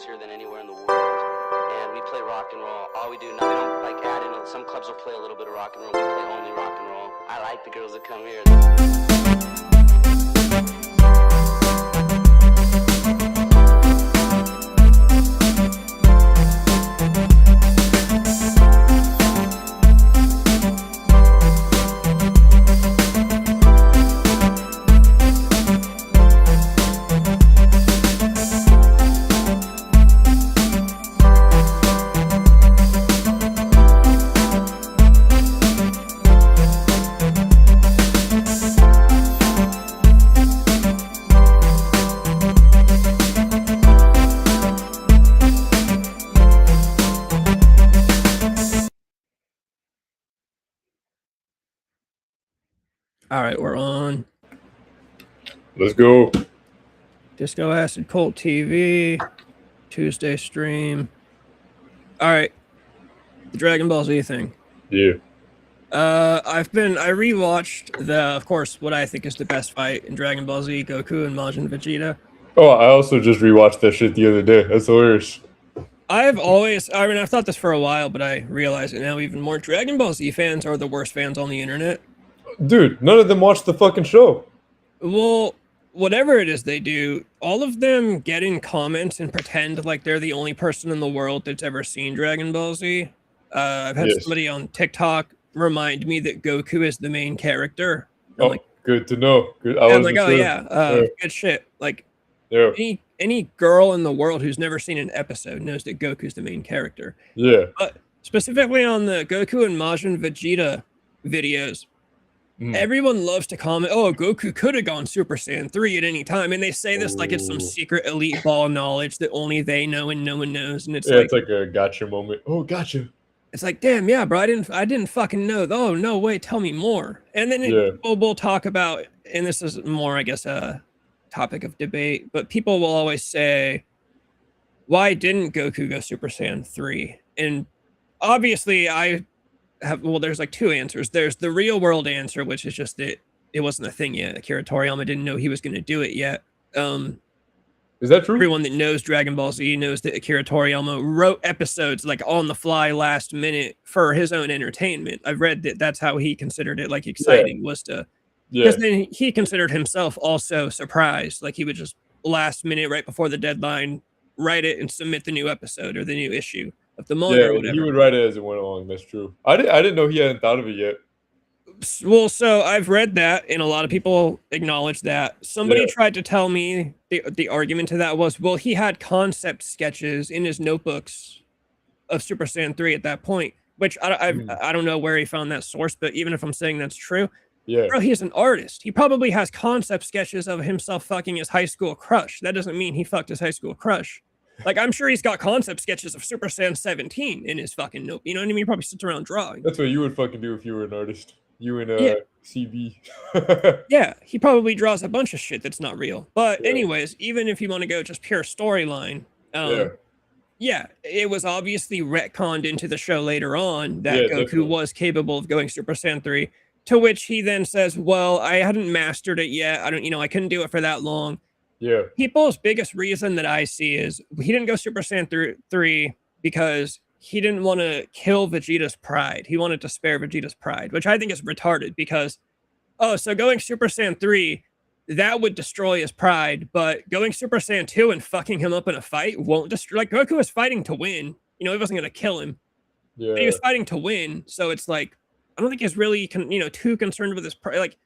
here than anywhere in the world. And we play rock and roll. All we do now, we don't like add in. Some clubs will play a little bit of rock and roll. We play only rock and roll. I like the girls that come here. All right, we're on. Let's go. Disco Acid Cult TV, Tuesday stream. All right, the Dragon Ball Z thing. Yeah. I rewatched of course, what I think is the best fight in Dragon Ball Z, Goku and Majin Vegeta. Oh, I also just rewatched that shit the other day. That's hilarious. I've thought this for a while, but I realize it now even more. Dragon Ball Z fans are the worst fans on the internet. Dude, none of them watched the fucking show. Well, whatever it is they do, all of them get in comments and pretend like they're the only person in the world that's ever seen Dragon Ball Z. I've had somebody on TikTok remind me that Goku is the main character. I'm like, good to know. Good. I'm like, oh yeah, good shit. Like, any girl in the world who's never seen an episode knows that Goku's the main character. Yeah. But specifically on the Goku and Majin Vegeta videos, everyone loves to comment, oh, Goku could have gone Super Saiyan 3 at any time. And they say this like it's some secret elite ball knowledge that only they know and no one knows. And it's it's like a gotcha moment. Oh, gotcha. It's like, damn, yeah, bro, I didn't fucking know. Oh, no, wait, tell me more. And then people will talk about, and this is more, I guess, a topic of debate, but people will always say, why didn't Goku go Super Saiyan 3? And obviously there's like two answers. There's the real world answer, which is just that it wasn't a thing yet. Akira Toriyama didn't know he was going to do it yet. Is that true? Everyone that knows Dragon Ball Z knows that Akira Toriyama wrote episodes like on the fly last minute for his own entertainment. I've read that that's how he considered it like exciting was to, because then he considered himself also surprised. Like he would just last minute right before the deadline, write it and submit the new episode or the new issue of the manga or whatever. He would write it as it went along. That's true. I didn't know he hadn't thought of it yet. Well, so I've read that, and a lot of people acknowledge that. Somebody tried to tell me the argument to that was, well, he had concept sketches in his notebooks of Super Saiyan 3 at that point, which I don't know where he found that source, but even if I'm saying that's true, bro, he's an artist. He probably has concept sketches of himself fucking his high school crush. That doesn't mean he fucked his high school crush. Like, I'm sure he's got concept sketches of Super Saiyan 17 in his fucking note. You know what I mean? He probably sits around drawing. That's what you would fucking do if you were an artist. You and CB. Yeah, he probably draws a bunch of shit that's not real. But anyways, even if you want to go just pure storyline, it was obviously retconned into the show later on that Goku was capable of going Super Saiyan 3, to which he then says, well, I hadn't mastered it yet. I couldn't do it for that long. Yeah. People's biggest reason that I see is he didn't go Super Saiyan 3 because he didn't want to kill Vegeta's pride. He wanted to spare Vegeta's pride, which I think is retarded because, so going Super Saiyan 3, that would destroy his pride, but going Super Saiyan 2 and fucking him up in a fight won't destroy. Like, Goku was fighting to win. He wasn't going to kill him. Yeah. But he was fighting to win, so it's like, I don't think he's really, too concerned with his pride. Like,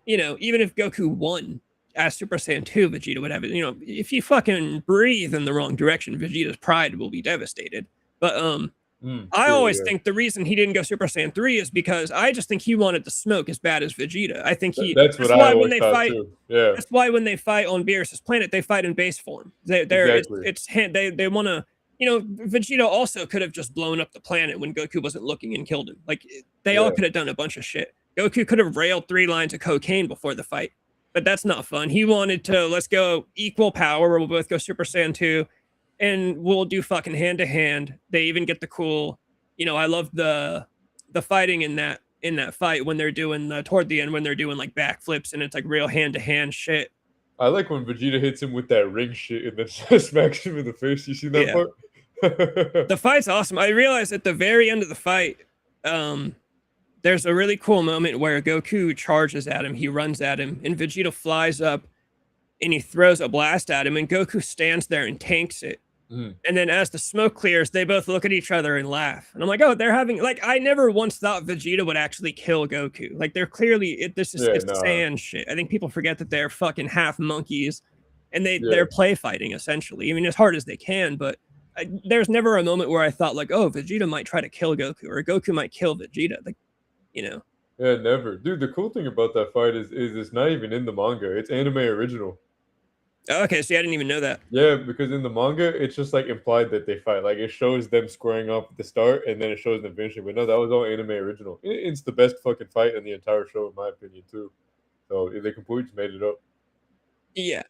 even if Goku won as Super Saiyan 2, Vegeta would have it. If you fucking breathe in the wrong direction, Vegeta's pride will be devastated. But I always think the reason he didn't go Super Saiyan 3 is because I just think he wanted to smoke as bad as Vegeta. I think that's why when they fight too. Yeah. That's why when they fight on Beerus' planet, they fight in base form. They want to, Vegeta also could have just blown up the planet when Goku wasn't looking and killed him. Like, they all could have done a bunch of shit. Goku could have railed 3 lines of cocaine before the fight, but that's not fun. He wanted to, let's go equal power. We'll both go Super Saiyan 2. And we'll do fucking hand to hand. They even get the cool, I love the fighting in that fight when they're doing toward the end when they're doing like backflips and it's like real hand to hand shit. I like when Vegeta hits him with that ring shit and then smacks him in the face. You seen that Yeah. part? The fight's awesome. I realized at the very end of the fight, there's a really cool moment where Goku charges at him. He runs at him, and Vegeta flies up and he throws a blast at him, and Goku stands there and tanks it. Mm. And then as the smoke clears, they both look at each other and laugh. And I'm like, oh, they're having like I never once thought Vegeta would actually kill Goku. Like they're clearly it's sand shit. I think people forget that they're fucking half monkeys, and they're play fighting essentially. I mean, as hard as they can, but there's never a moment where I thought like, oh, Vegeta might try to kill Goku or Goku might kill Vegeta. Like, you know. Yeah, never, dude. The cool thing about that fight is it's not even in the manga. It's anime original. Okay, see, I didn't even know that. Yeah, because in the manga, it's just like implied that they fight. Like it shows them squaring off at the start, and then it shows them finishing. But no, that was all anime original. It's the best fucking fight in the entire show, in my opinion, too. So they completely just made it up. Yeah,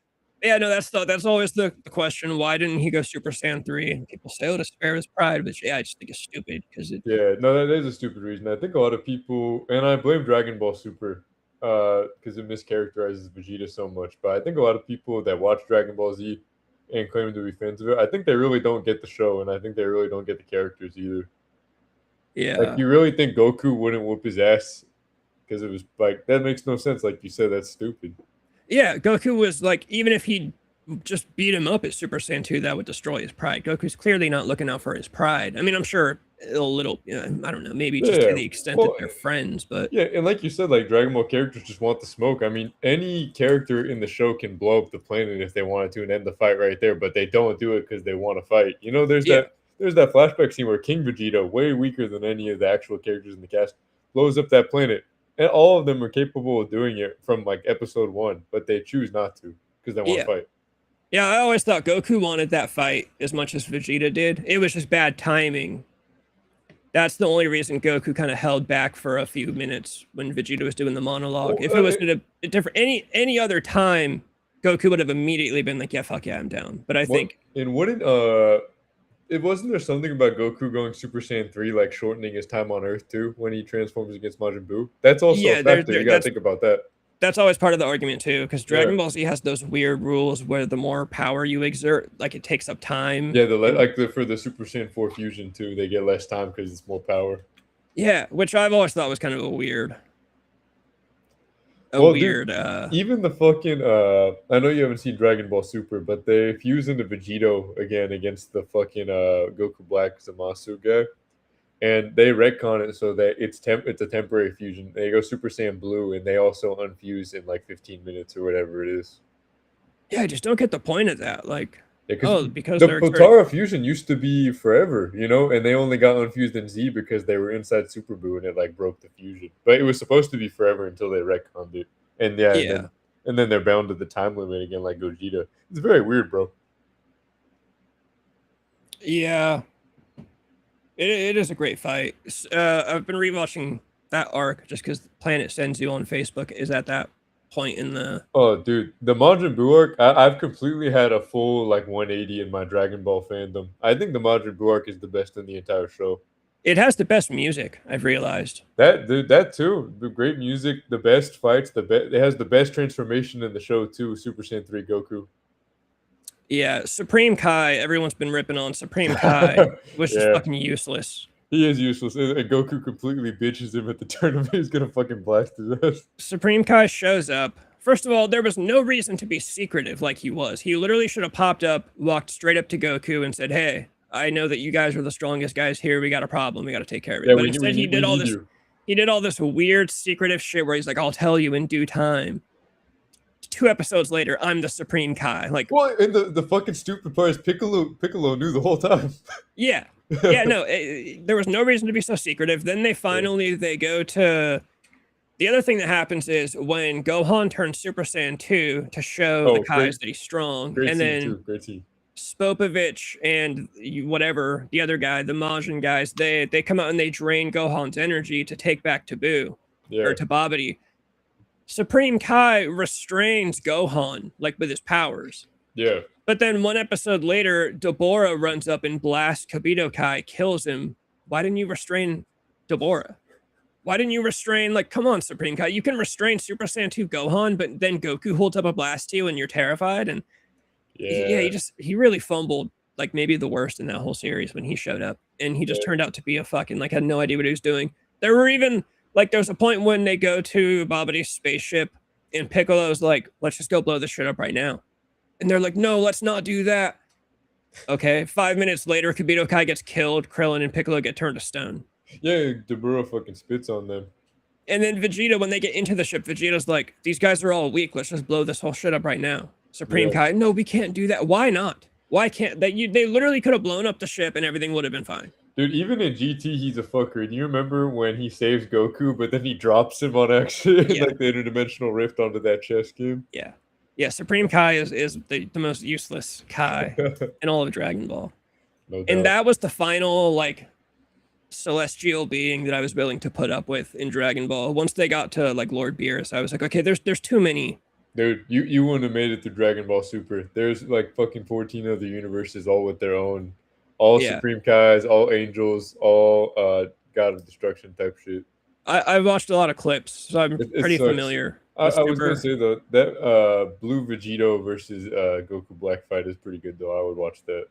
yeah. No, that's always the question. Why didn't he go Super Saiyan 3? And people say, oh, to spare his pride. But yeah, I just think it's stupid because it. Yeah, no, that is a stupid reason. I think a lot of people, and I blame Dragon Ball Super, because it mischaracterizes Vegeta so much. But I think a lot of people that watch Dragon Ball Z and claim to be fans of it, I think they really don't get the show, and I think they really don't get the characters either. Yeah. Like, you really think Goku wouldn't whoop his ass? Because it was like, that makes no sense. Like you said, that's stupid. Yeah, Goku was like, even if he just beat him up at Super Saiyan 2, that would destroy his pride. Goku's clearly not looking out for his pride. I mean, I'm sure a little, I don't know, maybe just to the extent that they're friends, but yeah, and like you said, like Dragon Ball characters just want the smoke. I mean, any character in the show can blow up the planet if they wanted to and end the fight right there, but they don't do it because they want to fight. You know, there's that flashback scene where King Vegeta, way weaker than any of the actual characters in the cast, blows up that planet. And all of them are capable of doing it from like episode 1, but they choose not to because they want to fight. Yeah, I always thought Goku wanted that fight as much as Vegeta did. It was just bad timing. That's the only reason Goku kind of held back for a few minutes when Vegeta was doing the monologue. If it was at a different any other time, Goku would have immediately been like, "Yeah, fuck yeah, I'm down." But I think and wouldn't it wasn't there something about Goku going Super Saiyan 3 like shortening his time on Earth too when he transforms against Majin Buu? That's also a factor. You gotta think about that. That's always part of the argument too, because Dragon Ball Z has those weird rules where the more power you exert, like it takes up time. Yeah, for the Super Saiyan 4 fusion too, they get less time because it's more power. Yeah, which I've always thought was kind of a weird. Dude, even the fucking I know you haven't seen Dragon Ball Super, but they fuse into Vegito again against the fucking Goku Black Zamasu guy. And they retcon it so that it's a temporary fusion. They go Super Saiyan Blue, and they also unfuse in like 15 minutes or whatever it is. Yeah, I just don't get the point of that. Like, because the Potara fusion used to be forever, you know, and they only got unfused in Z because they were inside Super Buu and it like broke the fusion. But it was supposed to be forever until they retconned it. And and then they're bound to the time limit again, like Gogeta. It's very weird, bro. Yeah. It is a great fight. I've been rewatching that arc just because Planet Senzu on Facebook is at that point in the. Oh, dude, the Majin Buu arc. I've completely had a full like 180 in my Dragon Ball fandom. I think the Majin Buu arc is the best in the entire show. It has the best music. I've realized that too. The great music, the best fights, it has the best transformation in the show too. Super Saiyan 3 Goku. Yeah, Supreme Kai. Everyone's been ripping on Supreme Kai, which is fucking useless. He is useless, and Goku completely bitches him at the tournament. He's gonna fucking blast his ass. Supreme Kai shows up. First of all, there was no reason to be secretive like he was. He literally should have popped up, walked straight up to Goku, and said, "Hey, I know that you guys are the strongest guys here. We got a problem. We got to take care of it." Yeah, but instead, he did all this. He did all this weird secretive shit where he's like, "I'll tell you in due time." 2 episodes later, I'm the Supreme Kai. Like, well, and the fucking stupid part is Piccolo knew the whole time. Yeah, no, there was no reason to be so secretive. Then they go to. The other thing that happens is when Gohan turns Super Saiyan 2 to show the Kais that he's strong, and then Spopovich and whatever the other guy, the Majin guys, they come out and they drain Gohan's energy to take back Taboo or to Babidi. Supreme Kai restrains Gohan like with his powers. Yeah. But then 1 episode later, Deborah runs up and blasts Kabuto Kai, kills him. Why didn't you restrain Deborah? Why didn't you restrain? Like, come on, Supreme Kai. You can restrain Super Saiyan 2 Gohan, but then Goku holds up a blast to you and you're terrified. And Yeah. he really fumbled like maybe the worst in that whole series when he showed up. And he just turned out to be a fucking, like, had no idea what he was doing. There were even, like, there's a point when they go to Babidi's spaceship and Piccolo's like, let's just go blow this shit up right now. And they're like, no, let's not do that. Okay, 5 minutes later, Kibito Kai gets killed, Krillin and Piccolo get turned to stone. Yeah, Dabura fucking spits on them. And then Vegeta, when they get into the ship, Vegeta's like, these guys are all weak. Let's just blow this whole shit up right now. Supreme Kai, no, we can't do that. Why not? Why can't they? They literally could have blown up the ship and everything would have been fine. Dude, even in GT, he's a fucker. Do you remember when he saves Goku, but then he drops him on accident, like the interdimensional rift onto that chess game? Yeah. Yeah, Supreme Kai is the most useless Kai in all of Dragon Ball. No doubt. And that was the final, like, celestial being that I was willing to put up with in Dragon Ball. Once they got to, like, Lord Beerus, I was like, okay, there's too many. Dude, you wouldn't have made it through Dragon Ball Super. There's, like, fucking 14 other universes, all with their own. All Supreme Kais, all Angels, all God of Destruction type shit. I've watched a lot of clips, so I'm pretty familiar. I was going to say, though, that Blue Vegito versus Goku Black fight is pretty good, though. I would watch that.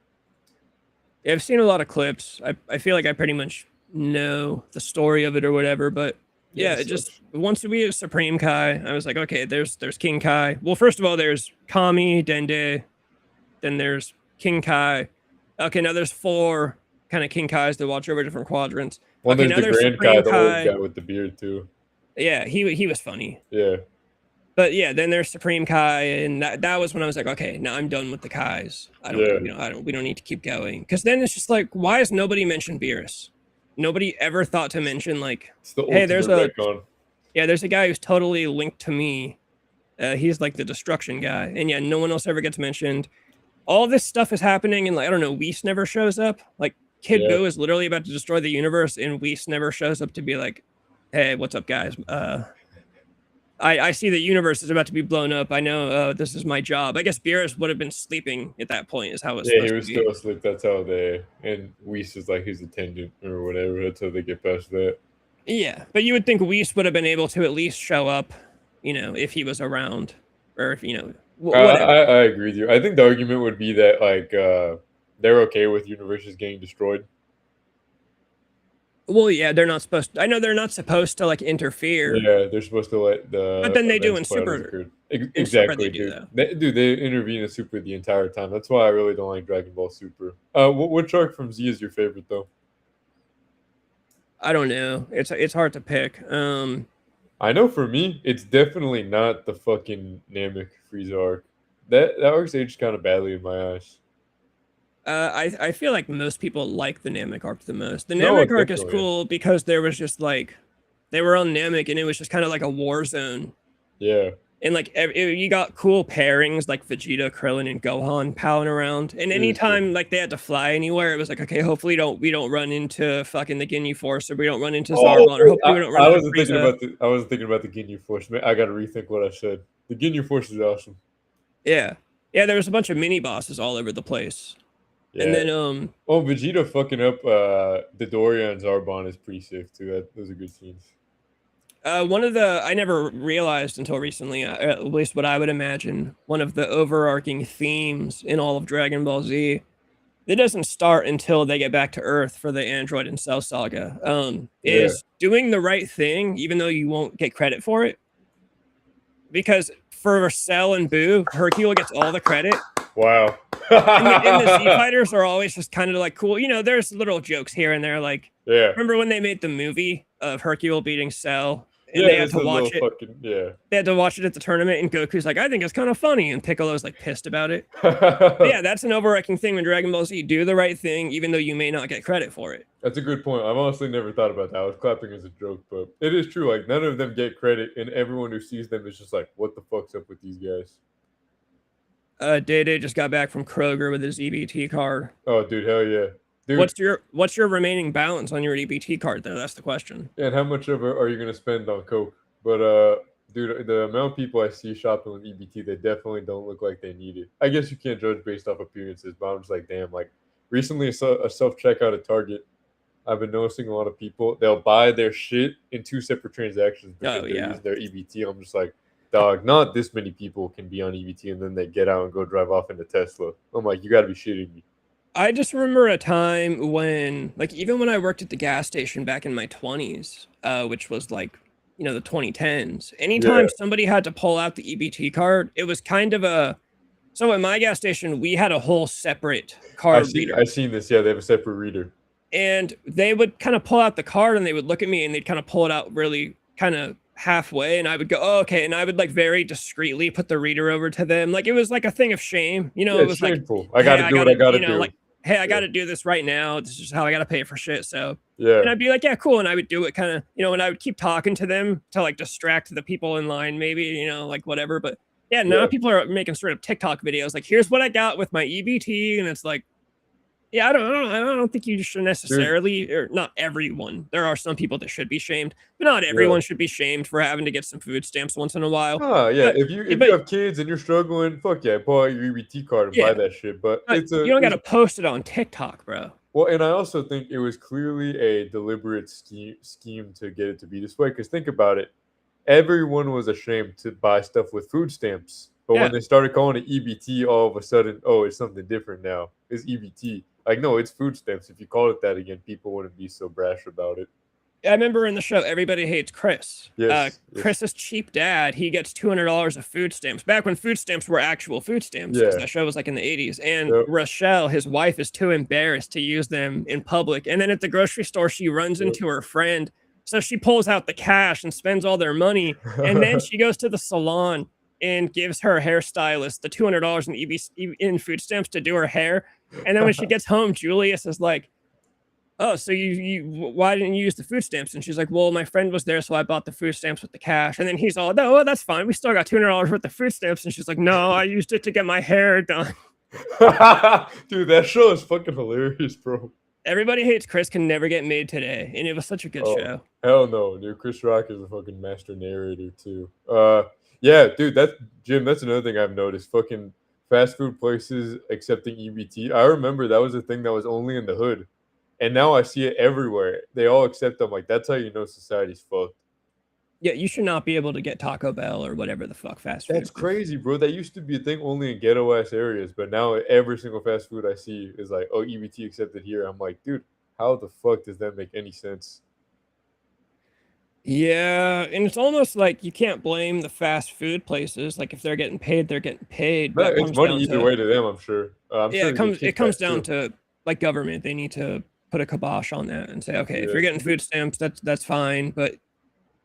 Yeah, I've seen a lot of clips. I feel like I pretty much know the story of it or whatever, but yeah, it just, once we get Supreme Kai, I was like, okay, there's King Kai. Well, first of all, there's Kami, Dende, then there's King Kai. Okay, now there's 4 kind of King Kais that watch over different quadrants. Well, okay, there's the Grand Kai, the old guy with the beard, too. Yeah, he was funny. Yeah. But yeah, then there's Supreme Kai, and that was when I was like, okay, now I'm done with the Kais. We don't need to keep going. Because then it's just like, why has nobody mentioned Beerus? Nobody ever thought to mention, like, hey, there's a guy who's totally linked to me. He's like the destruction guy, and yeah, no one else ever gets mentioned. All this stuff is happening, and like, I don't know, Whis never shows up. Like, Kid Buu is literally about to destroy the universe, and Whis never shows up to be like, hey, what's up, guys? I see the universe is about to be blown up. I know this is my job. I guess Beerus would have been sleeping at that point, is how it's he was still asleep. That's how and Whis is like his attendant or whatever. That's how they get past that. Yeah, but you would think Whis would have been able to at least show up, if he was around, or if, I agree with you. I think the argument would be that, like, they're okay with universes getting destroyed. Well, yeah, they're not supposed to. I know they're not supposed to, like, interfere. Yeah, they're supposed to let the. But then they do in Super. Exactly, dude. They intervene in Super the entire time. That's why I really don't like Dragon Ball Super. Which arc from Z is your favorite, though? I don't know. It's hard to pick. I know for me, it's definitely not the fucking Namek Frieza arc. That arc's aged kind of badly in my eyes. I feel like most people like the Namek arc the most. The Namek arc is cool because there was just like, they were on Namek and it was just kind of like a war zone. Yeah. And like you got cool pairings like Vegeta, Krillin, and Gohan palling around. And anytime like they had to fly anywhere, it was like, okay, hopefully we don't run into fucking the Ginyu Force, or we don't run into Zarbon, or hopefully we don't run into Frieza. I wasn't thinking about the Ginyu Force. Man, I got to rethink what I said. The Ginyu Force is awesome. Yeah. Yeah, there was a bunch of mini bosses all over the place. Yeah. And then Vegeta fucking up the Doria and Zarbon is pretty sick too. Those are good scenes. One of the, I never realized until recently, at least what I would imagine, one of the overarching themes in all of Dragon Ball Z, it doesn't start until they get back to Earth for the Android and Cell saga, is doing the right thing, even though you won't get credit for it. Because for Cell and Buu, Hercule gets all the credit. Wow. and the Z fighters are always just kind of like cool. There's little jokes here and there. Like, remember when they made the movie of Hercule beating Cell? And they had to watch it. They had to watch it at the tournament, and Goku's like, I think it's kind of funny, and Piccolo's like pissed about it. Yeah, that's an overarching thing when Dragon Ball Z. Do the right thing, even though you may not get credit for it. That's a good point. I've honestly never thought about that. I was clapping as a joke, but it is true. Like, none of them get credit, and everyone who sees them is just like, what the fuck's up with these guys? Day just got back from Kroger with his EBT card. Oh, dude, hell yeah. Dude, what's your remaining balance on your EBT card though? That's the question. Yeah, and how much of it are you gonna spend on Coke? But dude, the amount of people I see shopping with EBT, they definitely don't look like they need it. I guess you can't judge based off appearances, but I'm just like, damn. Like recently, I saw a self checkout at Target. I've been noticing a lot of people, they'll buy their shit in 2 separate transactions because Oh they're yeah. using their EBT. I'm just like, dog, not this many people can be on EBT and then they get out and go drive off in a Tesla. I'm like, you got to be shitting me. I just remember a time when, like, even when I worked at the gas station back in my 20s, which was like, you know, the 2010s, Yeah, anytime somebody had to pull out the EBT card, it was kind of a, so at my gas station, we had a whole separate card reader. I seen this. Yeah, they have a separate reader. And they would kind of pull out the card and they would look at me and they'd kind of pull it out really kind of halfway. And I would go, oh, okay. And I would like very discreetly put the reader over to them. Like it was like a thing of shame. You know, Yeah, it it's was like, shameful. I got hey, to I do what I gotta, got to you know, do. like, hey, I Yeah, gotta do this right now. This is just how I gotta pay for shit. So, yeah, and I'd be like, yeah, cool. And I would do it kind of, you know, and I would keep talking to them to like distract the people in line, maybe, you know, like whatever. But yeah, now yeah. people are making straight up TikTok videos. Like, here's what I got with my EBT. And it's like, yeah, I don't think you should Dude, necessarily, or not everyone. There are some people that should be shamed, but not yeah. everyone should be shamed for having to get some food stamps once in a while. Ah, yeah. But, If you but have kids and you're struggling, fuck yeah, pull out your EBT card and buy yeah, that shit. But but you don't got it's to post it on TikTok, bro. well, and I also think it was clearly a deliberate scheme to get it to be this way. Because think about it, everyone was ashamed to buy stuff with food stamps, but when Yeah, they started calling it EBT, all of a sudden, oh, it's something different now. It's EBT. Like, no, it's food stamps. If you call it that again, people wouldn't be so brash about it. I remember in the show, Everybody Hates Chris. Yes, yes, Chris's cheap dad, he gets $200 of food stamps back when food stamps were actual food stamps because yeah, that show was like in the 80s. And yep, Rochelle, his wife, is too embarrassed to use them in public. And then at the grocery store, she runs yep. into her friend. So she pulls out the cash and spends all their money. And then she goes to the salon and gives her hairstylist the $200 in in food stamps to do her hair. And then when she gets home, Julius is like, oh, so why didn't you use the food stamps? And she's like, well, my friend was there, so I bought the food stamps with the cash. And then he's all, no, well, that's fine. We still got $200 worth of food stamps. And she's like, no, I used it to get my hair done. Dude, that show is fucking hilarious, bro. Everybody Hates Chris can never get made today. And it was such a good Oh, show. hell no, dude. Chris Rock is a fucking master narrator too. Yeah, dude, that's Jim, that's another thing I've noticed. Fucking fast food places accepting EBT. I remember that was a thing that was only in the hood. And now I see it everywhere. They all accept them. Like, that's how you know society's fucked. Yeah, you should not be able to get Taco Bell or whatever the fuck fast food. That's crazy, bro. That used to be a thing only in ghetto ass areas, but now every single fast food I see is like, oh, EBT accepted here. I'm like, dude, how the fuck does that make any sense? Yeah, and it's almost like you can't blame the fast food places. Like if they're getting paid, they're getting paid. No, That it's comes money down either to, way to them, I'm sure. I'm yeah, sure they get it comes kickbacks down too. to like government. They need to put a kibosh on that and say, okay, if Yeah. you're getting food stamps, that's fine, but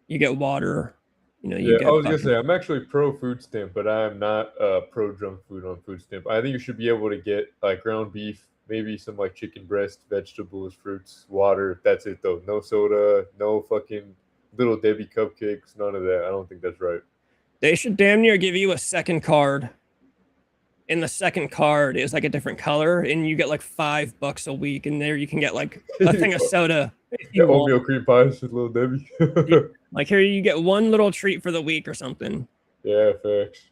you get water, you know, you Yeah, I get was gonna fucking, say I'm actually pro food stamp, but I am not pro junk food on food stamp. I think you should be able to get like ground beef, maybe some like chicken breast, vegetables, fruits, water. That's it though. No soda, no fucking little Debbie cupcakes, none of that. I don't think that's right. they should damn near give you a second card. And the second card is like a different color, and you get like $5 a week, and there you can get like a thing of soda if Yeah, you want. oatmeal cream pies with little Debbie. Yeah. Like here you get one little treat for the week or something. Yeah, facts.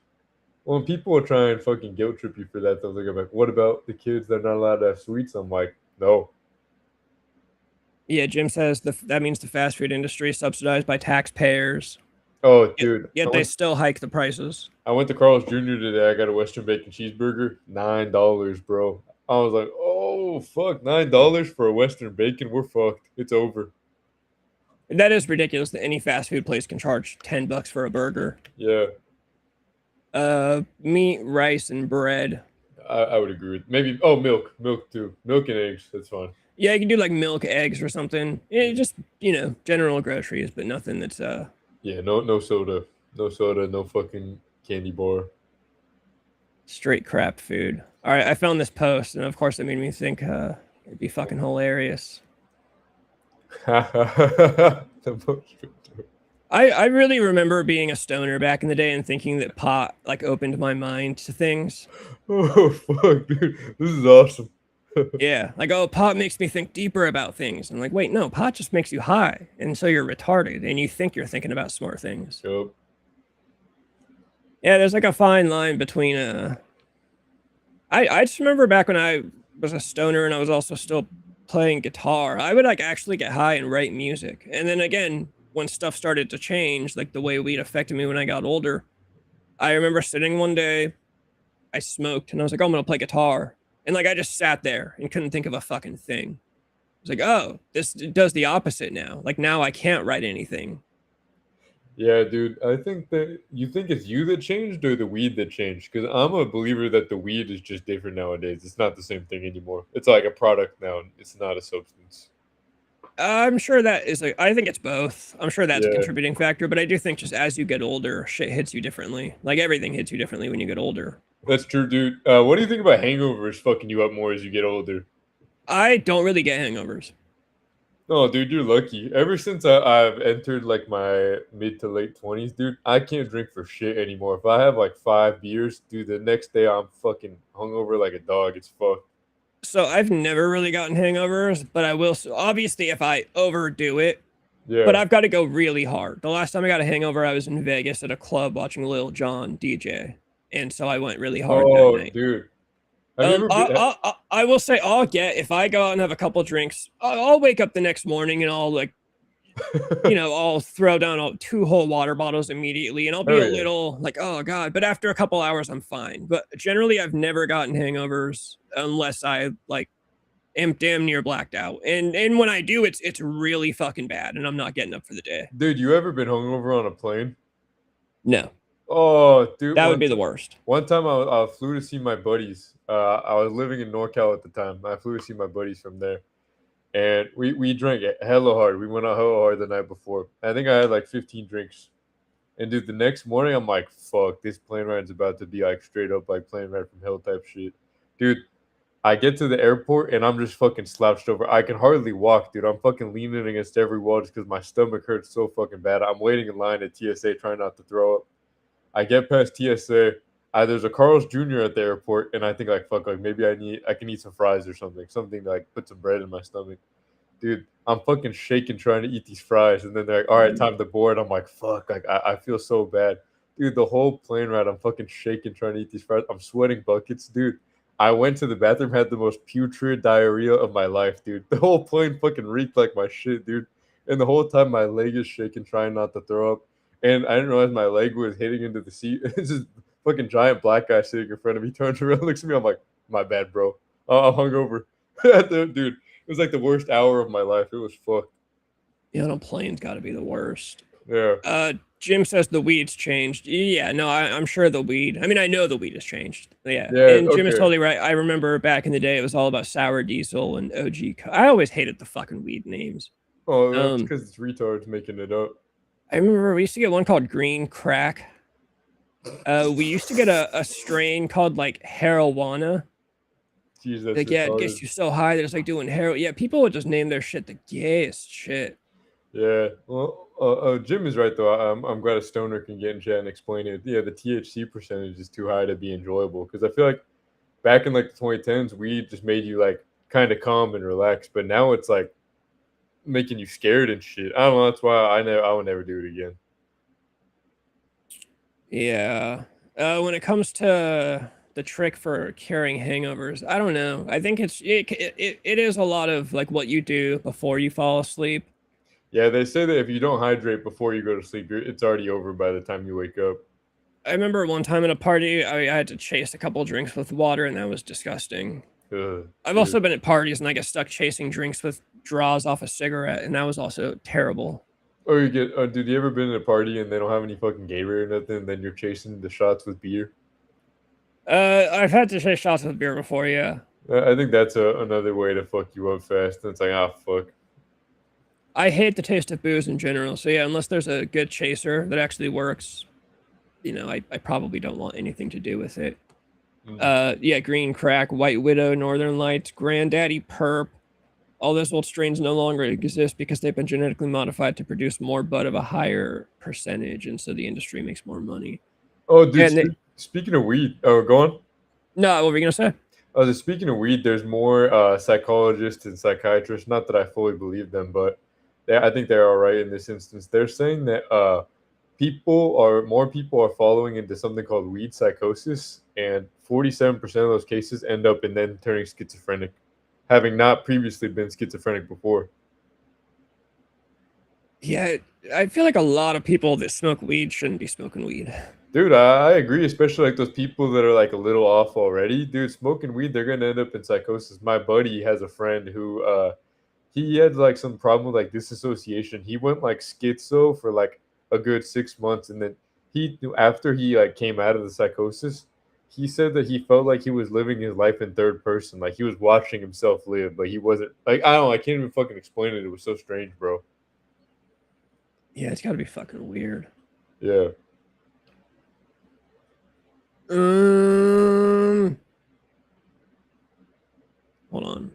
Well, when people will try and fucking guilt trip you for that, they'll look like, what about the kids that are not allowed to have sweets? I'm like, no. Yeah, Jim says that means the fast food industry is subsidized by taxpayers. Oh, Yet, dude, yet they still hike the prices. I went to Carl's Jr. today. I got a Western bacon cheeseburger, $9, bro. I was like, oh fuck, $9 for a Western bacon. We're fucked. It's over. That is ridiculous that any fast food place can charge $10 for a burger. Yeah, Meat, rice, and bread. I would agree with maybe. Oh, milk too, milk and eggs. That's fine. Yeah, you can do like milk, eggs, or something. Yeah, just general groceries, but nothing that's Yeah, no soda, no soda, no fucking candy bar. straight crap food. All right, I found this post, and of course, it made me think it'd be fucking hilarious. The most- I really remember being a stoner back in the day and thinking that pot like opened my mind to things. Oh fuck, dude, this is awesome. Yeah, like, oh, pot makes me think deeper about things. I'm like, wait, no, pot just makes you high, and so you're retarded, and you think you're thinking about smart things. Yup. Yeah, there's like a fine line between I just remember back when I was a stoner and I was also still playing guitar. I would like actually get high and write music. And then again, when stuff started to change, like the way weed affected me when I got older, I remember sitting one day, I smoked and I was like, oh, I'm going to play guitar. And like, I just sat there and couldn't think of a fucking thing. I was like, oh, this does the opposite now. Like now I can't write anything. Yeah, dude. I think that you think it's you that changed or the weed that changed? Because I'm a believer that the weed is just different nowadays. It's not the same thing anymore. It's like a product now. It's not a substance. I'm sure that is like, I think it's both. I'm sure that's a Yeah, contributing factor, but I do think just as you get older, shit hits you differently. Like everything hits you differently when you get older. that's true, dude. What do you think about hangovers fucking you up more as you get older? I don't really get hangovers. No, dude, you're lucky. Ever since I've entered like my mid to late 20s, dude, I can't drink for shit anymore. If I have like 5 beers, dude, the next day I'm fucking hungover like a dog. It's fucked. So I've never really gotten hangovers, but I will. Obviously, if I overdo it, but Yeah. I've got to go really hard. The last time I got a hangover, I was in Vegas at a club watching Lil Jon DJ, and so I went really hard that Oh, night. dude. Have you ever been? I will say I'll get if I go out and have a couple drinks, I'll wake up the next morning and I'll like, I'll throw down 2 whole water bottles immediately, and I'll be Oh a yeah. little like, oh god. But after a couple hours, I'm fine. But generally, I've never gotten hangovers unless I like am damn near blacked out. And when I do, it's really fucking bad, and I'm not getting up for the day. Dude, you ever been hungover on a plane? No, Oh, dude, that would be the worst. one time I flew to see my buddies. I was living in NorCal at the time. I flew to see my buddies from there, and we drank it hella hard. We went out hella hard the night before. I think I had like 15 drinks. And dude, the next morning I'm like, fuck, this plane ride's about to be like straight up like plane ride from hell type shit. Dude, I get to the airport and I'm just fucking slouched over. I can hardly walk, dude. I'm fucking leaning against every wall just because my stomach hurts so fucking bad. I'm waiting in line at TSA trying not to throw up. I get past TSA. There's a Carl's Jr. at the airport, and I think like fuck, like maybe I can eat some fries or something to like put some bread in my stomach. Dude, I'm fucking shaking trying to eat these fries, and then they're like, all right, time to board. I'm like, fuck, like I feel so bad. Dude, the whole plane ride, I'm fucking shaking trying to eat these fries. I'm sweating buckets, dude. I went to the bathroom, had the most putrid diarrhea of my life, dude. The whole plane fucking reeked like my shit, dude. And the whole time my leg is shaking, trying not to throw up. And I didn't realize my leg was hitting into the seat. It's this fucking giant black guy sitting in front of me, turns around, looks at me. I'm like, my bad, bro. I'm hungover. Dude, it was like the worst hour of my life. It was fucked. On a plane's got to be the worst. Yeah. Jim says the weed's changed. Yeah, no, I'm sure the weed. I mean, I know the weed has changed. Yeah, Yeah. and Jim is Okay. totally right. I remember back in the day, it was all about sour diesel and OG. I always hated the fucking weed names. Oh, that's because it's retards making it up. I remember we used to get one called green crack. We used to get a strain called like marijuana. Jeez, that's Like, yeah, it retarded. gets you so high that it's like doing heroin. Yeah, people would just name their shit the gayest shit. Yeah. Well, Jim is right though. I'm glad a stoner can get in chat and explain it. Yeah, the THC percentage is too high to be enjoyable because I feel like back in like the 2010s, weed just made you like kind of calm and relaxed, but now it's like making you scared and shit. I don't know. That's why I would never do it again. Yeah. When it comes to the trick for curing hangovers, I don't know. I think it is a lot of like what you do before you fall asleep. Yeah, they say that if you don't hydrate before you go to sleep, it's already over by the time you wake up. I remember one time at a party, I had to chase a couple drinks with water, and that was disgusting. Ugh, I've dude. also been at parties and I get stuck chasing drinks with draws off a cigarette, and that was also terrible. Or you get, dude, you ever been at a party and they don't have any fucking Gatorade or nothing, and then you're chasing the shots with beer? I've had to chase shots with beer before, yeah. I think that's another way to fuck you up fast. And it's like, ah, fuck. I hate the taste of booze in general, so yeah, unless there's a good chaser that actually works, I probably don't want anything to do with it. Yeah, green crack, white widow, northern lights, granddaddy perp. All those old strains no longer exist because they've been genetically modified to produce more bud of a higher percentage, and so the industry makes more money. Oh, dude, Yeah, speaking of weed, oh, go on. No, what were you gonna say? Speaking of weed, there's more psychologists and psychiatrists. Not that I fully believe them, but I think they're all right in this instance. They're saying that more people are falling into something called weed psychosis, and 47% of those cases end up in then turning schizophrenic. having not previously been schizophrenic before. Yeah, I feel like a lot of people that smoke weed shouldn't be smoking weed. Dude, I agree, especially like those people that are like a little off already. Dude, smoking weed, they're gonna end up in psychosis. My buddy has a friend who he had like some problem with like disassociation. He went like schizo for like a good 6 months, and then he after he like came out of the psychosis, he said that he felt like he was living his life in third person, like he was watching himself live, but he wasn't. Like I don't know, I can't even fucking explain it. It was so strange, bro. Yeah, it's got to be fucking weird. Yeah. Hold on.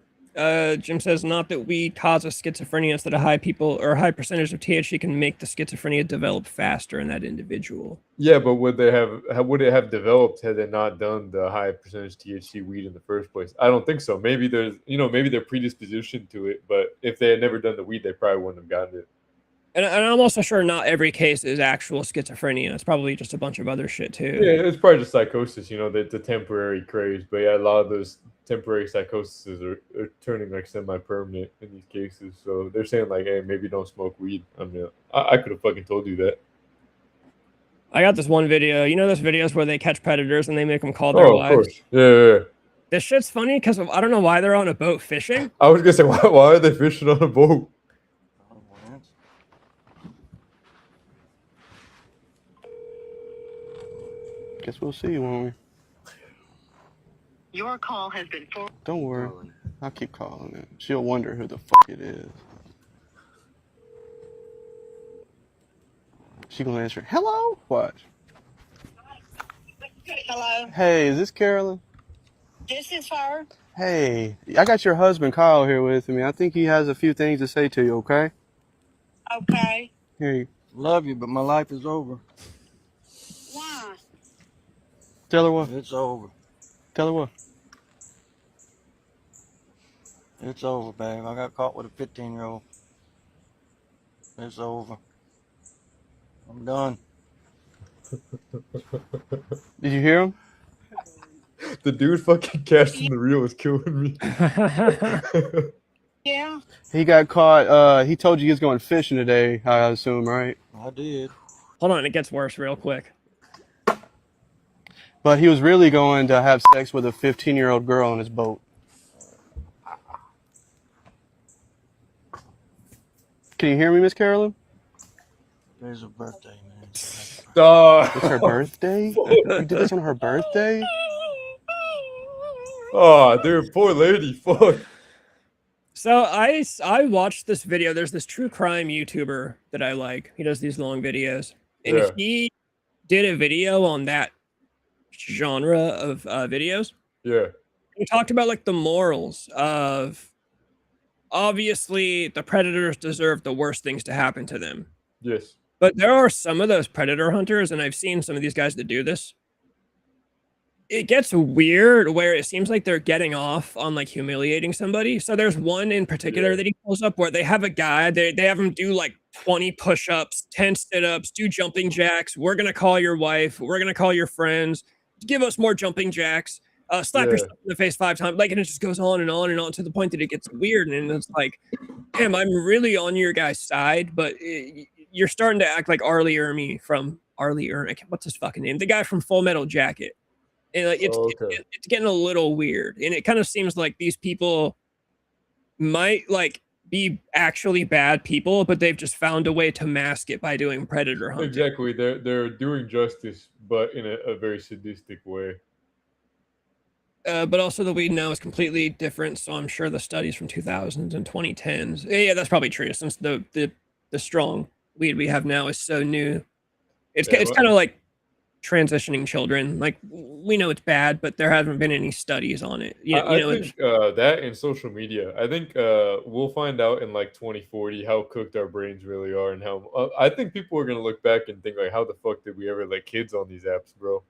Jim says not that weed causes schizophrenia, it's that a high percentage of THC can make the schizophrenia develop faster in that individual. Yeah, but would it have developed had they not done the high percentage THC weed in the first place? I don't think so. Maybe maybe they're predispositioned to it, but if they had never done the weed, they probably wouldn't have gotten it. And I'm also sure not every case is actual schizophrenia. It's probably just a bunch of other shit too. Yeah, it's probably just psychosis, the temporary craze. But yeah, a lot of those temporary psychoses are turning like semi-permanent in these cases. So they're saying like, hey, maybe don't smoke weed. I mean, I could have fucking told you that. I got this one video. You know those videos where they catch predators and they make them call their wives? Of course. Yeah. This shit's funny because I don't know why they're on a boat fishing. I was gonna say, why are they fishing on a boat? Guess we'll see, won't we? Your call has been forwarded. Don't worry. I'll keep calling it. She'll wonder who the fuck it is. She gonna answer, hello? Watch. Hello, Hey, is this Carolyn? this is her. Hey, I got your husband Kyle here with me. I think he has a few things to say to you, okay? Okay. Here you Love you, but my life is over. Why? tell her what? It's over. Tell her what? It's over, babe. I got caught with a 15-year-old. It's over. I'm done. Did you hear him? The dude fucking casting the reel is killing me. Yeah. He got caught. He told you he was going fishing today, I assume, right? I did. Hold on, it gets worse real quick. But he was really going to have sex with a 15-year-old girl on his boat. Can you hear me, Miss Carolyn? Today's her birthday, man. It's her birthday? You did this on her birthday? Oh, dude, poor lady. Fuck. So I watched this video. There's this true crime YouTuber that I like. He does these long videos. And Yeah. he did a video on that genre of videos. Yeah. He talked about like the morals of obviously the predators deserve the worst things to happen to them. Yes. But there are some of those predator hunters, and I've seen some of these guys that do this. It gets weird where it seems like they're getting off on like humiliating somebody. So there's one in particular that he pulls up where they have a guy, they have him do like 20 push-ups, 10 sit-ups, do jumping jacks. We're gonna call your wife, we're gonna call your friends, give us more jumping jacks, slap yourself in the face 5 times. Like, and it just goes on and on and on to the point that it gets weird. And it's like, damn, I'm really on your guy's side, but you're starting to act like Arlie Ermy from what's his fucking name? The guy from Full Metal Jacket. And like, it's getting a little weird, and it kind of seems like these people might like be actually bad people, but they've just found a way to mask it by doing predator hunting. Exactly, they're doing justice, but in a very sadistic way. But also the weed now is completely different, so I'm sure the studies from 2000s and 2010s. Yeah, that's probably true, since the strong weed we have now is so new. It's kind of like transitioning children. Like, we know it's bad, but there haven't been any studies on it. I think that and social media. I think we'll find out in like 2040 how cooked our brains really are, and how I think people are gonna look back and think like, how the fuck did we ever let kids on these apps, bro?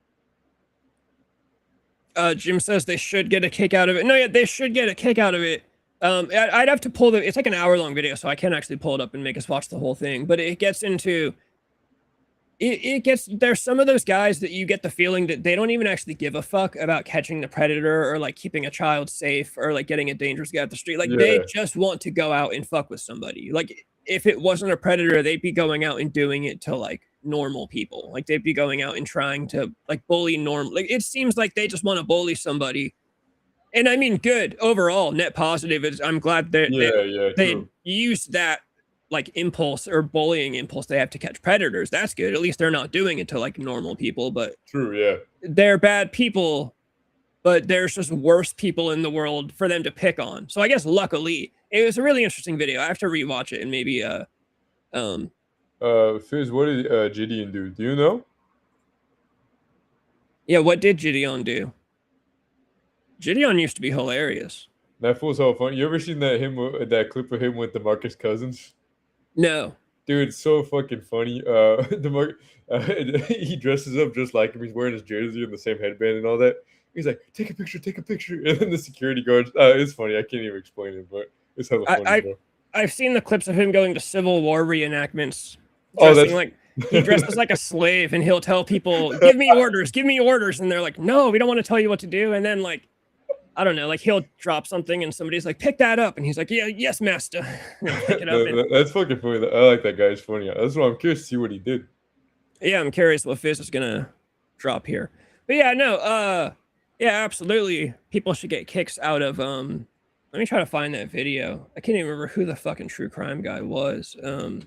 Jim says they should get a kick out of it. No, yeah, they should get a kick out of it. I'd have to pull it's like an hour-long video, so I can't actually pull it up and make us watch the whole thing. But it gets into there's some of those guys that you get the feeling that they don't even actually give a fuck about catching the predator or like keeping a child safe or like getting a dangerous guy off the street. Like they just want to go out and fuck with somebody. Like if it wasn't a predator, they'd be going out and doing it to like normal people. Like they'd be going out and trying to like bully normal. Like it seems like they just want to bully somebody. And I mean, good overall, net positive is I'm glad that they use that like impulse or bullying impulse they have to catch predators. That's good. At least they're not doing it to like normal people, but they're bad people, but there's just worse people in the world for them to pick on. So I guess luckily it was a really interesting video. I have to rewatch it and maybe Fizz, what did Gideon do? Do you know? Yeah, what did Gideon do? Gideon used to be hilarious. That fool's so funny. You ever seen that clip of him with DeMarcus Cousins? No. Dude, it's so fucking funny. He dresses up just like him. He's wearing his jersey and the same headband and all that. He's like, take a picture. And then the security guards, it's funny. I can't even explain it, but it's hella funny, bro. I've seen the clips of him going to Civil War reenactments. Like he dresses like a slave and he'll tell people, give me orders. And they're like, no, we don't want to tell you what to do. And then like, I don't know, like he'll drop something and somebody's like, pick that up. And he's like, yeah, yes, master. Pick it up that's fucking funny. I like that guy. It's funny. That's why I'm curious to see what he did. Yeah, I'm curious what Fizz is going to drop here. But yeah, no, yeah, absolutely. People should get kicks out of, let me try to find that video. I can't even remember who the fucking true crime guy was. It's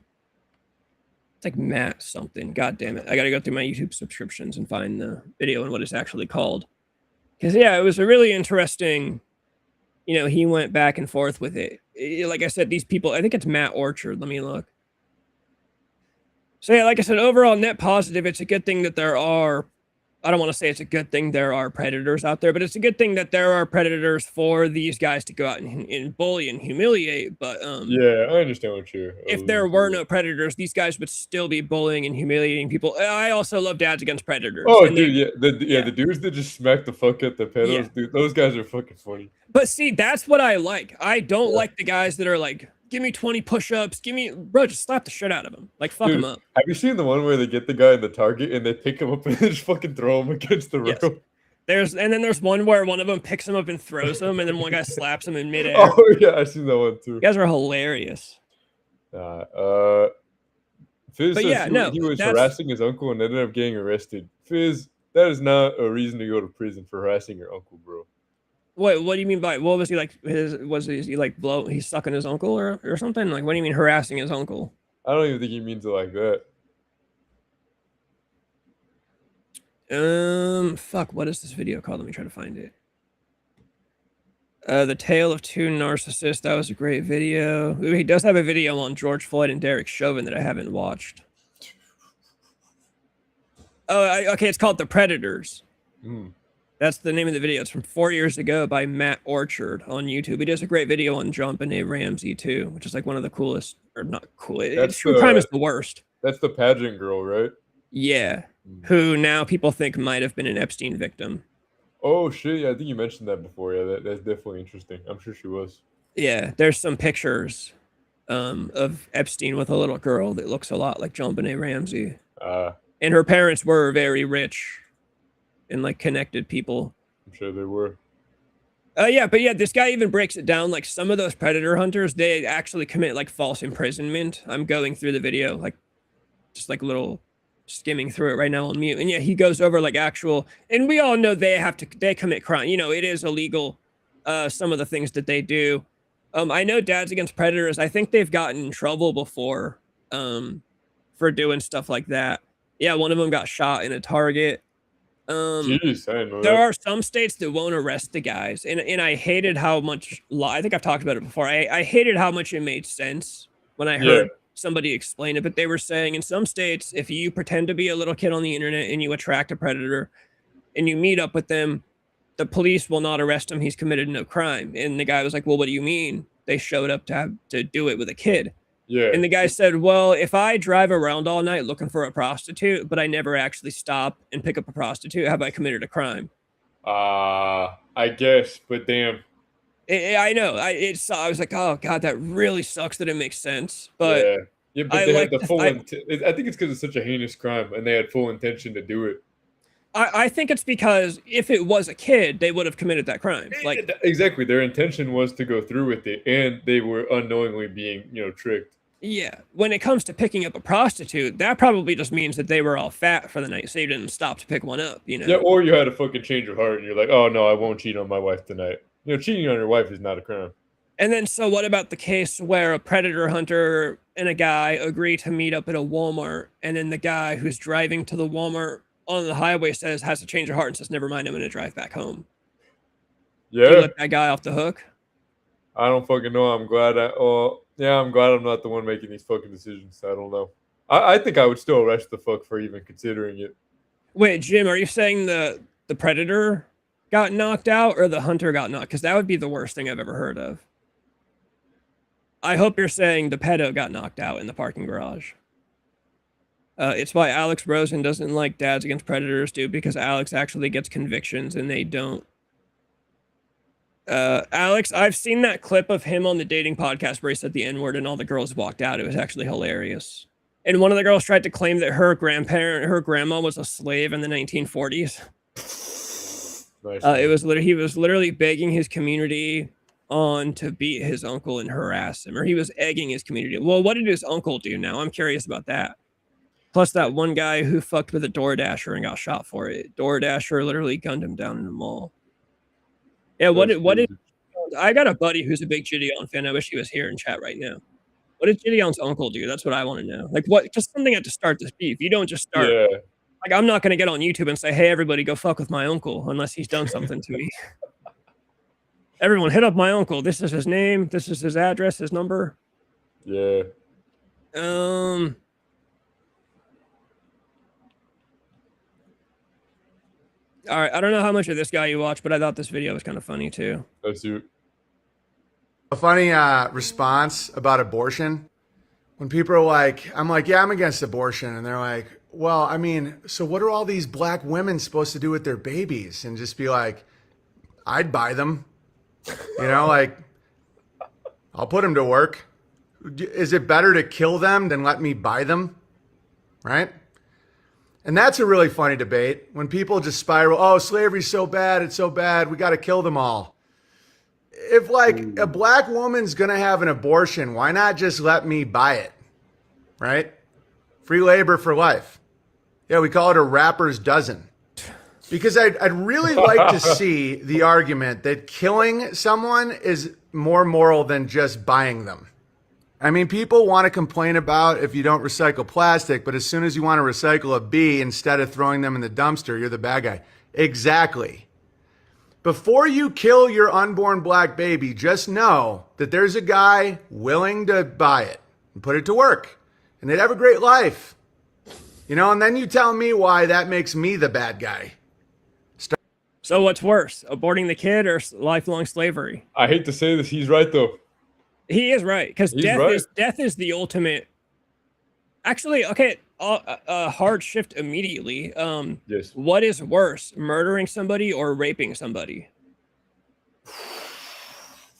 like Matt something. God damn it. I got to go through my YouTube subscriptions and find the video and what it's actually called. Because, yeah, it was a really interesting, you know, he went back and forth with it. Like I said, these people, I think it's Matt Orchard. Let me look. So, yeah, like I said, overall net positive. It's a good thing that there are, I don't want to say it's a good thing there are predators out there, but it's a good thing that there are predators for these guys to go out and bully and humiliate. But yeah, I understand what you're. If there were no predators, these guys would still be bullying and humiliating people. I also love Dads Against Predators. Oh, dude, the dudes that just smack the fuck at the pedos, dude, those guys are fucking funny. But see, that's what I like. I don't like the guys that are like, give me 20 push-ups, bro, just slap the shit out of him. Like, fuck him up. Have you seen the one where they get the guy in the target and they pick him up and just fucking throw him against the rope? And then there's one where one of them picks him up and throws him, and then one guy slaps him in midair. Oh, yeah, I've seen that one too. You guys are hilarious. Fizz says he was harassing his uncle and ended up getting arrested. Fizz, that is not a reason to go to prison for harassing your uncle, bro. What do you mean by, what was he like, he's sucking his uncle or something? Like, what do you mean harassing his uncle? I don't even think he means it like that. Fuck, what is this video called? Let me try to find it. The Tale of Two Narcissists. That was a great video. Ooh, he does have a video on George Floyd and Derek Chauvin that I haven't watched. Oh, okay, it's called The Predators. That's the name of the video. It's from 4 years ago by Matt Orchard on YouTube. He does a great video on JonBenet Ramsey too, which is like one of the coolest, or not cool. True crime is the worst. That's the pageant girl, right? Yeah. Who now people think might have been an Epstein victim. Oh shit! Yeah, I think you mentioned that before. Yeah, that's definitely interesting. I'm sure she was. Yeah, there's some pictures of Epstein with a little girl that looks a lot like JonBenet Ramsey. And her parents were very rich and like connected people. I'm sure they were. Yeah, but yeah, this guy even breaks it down. Like some of those predator hunters, they actually commit like false imprisonment. I'm going through the video, like just like a little skimming through it right now on mute. And yeah, he goes over like actual, and we all know they commit crime. You know, it is illegal. Some of the things that they do. I know Dads Against Predators, I think they've gotten in trouble before for doing stuff like that. Yeah, one of them got shot in a Target. Jeez, I didn't know there are some states that won't arrest the guys, and I hated how much I think I've talked about it before. I hated how much it made sense when I heard somebody explain it, but they were saying in some states, if you pretend to be a little kid on the internet and you attract a predator and you meet up with them, the police will not arrest him. He's committed no crime. And the guy was like, well, what do you mean? They showed up to do it with a kid. Yeah. And the guy said, well, if I drive around all night looking for a prostitute, but I never actually stop and pick up a prostitute, have I committed a crime? I guess, but damn. I know. I was like, oh God, that really sucks that it makes sense. But Yeah, but they had the full intent. I think it's because it's such a heinous crime, and they had full intention to do it. I think it's because if it was a kid, they would have committed that crime. Like exactly, their intention was to go through with it, and they were unknowingly being, tricked. Yeah, when it comes to picking up a prostitute, that probably just means that they were all fat for the night, so you didn't stop to pick one up. Yeah, or you had a fucking change of heart, and you're like, oh no, I won't cheat on my wife tonight. Cheating on your wife is not a crime. And then, so what about the case where a predator hunter and a guy agree to meet up at a Walmart, and then the guy who's driving to the Walmart on the highway has a change of heart and says, never mind, I'm going to drive back home. Yeah. You let that guy off the hook? I don't fucking know. I'm glad I'm glad I'm not the one making these fucking decisions. I don't know. I think I would still arrest the fuck for even considering it. Wait, Jim, are you saying the predator got knocked out or the hunter got knocked? Because that would be the worst thing I've ever heard of. I hope you're saying the pedo got knocked out in the parking garage. It's why Alex Rosen doesn't like Dads Against Predators, dude, because Alex actually gets convictions and they don't. Alex, I've seen that clip of him on the dating podcast where he said the N-word and all the girls walked out. It was actually hilarious. And one of the girls tried to claim that her grandma was a slave in the 1940s. Nice. He was literally begging his community on to beat his uncle and harass him, or he was egging his community. Well, what did his uncle do now? I'm curious about that. Plus that one guy who fucked with a DoorDasher and got shot for it. DoorDasher literally gunned him down in the mall. Yeah, what did I got a buddy who's a big Gideon fan. I wish he was here in chat right now. What did Gideon's uncle do? That's what I want to know. Like, what? Just something had to start this beef. You don't just start. Yeah. Like, I'm not going to get on YouTube and say, hey, everybody, go fuck with my uncle unless he's done something to me. Everyone, hit up my uncle. This is his name. This is his address, his number. Yeah. All right, I don't know how much of this guy you watch, but I thought this video was kind of funny too. That's you. A funny response about abortion. When people are like, I'm like, yeah, I'm against abortion. And they're like, well, I mean, so what are all these black women supposed to do with their babies? And just be like, I'd buy them. Like, I'll put them to work. Is it better to kill them than let me buy them? Right? And that's a really funny debate when people just spiral, oh, slavery's so bad, it's so bad, we got to kill them all. If like a black woman's going to have an abortion, why not just let me buy it? Right? Free labor for life. Yeah, we call it a rapper's dozen. Because I'd really like to see the argument that killing someone is more moral than just buying them. I mean, people want to complain about if you don't recycle plastic, but as soon as you want to recycle a bee instead of throwing them in the dumpster, you're the bad guy. Exactly. Before you kill your unborn black baby, just know that there's a guy willing to buy it and put it to work, and they'd have a great life. And then you tell me why that makes me the bad guy. So what's worse, aborting the kid or lifelong slavery? I hate to say this, he's right though. He is right, because death is the ultimate. Actually, okay, a hard shift immediately. Yes. What is worse, murdering somebody or raping somebody?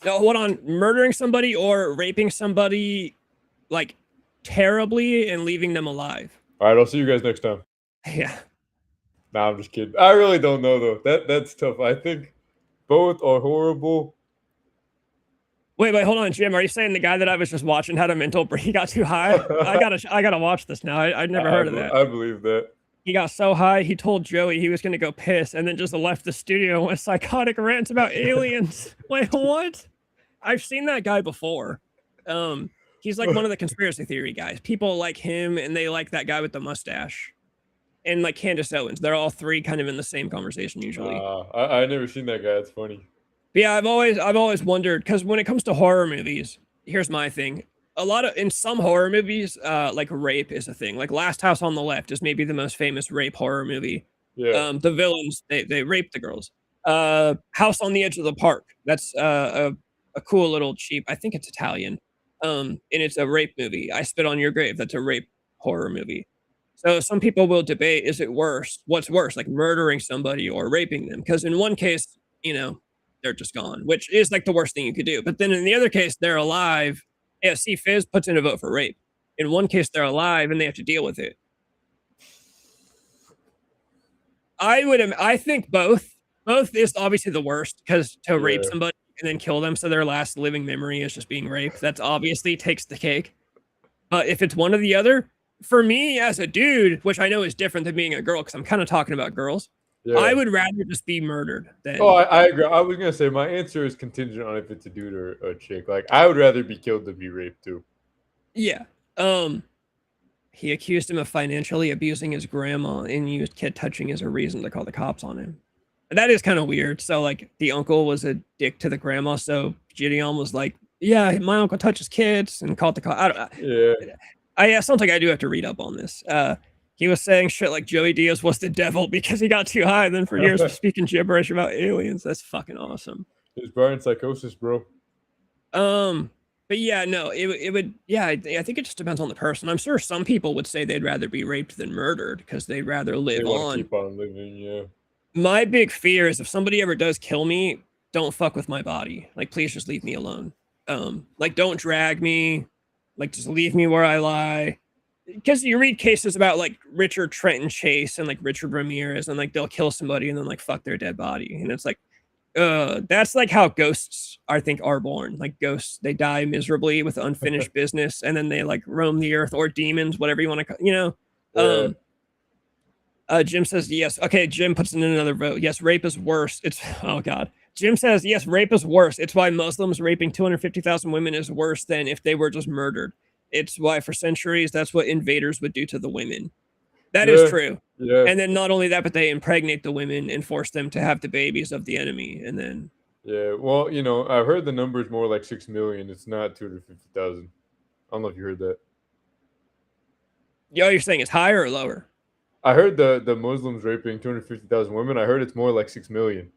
No, hold on, murdering somebody or raping somebody, like, terribly and leaving them alive. All right, I'll see you guys next time. Yeah. Nah, I'm just kidding. I really don't know though. That's tough. I think both are horrible. Wait, hold on, Jim. Are you saying the guy that I was just watching had a mental break? He got too high? I gotta watch this now. I'd never heard of that. I believe that. He got so high, he told Joey he was gonna go piss, and then just left the studio and went psychotic rants about aliens. Wait, what? I've seen that guy before. He's like one of the conspiracy theory guys. People like him, and they like that guy with the mustache, and like Candace Owens. They're all three kind of in the same conversation usually. I never seen that guy. It's funny. But yeah, I've always wondered, because when it comes to horror movies, here's my thing. In some horror movies, like rape is a thing. Like Last House on the Left is maybe the most famous rape horror movie. Yeah. The villains, they rape the girls. House on the Edge of the Park. That's a cool little cheap, I think it's Italian. And it's a rape movie. I Spit on Your Grave. That's a rape horror movie. So some people will debate, is it worse? What's worse, like murdering somebody or raping them? Because in one case, they're just gone, which is like the worst thing you could do. But then in the other case, they're alive. Yeah, see, Fizz puts in a vote for rape. In one case, they're alive and they have to deal with it. I think both. Both is obviously the worst, because to rape Yeah. somebody and then kill them so their last living memory is just being raped, that's obviously takes the cake. But if it's one or the other, for me as a dude, which I know is different than being a girl, because I'm kind of talking about girls, Yeah. I would rather just be murdered than. Oh, I agree. I was gonna say my answer is contingent on if it's a dude or a chick. Like, I would rather be killed than be raped too. Yeah. He accused him of financially abusing his grandma and used kid touching as a reason to call the cops on him. That is kind of weird. So, like, the uncle was a dick to the grandma, so Gideon was like, yeah, my uncle touches kids, and called the cops. I don't Yeah. I sounds like I do have to read up on this. He was saying shit like Joey Diaz was the devil because he got too high, then for years was speaking gibberish about aliens. That's fucking awesome. It's Brian psychosis, bro. But yeah, no, it would, yeah, I think it just depends on the person. I'm sure some people would say they'd rather be raped than murdered because they'd rather live They want on. to keep on living, yeah. My big fear is if somebody ever does kill me, don't fuck with my body. Like, please just leave me alone. Like, don't drag me. Like, just leave me where I lie. Because you read cases about like Richard Trenton Chase and like Richard Ramirez, and like they'll kill somebody and then like fuck their dead body, and it's like, that's like how ghosts I think are born. Like ghosts, they die miserably with unfinished business, and then they like roam the earth, or demons, whatever you want to call, you know. Yeah. Jim says yes. Okay, Jim puts in another vote. Yes, rape is worse. It's, oh god. Jim says yes, rape is worse. It's why Muslims raping 250,000 women is worse than if they were just murdered. It's why for centuries that's what invaders would do to the women. That is true. Yeah. And then not only that, but they impregnate the women and force them to have the babies of the enemy. And then, Yeah, well, you know, I've heard the number is more like 6 million. It's not 250,000. I don't know if you heard that. yo, you're saying it's higher or lower? I heard the Muslims raping 250,000 women. I heard it's more like 6 million.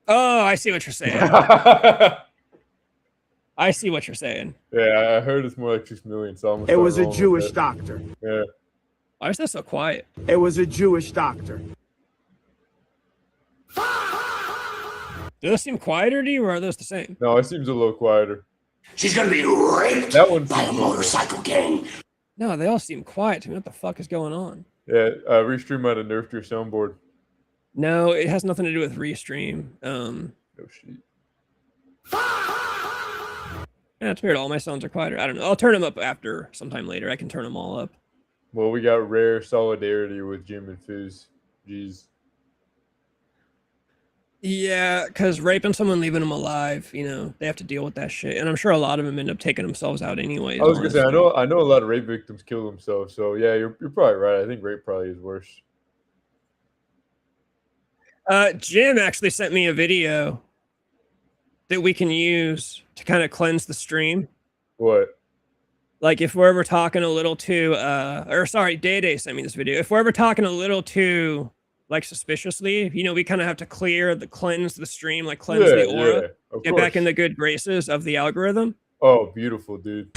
Oh, I see what you're saying. I see what you're saying. Yeah, I heard it's more like 6 million. So I'm It was a Jewish doctor. Yeah. Why is that so quiet? It was a Jewish doctor. Do those seem quieter to you, or are those the same? No, it seems a little quieter. She's gonna be raped That one by a seems motorcycle gang. No, they all seem quiet to me. What the fuck is going on? Yeah, Restream might have nerfed your soundboard. No, it has nothing to do with Restream. Oh shit. Yeah, it's weird. All my sounds are quieter. I don't know. I'll turn them up after sometime later. I can turn them all up. Well, we got rare solidarity with Jim and Fizz. Jeez. Yeah, because raping someone, leaving them alive, you know, they have to deal with that shit. And I'm sure a lot of them end up taking themselves out anyways. I was gonna say, I know a lot of rape victims kill themselves. So yeah, you're probably right. I think rape probably is worse. Jim actually sent me a video that we can use to kind of cleanse the stream. What? Like if we're ever talking a little too, or sorry, Day sent me this video. If we're ever talking a little too, like suspiciously, you know, we kind of have to cleanse the stream, like cleanse the aura, get back in the good graces of the algorithm. Oh, beautiful, dude.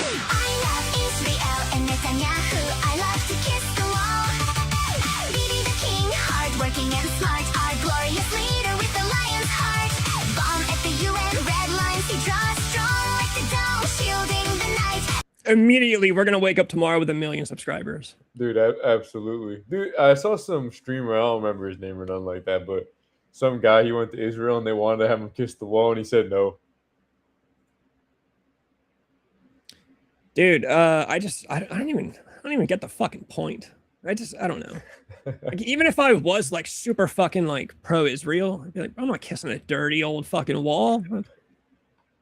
Immediately, we're gonna wake up tomorrow with 1 million subscribers. Dude, absolutely. Dude, I saw some streamer, I don't remember his name or nothing like that, but some guy, he went to Israel and they wanted to have him kiss the wall and he said no. Dude, I don't even get the fucking point. I don't know. Like, even if I was like super fucking like pro-Israel, I'd be like, I'm not kissing a dirty old fucking wall.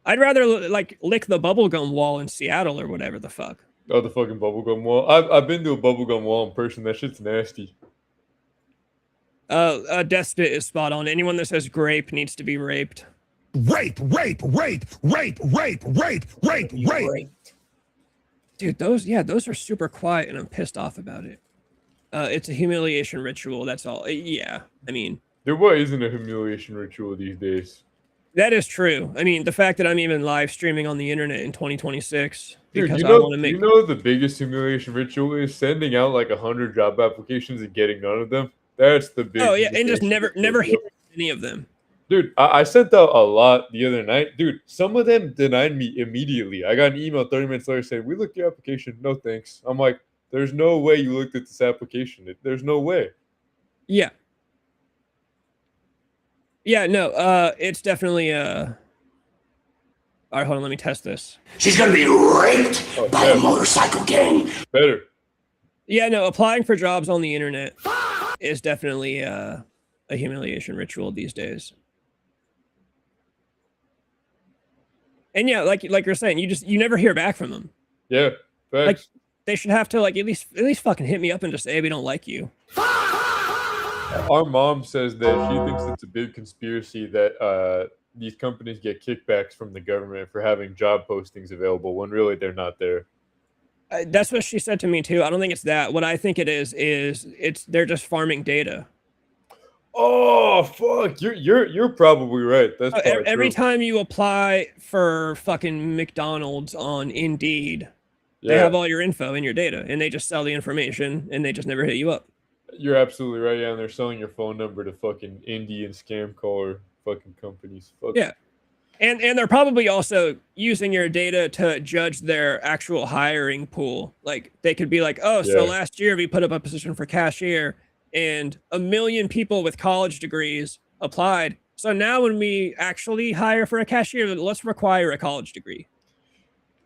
I'd rather like lick the bubblegum wall in Seattle or whatever the fuck. Oh, the fucking bubblegum wall. I've been to a bubblegum wall in person. That shit's nasty. Despot is spot on. Anyone that says grape needs to be raped. Rape. Dude, those are super quiet and I'm pissed off about it. It's a humiliation ritual, that's all. Yeah, I mean. Dude, what isn't a humiliation ritual these days? That is true. I mean, the fact that I'm even live streaming on the internet in 2026 Dude, because you I know, want to make. You know the biggest humiliation ritual is sending out like 100 job applications and getting none of them. That's the big. Oh yeah, and just never hear any of them. Dude, I sent out a lot the other night. Dude, some of them denied me immediately. I got an email 30 minutes later saying, "We looked at your application. No thanks." I'm like, there's no way you looked at this application. There's no way. Yeah. Yeah, no, it's definitely all right, hold on, let me test this. She's gonna be raped by a motorcycle gang. Better. Yeah, no, applying for jobs on the internet is definitely a humiliation ritual these days. And yeah, like you're saying, you never hear back from them. Yeah, facts. Like they should have to like at least fucking hit me up and just say, "Hey, we don't like you." Our mom says that she thinks it's a big conspiracy that these companies get kickbacks from the government for having job postings available when really they're not there. That's what she said to me too. I don't think it's that. What I think it is they're just farming data. Oh fuck! You're probably right. That's probably Every true. time you apply for fucking McDonald's on Indeed, they Yeah, have all your info and your data, and they just sell the information, and they just never hit you up. you're absolutely right. Yeah, and they're selling your phone number to fucking Indian scam caller fucking companies. Fuck. Yeah. And they're probably also using your data to judge their actual hiring pool. Like they could be like, "Oh, so Yeah. last year we put up a position for cashier and 1 million people with college degrees applied. So now when we actually hire for a cashier, let's require a college degree."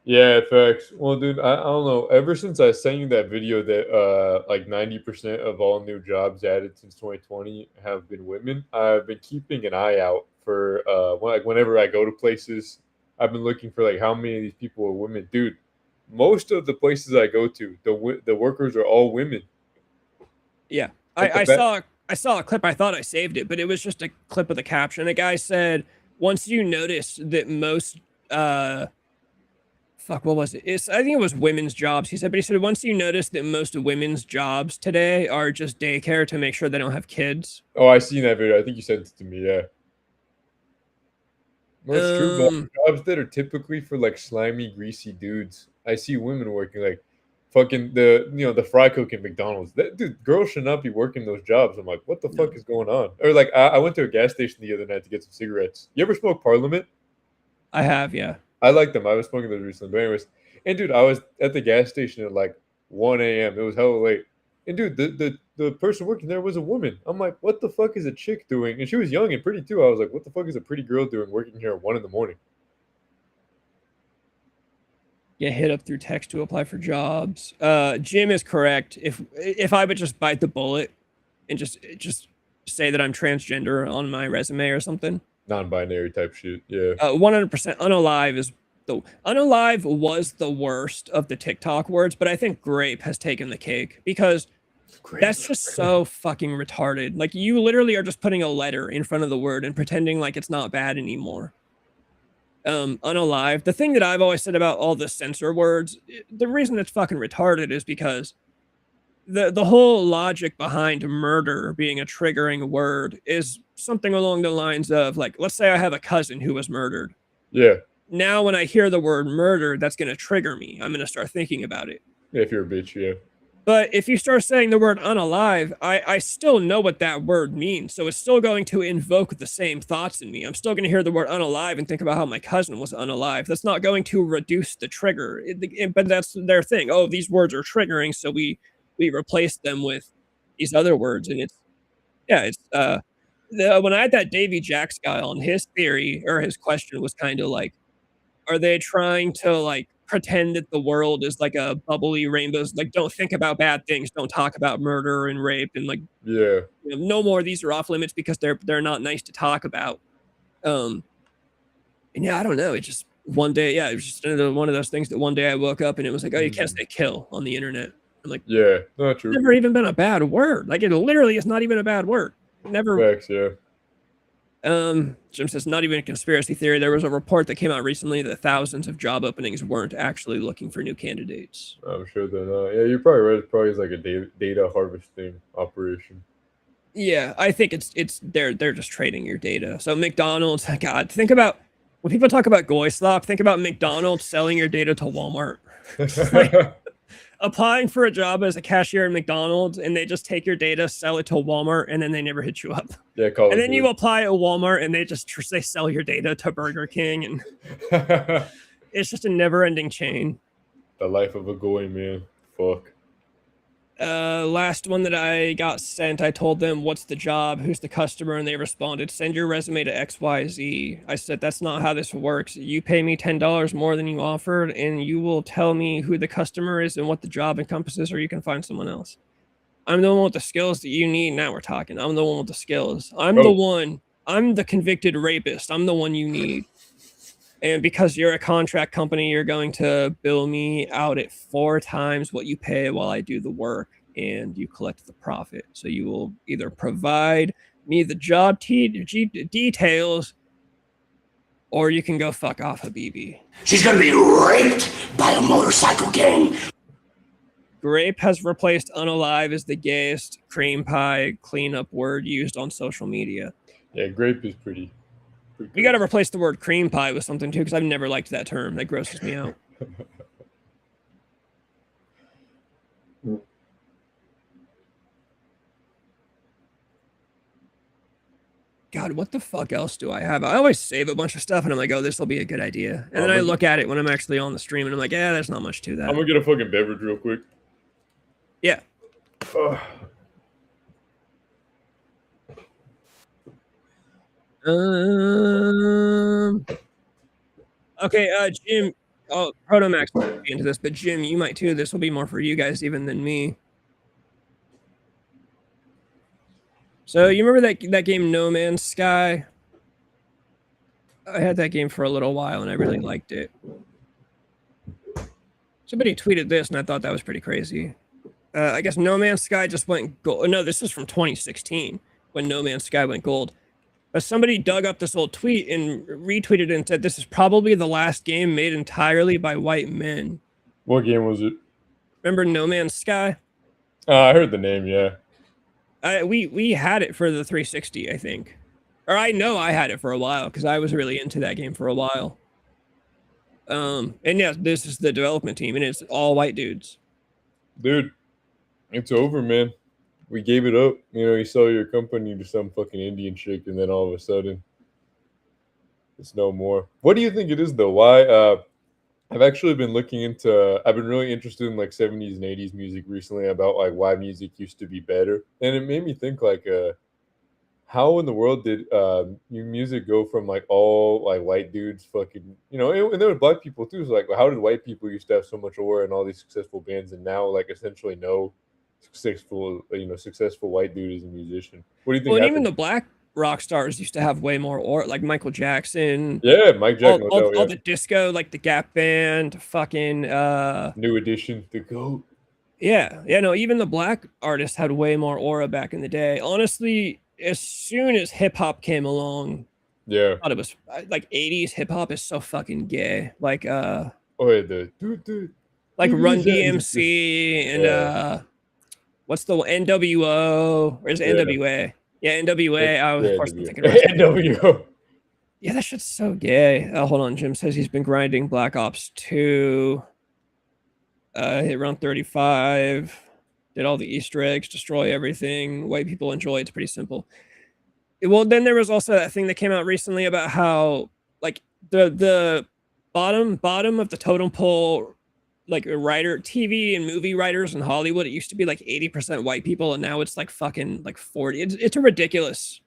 Yeah, facts. Well, dude, I don't know. Ever since I sent you that video that like 90% of all new jobs added since 2020 have been women, I've been keeping an eye out for whenever I go to places, I've been looking for like how many of these people are women. Dude, most of the places I go to, the workers are all women. Yeah. Like the I saw a clip. I thought I saved it, but it was just a clip of the caption. The guy said, "Once you notice that most fuck, what was it? I think it was women's jobs." He said, once you notice that most women's jobs today are just daycare to make sure they don't have kids. Oh, I seen that video. I think you sent it to me. Yeah. No, it's true. But jobs that are typically for like slimy, greasy dudes. I see women working like fucking the fry cook at McDonald's. That dude, girls should not be working those jobs. I'm like, what the fuck is going on? Or like, I went to a gas station the other night to get some cigarettes. You ever smoke Parliament? I have, yeah. I like them. I was smoking those recently. But anyways, and dude, I was at the gas station at like 1 a.m. It was hella late. And dude, the person working there was a woman. I'm like, what the fuck is a chick doing? And she was young and pretty too. I was like, what the fuck is a pretty girl doing working here at 1 in the morning? Get hit up through text to apply for jobs. Jim is correct. If I would just bite the bullet and just say that I'm transgender on my resume or something. Non-binary type shit. Yeah. 100% unalive was the worst of the TikTok words, but I think grape has taken the cake because that's just so fucking retarded. Like you literally are just putting a letter in front of the word and pretending like it's not bad anymore. Unalive. The thing that I've always said about all the censor words, the reason it's fucking retarded is because the whole logic behind murder being a triggering word is something along the lines of like, let's say I have a cousin who was murdered. Yeah. Now when I hear the word murder, that's going to trigger me. I'm going to start thinking about it. If you're a bitch, yeah. But if you start saying the word unalive, I still know what that word means. So it's still going to invoke the same thoughts in me. I'm still going to hear the word unalive and think about how my cousin was unalive. That's not going to reduce the trigger. But that's their thing. Oh, these words are triggering, so we replace them with these other words. And when I had that Davy Jacks guy on, his theory or his question was kind of like, are they trying to like pretend that the world is like a bubbly rainbows? Like, don't think about bad things. Don't talk about murder and rape and like, yeah, no more. These are off limits because they're not nice to talk about. And yeah, I don't know. It just one day, yeah, it was just one of those things that one day I woke up and it was like, oh, you can't say kill on the internet. I'm like, yeah, not true. It's never even been a bad word. Like it literally is not even a bad word. Never. Facts, yeah. Jim says, not even a conspiracy theory. There was a report that came out recently that thousands of job openings weren't actually looking for new candidates. I'm sure they're not. Yeah, you're probably right. It probably is like a data harvesting operation. Yeah, I think they're just trading your data. So McDonald's, God, think about when people talk about Goy Slop, think about McDonald's selling your data to Walmart. applying for a job as a cashier at McDonald's, and they just take your data, sell it to Walmart, and then they never hit you up. Yeah, call And it then you apply at Walmart, and they sell your data to Burger King, and it's just a never-ending chain. The life of a goy, man. Fuck. Last one that I got sent, I told them, what's the job? Who's the customer? And they responded, send your resume to XYZ. I said, that's not how this works. You pay me $10 more than you offered, and you will tell me who the customer is and what the job encompasses, or you can find someone else. I'm the one with the skills that you need. Now we're talking. I'm the one with the skills. I'm the convicted rapist. I'm the one you need. And because you're a contract company, you're going to bill me out at 4 times what you pay while I do the work, and you collect the profit. So you will either provide me the job details, or you can go fuck off, Habibi. She's gonna be raped by a motorcycle gang. Grape has replaced unalive as the gayest cream pie cleanup word used on social media. Yeah, grape is pretty We got to replace the word cream pie with something too, because I've never liked that term. That grosses me out. God, what the fuck else do I have? I always save a bunch of stuff, and I'm like, oh, this will be a good idea. And then I look at it when I'm actually on the stream, and I'm like, yeah, there's not much to that. I'm gonna get a fucking beverage real quick. Yeah. Okay, Jim. Oh, Protomax might be into this, but Jim, you might too. This will be more for you guys even than me. So you remember that game No Man's Sky? I had that game for a little while, and I really liked it. Somebody tweeted this, and I thought that was pretty crazy. I guess No Man's Sky just went gold. No, this is from 2016 when No Man's Sky went gold. But somebody dug up this old tweet and retweeted it and said this is probably the last game made entirely by white men. What game was it? Remember No Man's Sky? I heard the name, yeah. We had it for the 360, I think. Or I know I had it for a while because I was really into that game for a while. And yeah, this is the development team, and it's all white dudes. Dude, it's over, man. We gave it up. You know, you sell your company to some fucking Indian chick, and then all of a sudden, it's no more. What do you think it is, though? Why? I've actually been looking into. I've been really interested in like 70s and 80s music recently about like why music used to be better, and it made me think like, how in the world did music go from like all like white dudes fucking, you know, and there were black people too. So like, how did white people used to have so much aura and all these successful bands, and now like essentially no successful white dude is a musician? What do you think? Well, and even the black rock stars used to have way more aura, like Michael Jackson. Yeah, Mike Jackson. All the disco, like the Gap Band, fucking New Edition, the GOAT. Yeah, no, even the black artists had way more aura back in the day. Honestly, as soon as hip hop came along, yeah, I thought it was like 80s hip hop is so fucking gay. Like oh yeah, like Run DMC and what's the NWO? Where's NWA? Yeah, NWA. Of course I'm thinking about NWO. Yeah, that shit's so gay. Hold on, Jim says he's been grinding Black Ops 2. Hit round 35. Did all the Easter eggs, destroy everything. White people enjoy. It's pretty simple. Well, then there was also that thing that came out recently about how like the bottom of the totem pole, like TV and movie writers in Hollywood, it used to be like 80% white people, and now it's like fucking like 40. It's ridiculous.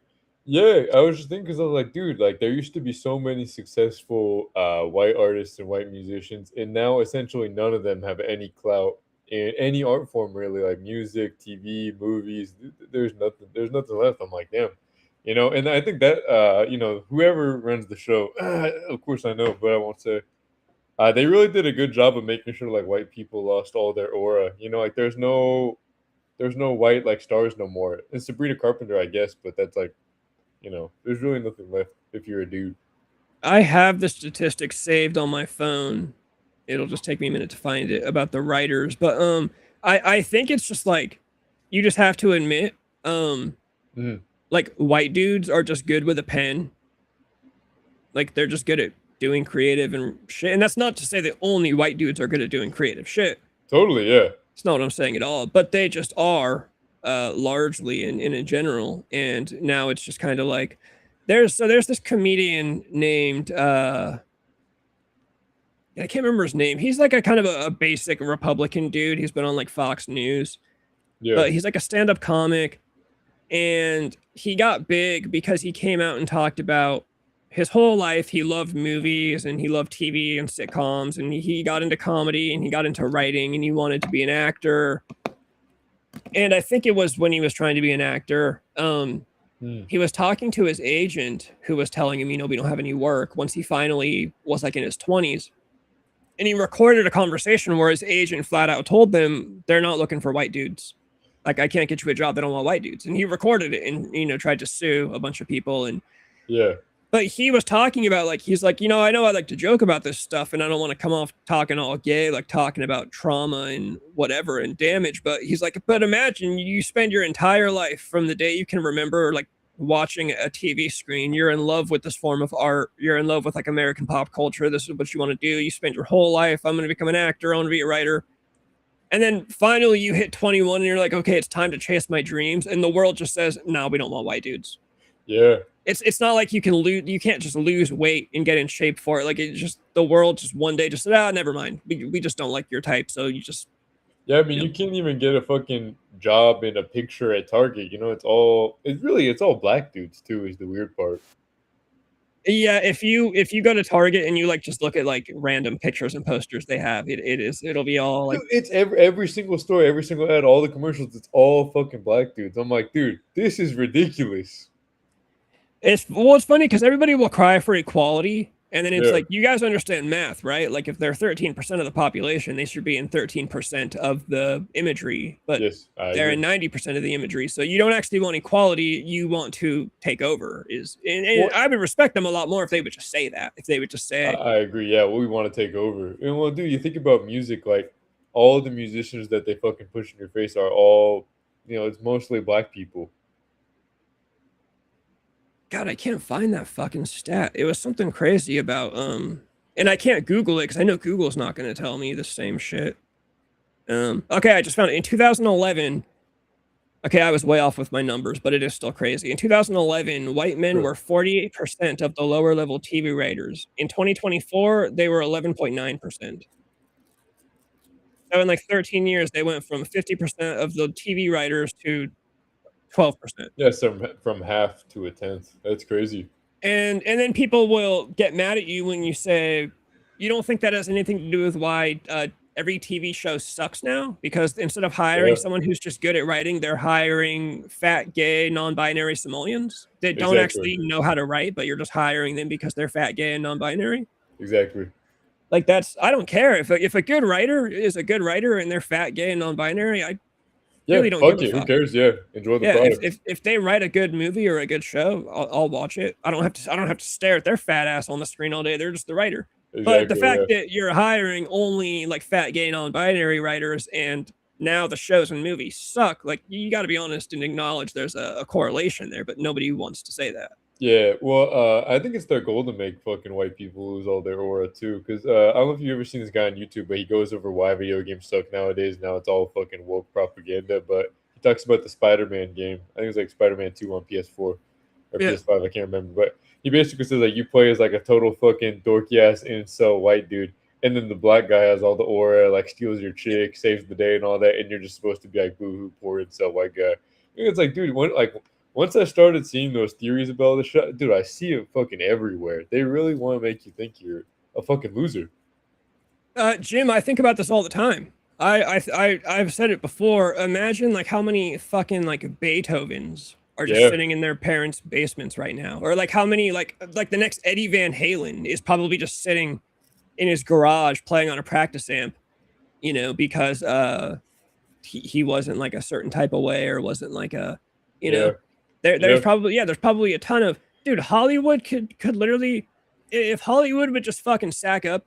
Yeah, I was just thinking because I was like, dude, like there used to be so many successful white artists and white musicians, and now essentially none of them have any clout in any art form, really, like music, TV, movies. There's nothing left. I'm like, damn, you know. And I think that you know, whoever runs the show, of course I know, but I won't say. They really did a good job of making sure like white people lost all their aura. You know, like there's no white like stars no more. It's Sabrina Carpenter, I guess, but that's like, you know, there's really nothing left if you're a dude. I have the statistics saved on my phone. It'll just take me a minute to find it about the writers, but I think it's just like you just have to admit like white dudes are just good with a pen. Like they're just good at doing creative and shit. And that's not to say that only white dudes are good at doing creative shit. Totally, yeah. It's not what I'm saying at all, but they just are largely in general. And now it's just kind of like there's this comedian named I can't remember his name. He's like a kind of a basic Republican dude. He's been on like Fox News, Yeah. but he's like a stand-up comic, and he got big because he came out and talked about his whole life. He loved movies and he loved TV and sitcoms, and he got into comedy and he got into writing and he wanted to be an actor. And I think it was when he was trying to be an actor, he was talking to his agent who was telling him, we don't have any work, once he finally was like in his 20s. And he recorded a conversation where his agent flat out told them they're not looking for white dudes. Like, I can't get you a job. They don't want white dudes. And he recorded it and, tried to sue a bunch of people. And yeah. But he was talking about, like, he's like, I know I like to joke about this stuff and I don't want to come off talking all gay, like talking about trauma and whatever and damage. But he's like, but imagine you spend your entire life from the day you can remember, like, watching a TV screen. You're in love with this form of art. You're in love with like American pop culture. This is what you want to do. You spend your whole life. I'm going to become an actor. I want to be a writer. And then finally you hit 21 and you're like, okay, it's time to chase my dreams. And the world just says, no, we don't want white dudes. Yeah. It's not like you can't just lose weight and get in shape for it. Like, it just, the world just one day just said, never mind. We just don't like your type. So you just. Yeah, I mean, you can't even get a fucking job in a picture at Target. It's all black dudes too, is the weird part. Yeah, if you go to Target and you like just look at like random pictures and posters they have, it'll be all like, dude, it's every single story, every single ad, all the commercials, it's all fucking black dudes. I'm like, dude, this is ridiculous. It's funny because everybody will cry for equality. And then it's like, you guys understand math, right? Like, if they're 13% of the population, they should be in 13% of the imagery, but yes, they're in 90% of the imagery. So you don't actually want equality. You want to take over. And I would respect them a lot more if they would just say that. If they would just say, I agree. Yeah, we want to take over. And well, dude, you think about music, like all the musicians that they fucking push in your face are all, it's mostly black people. God, I can't find that fucking stat. It was something crazy about, and I can't Google it because I know Google's not going to tell me the same shit. Okay, I just found it. In 2011, okay, I was way off with my numbers, but it is still crazy. In 2011, white men were 48% of the lower level TV writers. In 2024, they were 11.9%. So in like 13 years, they went from 50% of the TV writers to 12%. Yeah, so from half to a tenth. That's crazy. And then people will get mad at you when you say, you don't think that has anything to do with why every TV show sucks now? Because instead of hiring someone who's just good at writing, they're hiring fat, gay, non-binary Somalians that don't actually know how to write, but you're just hiring them because they're fat, gay, and non-binary. Exactly. Like, I don't care. If a good writer is a good writer and they're fat, gay, and non-binary, I really don't give a fuck. Who cares? Yeah, enjoy the product. If they write a good movie or a good show, I'll watch it. I don't have to stare at their fat ass on the screen all day. They're just the writer. Exactly, but the fact that you're hiring only like fat, gay, non-binary writers, and now the shows and movies suck, like, you got to be honest and acknowledge there's a correlation there. But nobody wants to say that. Yeah, well, I think it's their goal to make fucking white people lose all their aura too. Because I don't know if you've ever seen this guy on YouTube, but he goes over why video games suck nowadays. Now it's all fucking woke propaganda. But he talks about the Spider-Man game. I think it was like Spider-Man 2 on PS4 or PS5. I can't remember. But he basically says like you play as like a total fucking dorky ass incel white dude, and then the black guy has all the aura, like steals your chick, saves the day, and all that, and you're just supposed to be like boo-hoo, poor incel white guy. And it's like, dude, once I started seeing those theories about the show, dude, I see it fucking everywhere. They really want to make you think you're a fucking loser. Jim, I think about this all the time. I've said it before. Imagine like how many fucking like Beethovens are just sitting in their parents' basements right now, or like how many like the next Eddie Van Halen is probably just sitting in his garage playing on a practice amp, because he wasn't like a certain type of way, or wasn't like a There's probably a ton of, dude, Hollywood could literally, if Hollywood would just fucking sack up,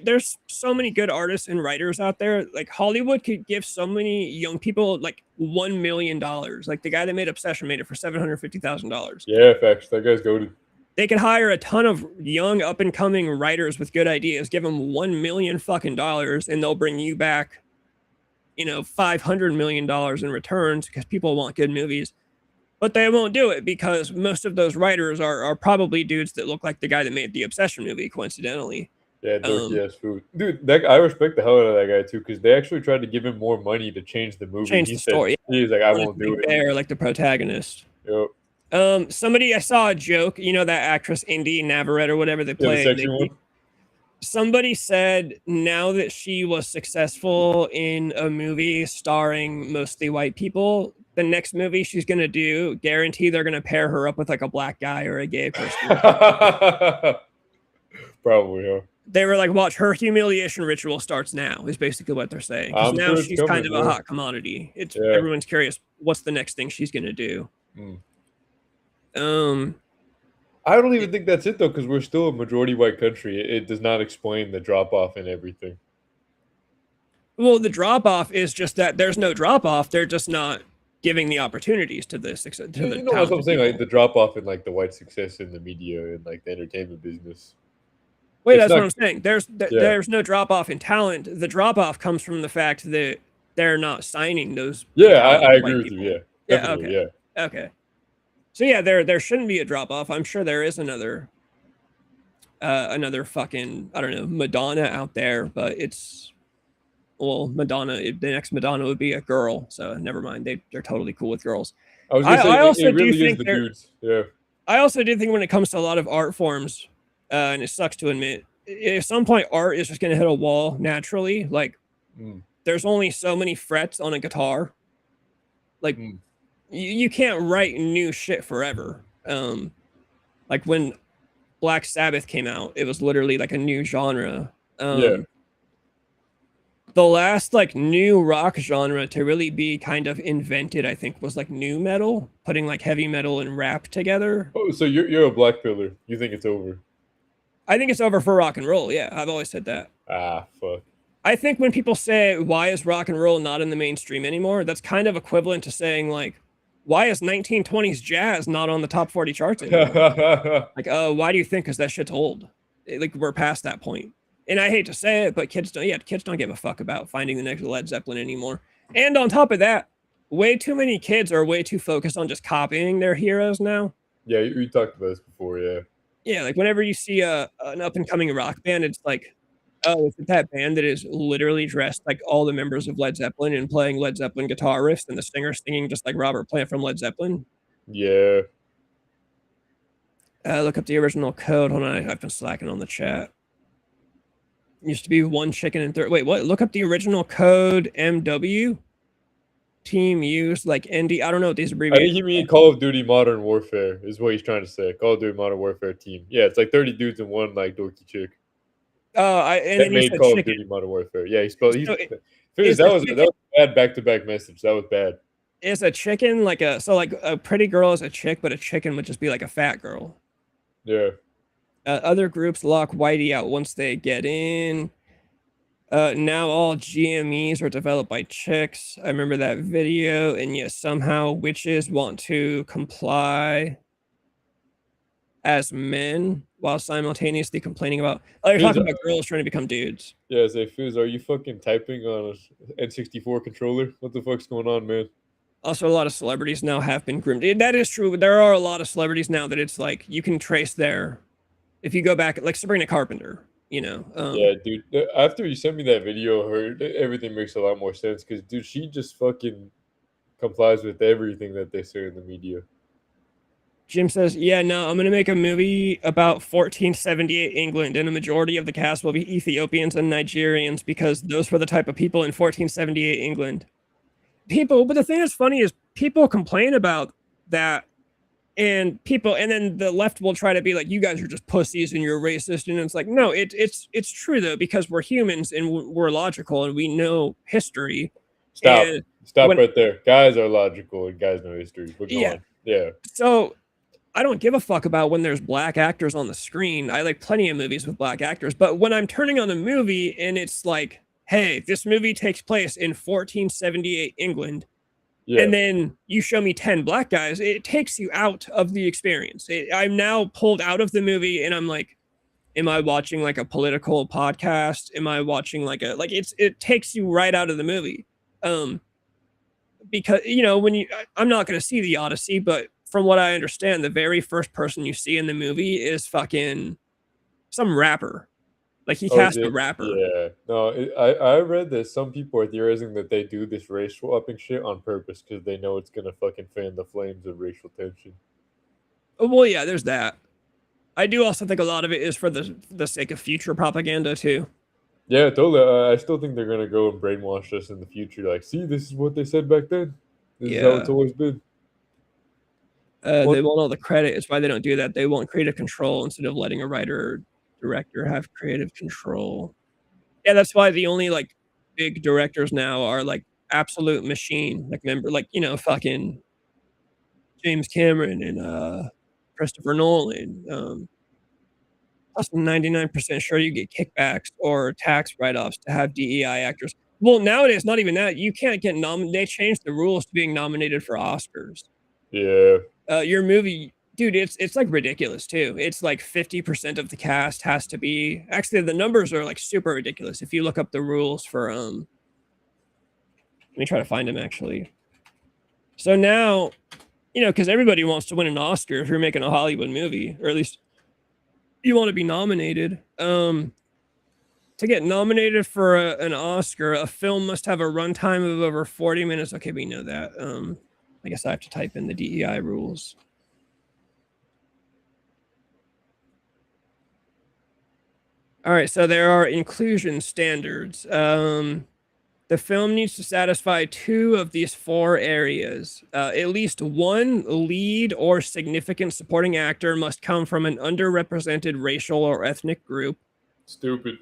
there's so many good artists and writers out there, like Hollywood could give so many young people like $1 million. Like the guy that made Obsession made it for $750,000. Yeah, facts. That guy's goated. They could hire a ton of young up and coming writers with good ideas, give them $1 million fucking dollars, and they'll bring you back $500 million in returns because people want good movies, but they won't do it because most of those writers are probably dudes that look like the guy that made the Obsession movie, coincidentally. Yeah, dorky ass food, dude. I respect the hell out of that guy too, because they actually tried to give him more money to change the movie. Change the story. He's like, I won't do it. Bear, like the protagonist. Yep. Somebody, I saw a joke. That actress Indy Navarrete or whatever they play. The sexy one. Somebody said now that she was successful in a movie starring mostly white people, the next movie she's going to do, guarantee they're going to pair her up with like a black guy or a gay person. Probably, yeah. They were like, watch, her humiliation ritual starts now, is basically what they're saying. Because now sure she's kind of a hot commodity. Everyone's curious, what's the next thing she's going to do? I don't even think that's it though, because we're still a majority white country. It does not explain the drop off and everything. Well, the drop off is just that there's no drop off. They're just not giving the opportunities to this. That's what I'm saying. Like the drop off in like the white success in the media and like the entertainment business. Wait, that's what I'm saying. There's no drop off in talent. The drop off comes from the fact that they're not signing those. Yeah, I agree with you. Yeah. Okay. Yeah. Okay. So yeah, there shouldn't be a drop off. I'm sure there is another fucking, I don't know, Madonna out there, but Madonna, the next Madonna would be a girl. So never mind. They're totally cool with girls. I also do think dudes. Yeah. I also do think when it comes to a lot of art forms, and it sucks to admit, at some point art is just going to hit a wall naturally. Like there's only so many frets on a guitar. Like you can't write new shit forever. Like when Black Sabbath came out, it was literally like a new genre. The last like new rock genre to really be kind of invented, I think, was like nu metal, putting like heavy metal and rap together. Oh, so you're a black pillar. You think it's over? I think it's over for rock and roll. Yeah, I've always said that. Fuck. I think when people say, why is rock and roll not in the mainstream anymore? That's kind of equivalent to saying like, why is 1920s jazz not on the top 40 charts anymore? Like, why do you think? Because that shit's old. Like we're past that point. And I hate to say it, but kids don't give a fuck about finding the next Led Zeppelin anymore. And on top of that, way too many kids are way too focused on just copying their heroes now. Yeah, you talked about this before, yeah. Yeah, like whenever you see an up-and-coming rock band, it's like, oh, it's that band that is literally dressed like all the members of Led Zeppelin and playing Led Zeppelin guitar riffs and the singer singing just like Robert Plant from Led Zeppelin. Yeah. Look up the original code. Hold on, I've been slacking on the chat. Used to be one chicken and wait, what? Look up the original code MW. Team used like ND. I don't know what these abbreviations. I think he means Call of Duty Modern Warfare is what he's trying to say. Call of Duty Modern Warfare team. Yeah, it's like 30 dudes and one like dorky chick. And made Call of Duty Modern Warfare. Yeah, he spelled. That was a bad back-to-back message. That was bad. Is a chicken like a pretty girl is a chick, but a chicken would just be like a fat girl. Yeah. Other groups lock Whitey out once they get in. Now all GMEs are developed by chicks. I remember that video, and yet somehow witches want to comply as men while simultaneously complaining about. Oh, you're talking about girls trying to become dudes. Yeah, say, Fizz, are you fucking typing on an N64 controller? What the fuck's going on, man? Also, a lot of celebrities now have been groomed. That is true, but there are a lot of celebrities now that it's like you can trace their. If you go back, like Sabrina Carpenter, yeah, dude. After you sent me that video of her, everything makes a lot more sense because, dude, she just fucking complies with everything that they say in the media. Jim says, yeah, no, I'm going to make a movie about 1478 England, and a majority of the cast will be Ethiopians and Nigerians because those were the type of people in 1478 England. But the thing that's funny is people complain about that. And then the left will try to be like, you guys are just pussies and you're racist. And it's like, no, it's true though, because we're humans and we're logical and we know history. Stop right there. Guys are logical and guys know history. We're going. Yeah. So I don't give a fuck about when there's black actors on the screen. I like plenty of movies with black actors, but when I'm turning on a movie and it's like, hey, this movie takes place in 1478 England. Yeah. And then you show me 10 black guys, it takes you out of the experience. I'm now pulled out of the movie and I'm like, am I watching like a political podcast? Am I watching it takes you right out of the movie. Because, you know, I'm not going to see the Odyssey, but from what I understand, the very first person you see in the movie is fucking some rapper. Like he cast a rapper. Yeah. No, I read that some people are theorizing that they do this race swapping shit on purpose because they know it's gonna fucking fan the flames of racial tension. Oh, well, yeah, there's that. I do also think a lot of it is for the sake of future propaganda too. Yeah, totally. I still think they're gonna go and brainwash us in the future. Like, see, this is what they said back then. This is how it's always been. They want all the credit. It's why they don't do that. They want creative control instead of letting a writer or director have creative control. Yeah, that's why the only like big directors now are like absolute machine. Like remember, like, you know, fucking James Cameron and Christopher Nolan. Plus, I'm 99% sure you get kickbacks or tax write-offs to have DEI actors. Well, nowadays, not even that. You can't get nominated. They changed the rules to being nominated for Oscars. Yeah. Your movie, dude, it's like ridiculous too. It's like 50% of the cast has to be. Actually, the numbers are like super ridiculous. If you look up the rules for let me try to find them actually. So now, you know, because everybody wants to win an Oscar if you're making a Hollywood movie, or at least you want to be nominated. To get nominated for an Oscar, a film must have a runtime of over 40 minutes. Okay, we know that. I guess I have to type in the DEI rules. All right, so there are inclusion standards. The film needs to satisfy 2 of these 4 areas. At least one lead or significant supporting actor must come from an underrepresented racial or ethnic group. Stupid.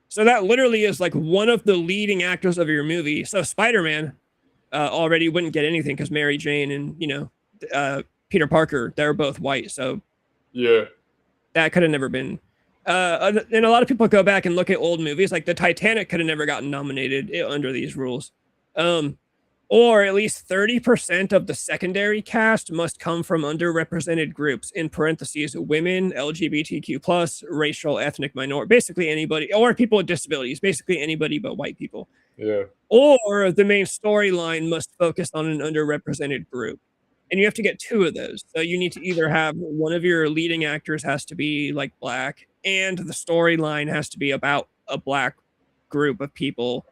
So that literally is like one of the leading actors of your movie. So Spider-Man already wouldn't get anything because Mary Jane and, you know, Peter Parker, they're both white. So yeah, that could have never been. And a lot of people go back and look at old movies, like the Titanic could have never gotten nominated under these rules. Or at least 30% of the secondary cast must come from underrepresented groups, in parentheses, women, LGBTQ+, racial, ethnic minority, basically anybody, or people with disabilities, basically anybody but white people. Yeah. Or the main storyline must focus on an underrepresented group. And you have to get 2 of those. So you need to either have one of your leading actors has to be like black, and the storyline has to be about a black group of people.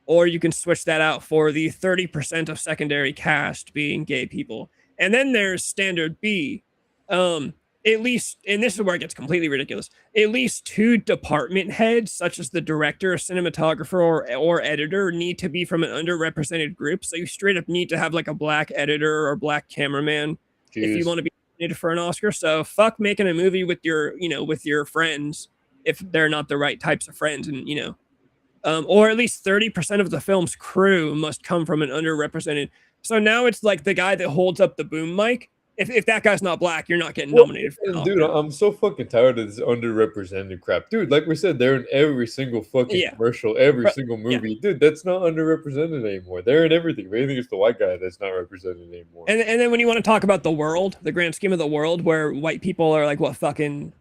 Or you can switch that out for the 30% of secondary cast being gay people. And then there's standard B. At least, and this is where it gets completely ridiculous, at least 2 department heads, such as the director, cinematographer, or editor, need to be from an underrepresented group. So you straight up need to have like a black editor or black cameraman if you want to be nominated for an Oscar. So fuck making a movie with your, you know, with your friends if they're not the right types of friends, and, you know. Or at least 30% of the film's crew must come from an underrepresented. So now it's like the guy that holds up the boom mic. If that guy's not black, you're not getting nominated for an Oscar. Dude, I'm so fucking tired of this underrepresented crap. Dude, like we said, they're in every single fucking commercial, every single movie. Yeah. Dude, that's not underrepresented anymore. They're in everything. But I think it's the white guy that's not represented anymore. And then when you want to talk about the world, the grand scheme of the world, where white people are like, what, fucking...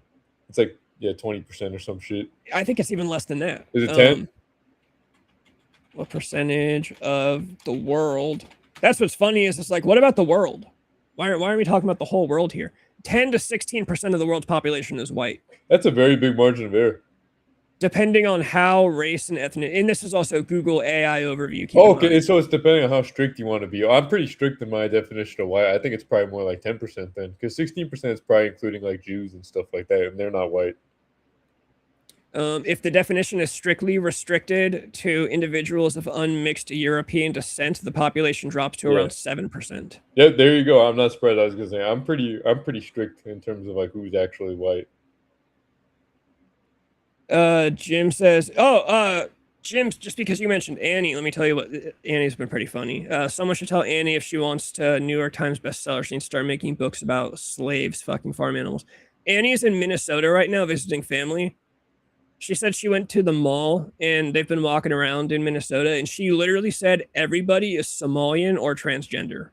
It's like, yeah, 20% or some shit. I think it's even less than that. Is it 10? What percentage of the world? That's what's funny is it's like, what about the world? Why are we talking about the whole world here? 10 to 16% of the world's population is white. That's a very big margin of error. Depending on how race and ethnic, and this is also Google AI overview. Okay, so it's depending on how strict you want to be. I'm pretty strict in my definition of white. I think it's probably more like 10% then, because 16% is probably including like Jews and stuff like that, and they're not white. If the definition is strictly restricted to individuals of unmixed European descent, the population drops to around 7%. Yeah, there you go. I'm not surprised. I was gonna say I'm pretty strict in terms of like who's actually white. Jim says, Jim, just because you mentioned Annie, let me tell you what, Annie's been pretty funny. Someone should tell Annie if she wants to New York Times bestseller, she needs to start making books about slaves, fucking farm animals. Annie's in Minnesota right now visiting family. She said she went to the mall and they've been walking around in Minnesota, and she literally said everybody is Somalian or transgender.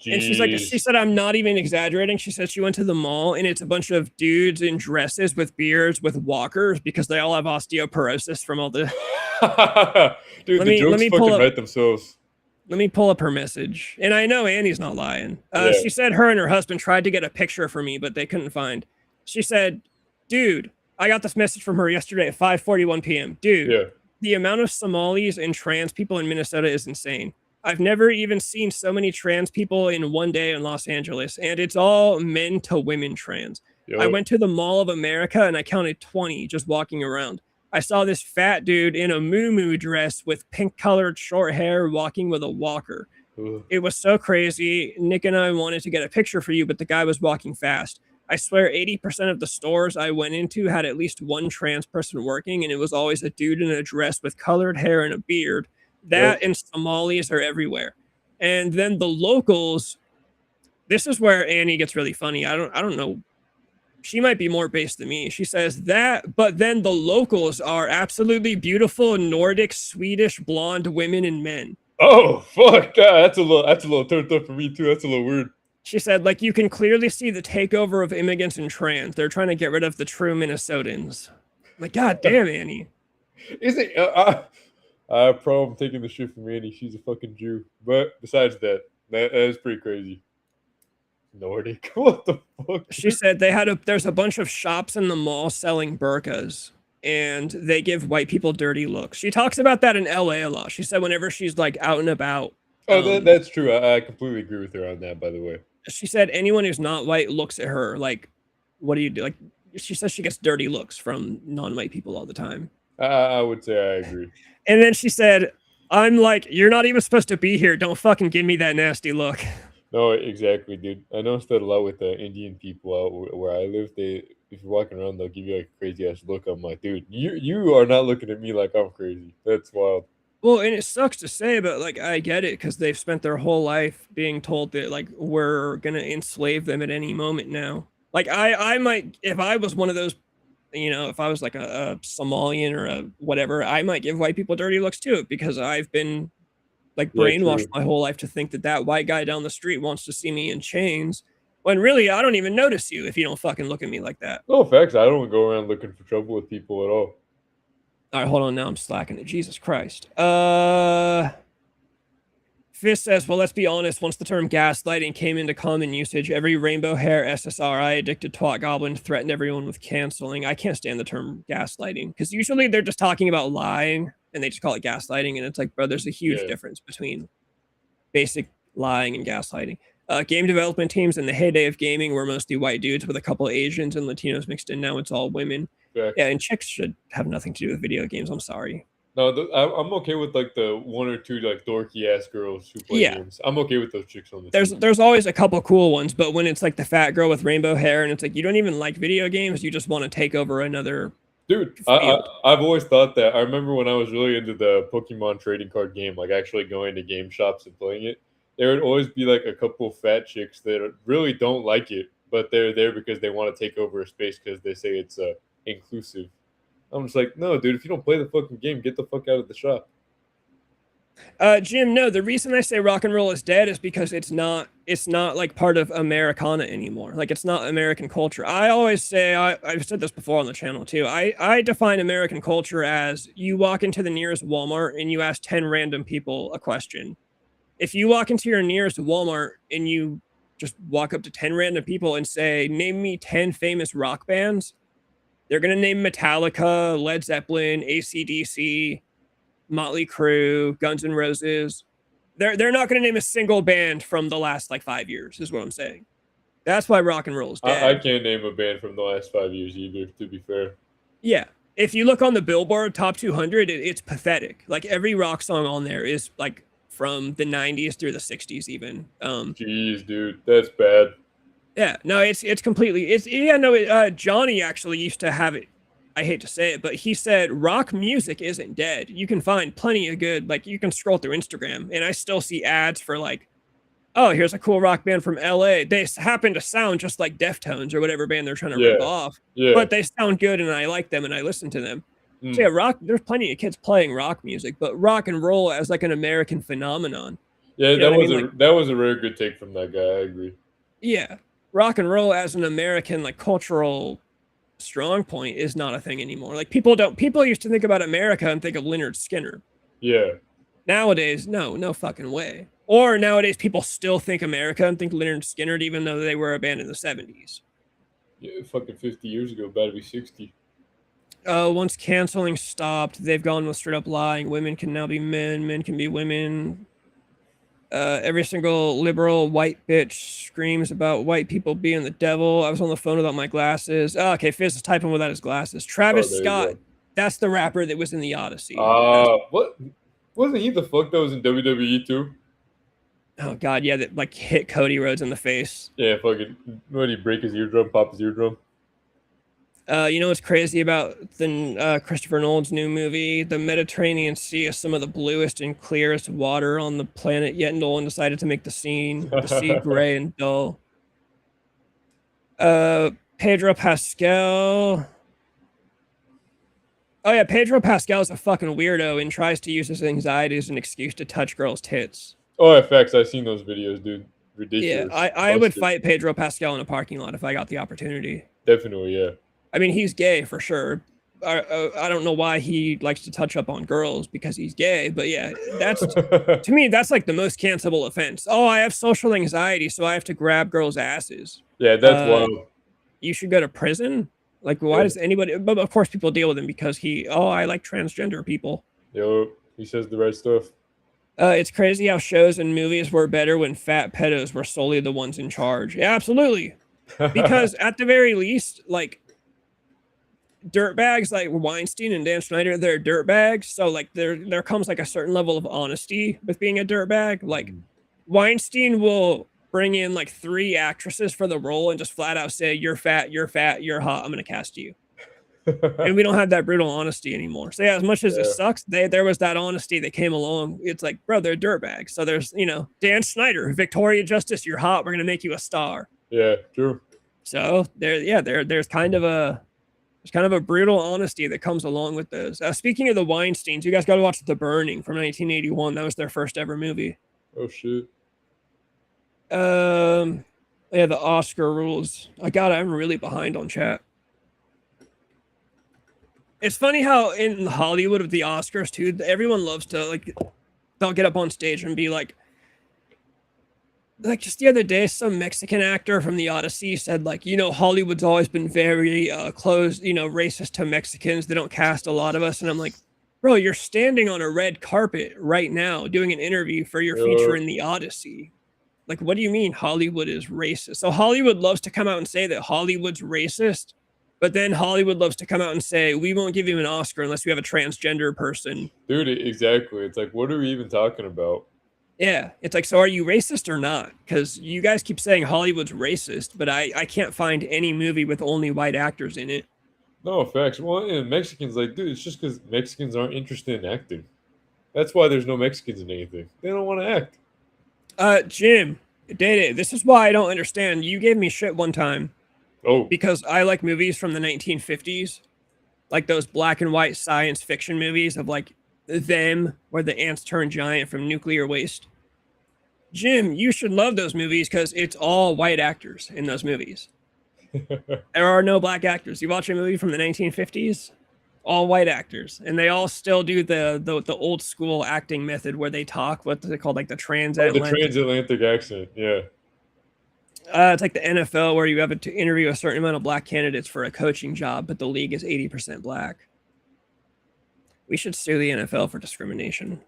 And she's like, she said, I'm not even exaggerating. She said she went to the mall and it's a bunch of dudes in dresses with beards with walkers because they all have osteoporosis from all the. Dude, the jokes fucking write themselves. Let me pull up her message. And I know Annie's not lying. Yeah. She said her and her husband tried to get a picture for me, but they couldn't find. She said, dude, I got this message from her yesterday at 5:41 p.m. Dude, the amount of Somalis and trans people in Minnesota is insane. I've never even seen so many trans people in one day in Los Angeles, and it's all men to women trans. I went to the Mall of America and I counted 20 just walking around. I saw this fat dude in a muumuu dress with pink-colored short hair walking with a walker. It was so crazy. Nick and I wanted to get a picture for you, but the guy was walking fast. I swear 80% of the stores I went into had at least one trans person working, and it was always a dude in a dress with colored hair and a beard. That and Somalis are everywhere. And then the locals, this is where Annie gets really funny. I don't know. She might be more based than me. She says that, but then the locals are absolutely beautiful Nordic, Swedish, blonde women and men. Oh, fuck. God, that's a little turned up for me too. That's a little weird. She said, like, you can clearly see the takeover of immigrants and trans. They're trying to get rid of the true Minnesotans. I'm like, God damn, Annie. Is it? I have a problem taking the shit from Annie. She's a fucking Jew. But besides that is pretty crazy. Nordic. What the fuck? She said there's a bunch of shops in the mall selling burqas, and they give white people dirty looks. She talks about that in LA a lot. She said whenever she's like out and about. Oh, that's true. I completely agree with her on that, by the way. She said anyone who's not white looks at her like, what do you do? Like, she says she gets dirty looks from non-white people all the time. I would say I agree. And then she said, I'm like, you're not even supposed to be here. Don't fucking give me that nasty look. No, exactly, dude. I noticed that a lot with the Indian people out where I live. If you're walking around, they'll give you like a crazy ass look. I'm like, dude, you are not looking at me like I'm crazy. That's wild. Well, and it sucks to say, but like I get it because they've spent their whole life being told that like we're gonna enslave them at any moment now. Like I might, if I was one of those, you know, if I was like a Somalian or a whatever, I might give white people dirty looks too because I've been like brainwashed my whole life to think that white guy down the street wants to see me in chains when really I don't even notice you if you don't fucking look at me like that. No, facts. I don't go around looking for trouble with people at all. All right, hold on. Now I'm slacking it. Jesus Christ. Fist says, well, let's be honest. Once the term gaslighting came into common usage, every rainbow hair SSRI addicted twat goblin threatened everyone with canceling. I can't stand the term gaslighting because usually they're just talking about lying and they just call it gaslighting. And it's like, bro, there's a huge difference between basic lying and gaslighting. Game development teams in the heyday of gaming were mostly white dudes with a couple of Asians and Latinos mixed in. Now it's all women. Yeah, and chicks should have nothing to do with video games. I'm sorry. No, I'm okay with like the one or two like dorky ass girls who play games. I'm okay with those chicks on the team. There's always a couple cool ones, but when it's like the fat girl with rainbow hair and it's like you don't even like video games, you just want to take over another. Dude, I've always thought that. I remember when I was really into the Pokemon trading card game, like actually going to game shops and playing it, there would always be like a couple fat chicks that really don't like it, but they're there because they want to take over a space because they say it's inclusive. I'm just like, no, dude, if you don't play the fucking game, get the fuck out of the shop. Jim, no, the reason I say rock and roll is dead is because it's not like part of Americana anymore. Like it's not American culture. I always say, I've said this before on the channel too. I define American culture as you walk into the nearest Walmart and you ask 10 random people a question. If you walk into your nearest Walmart and you just walk up to 10 random people and say, name me 10 famous rock bands, they're going to name Metallica, Led Zeppelin, AC/DC, Motley Crue, Guns N' Roses. They're not going to name a single band from the last like 5 years is what I'm saying. That's why rock and roll is dead. I can't name a band from the last 5 years either, to be fair. Yeah. If you look on the Billboard Top 200, it's pathetic. Like every rock song on there is like from the 90s through the 60s even. Jeez, dude, that's bad. Yeah, no, it's completely, Johnny actually used to have it. I hate to say it, but he said rock music isn't dead. You can find plenty of good, like you can scroll through Instagram and I still see ads for like, oh, here's a cool rock band from LA. They happen to sound just like Deftones or whatever band they're trying to rip off, but they sound good and I like them and I listen to them. So yeah, there's plenty of kids playing rock music, but rock and roll as like an American phenomenon. Yeah, You know what I mean? that was a very good take from that guy. I agree. Yeah, rock and roll as an American like cultural strong point is not a thing anymore. Like people used to think about America and think of Lynyrd Skynyrd. Yeah. Nowadays, no fucking way. Or nowadays, people still think America and think Lynyrd Skynyrd, even though they were a band in the 70s. Yeah, fucking 50 years ago, about to be 60. Once canceling stopped, they've gone with straight up lying. Women can now be men, men can be women. Every single liberal white bitch screams about white people being the devil. I was on the phone without my glasses. Oh, okay, Fizz is typing without his glasses. Travis Scott, that's the rapper that was in the Odyssey. What? Wasn't he the fuck that was in WWE too? Oh god, yeah, that like hit Cody Rhodes in the face. Yeah, fucking. When he break his eardrum, pop his eardrum. You know what's crazy about the Christopher Nolan's new movie? The Mediterranean Sea is some of the bluest and clearest water on the planet, yet Nolan decided to make the sea gray and dull. Pedro Pascal. Oh yeah, Pedro Pascal is a fucking weirdo and tries to use his anxiety as an excuse to touch girls' tits. Oh, FX, I've seen those videos, dude. Ridiculous. Yeah, I would fight Pedro Pascal in a parking lot if I got the opportunity. Definitely, yeah. I mean, he's gay for sure. I don't know why he likes to touch up on girls because he's gay, but yeah, that's to me, that's like the most cancelable offense. Oh, I have social anxiety, so I have to grab girls' asses. Yeah, that's wild. You should go to prison. Like, why does anybody? But of course, people deal with him because I like transgender people. Yo, he says the right stuff. It's crazy how shows and movies were better when fat pedos were solely the ones in charge. Yeah, absolutely. Because at the very least, like, dirtbags like Weinstein and Dan Schneider, they're dirtbags. So like there comes like a certain level of honesty with being a dirtbag. Like Weinstein will bring in like 3 actresses for the role and just flat out say, you're fat, you're hot, I'm gonna cast you. And we don't have that brutal honesty anymore. So yeah, as much as it sucks, there was that honesty that came along. It's like, bro, they're dirtbags. So there's, Dan Schneider, Victoria Justice, you're hot, we're gonna make you a star. Yeah, true. So there's kind of a brutal honesty that comes along with those. Speaking of the Weinsteins, you guys got to watch The Burning from 1981. That was their first ever movie. Oh shit. Yeah, the Oscar rules. I'm really behind on chat. It's funny how in Hollywood with the Oscars too, everyone loves to like, they'll get up on stage and be like just the other day, some Mexican actor from the Odyssey said, like, Hollywood's always been very closed, racist to Mexicans. They don't cast a lot of us. And I'm like, bro, you're standing on a red carpet right now doing an interview for your feature in the Odyssey. Like, what do you mean Hollywood is racist? So Hollywood loves to come out and say that Hollywood's racist, but then Hollywood loves to come out and say, we won't give you an Oscar unless we have a transgender person. Dude, exactly. It's like, what are we even talking about? Yeah, it's like, so are you racist or not? Because you guys keep saying Hollywood's racist, but I can't find any movie with only white actors in it. No, facts. Well, and Mexicans, like, dude, it's just because Mexicans aren't interested in acting. That's why there's no Mexicans in anything. They don't want to act. Jim, Dede, this is why I don't understand. You gave me shit one time. Oh. Because I like movies from the 1950s. Like those black and white science fiction movies of like, them where the ants turn giant from nuclear waste. Jim, you should love those movies because it's all white actors in those movies. There are no black actors. You watch a movie from the 1950s, all white actors, and they all still do the old school acting method where they talk what's it called, like the transatlantic. The transatlantic accent, yeah. It's like the NFL where you have to interview a certain amount of black candidates for a coaching job, but the league is 80% black. We should sue the NFL for discrimination.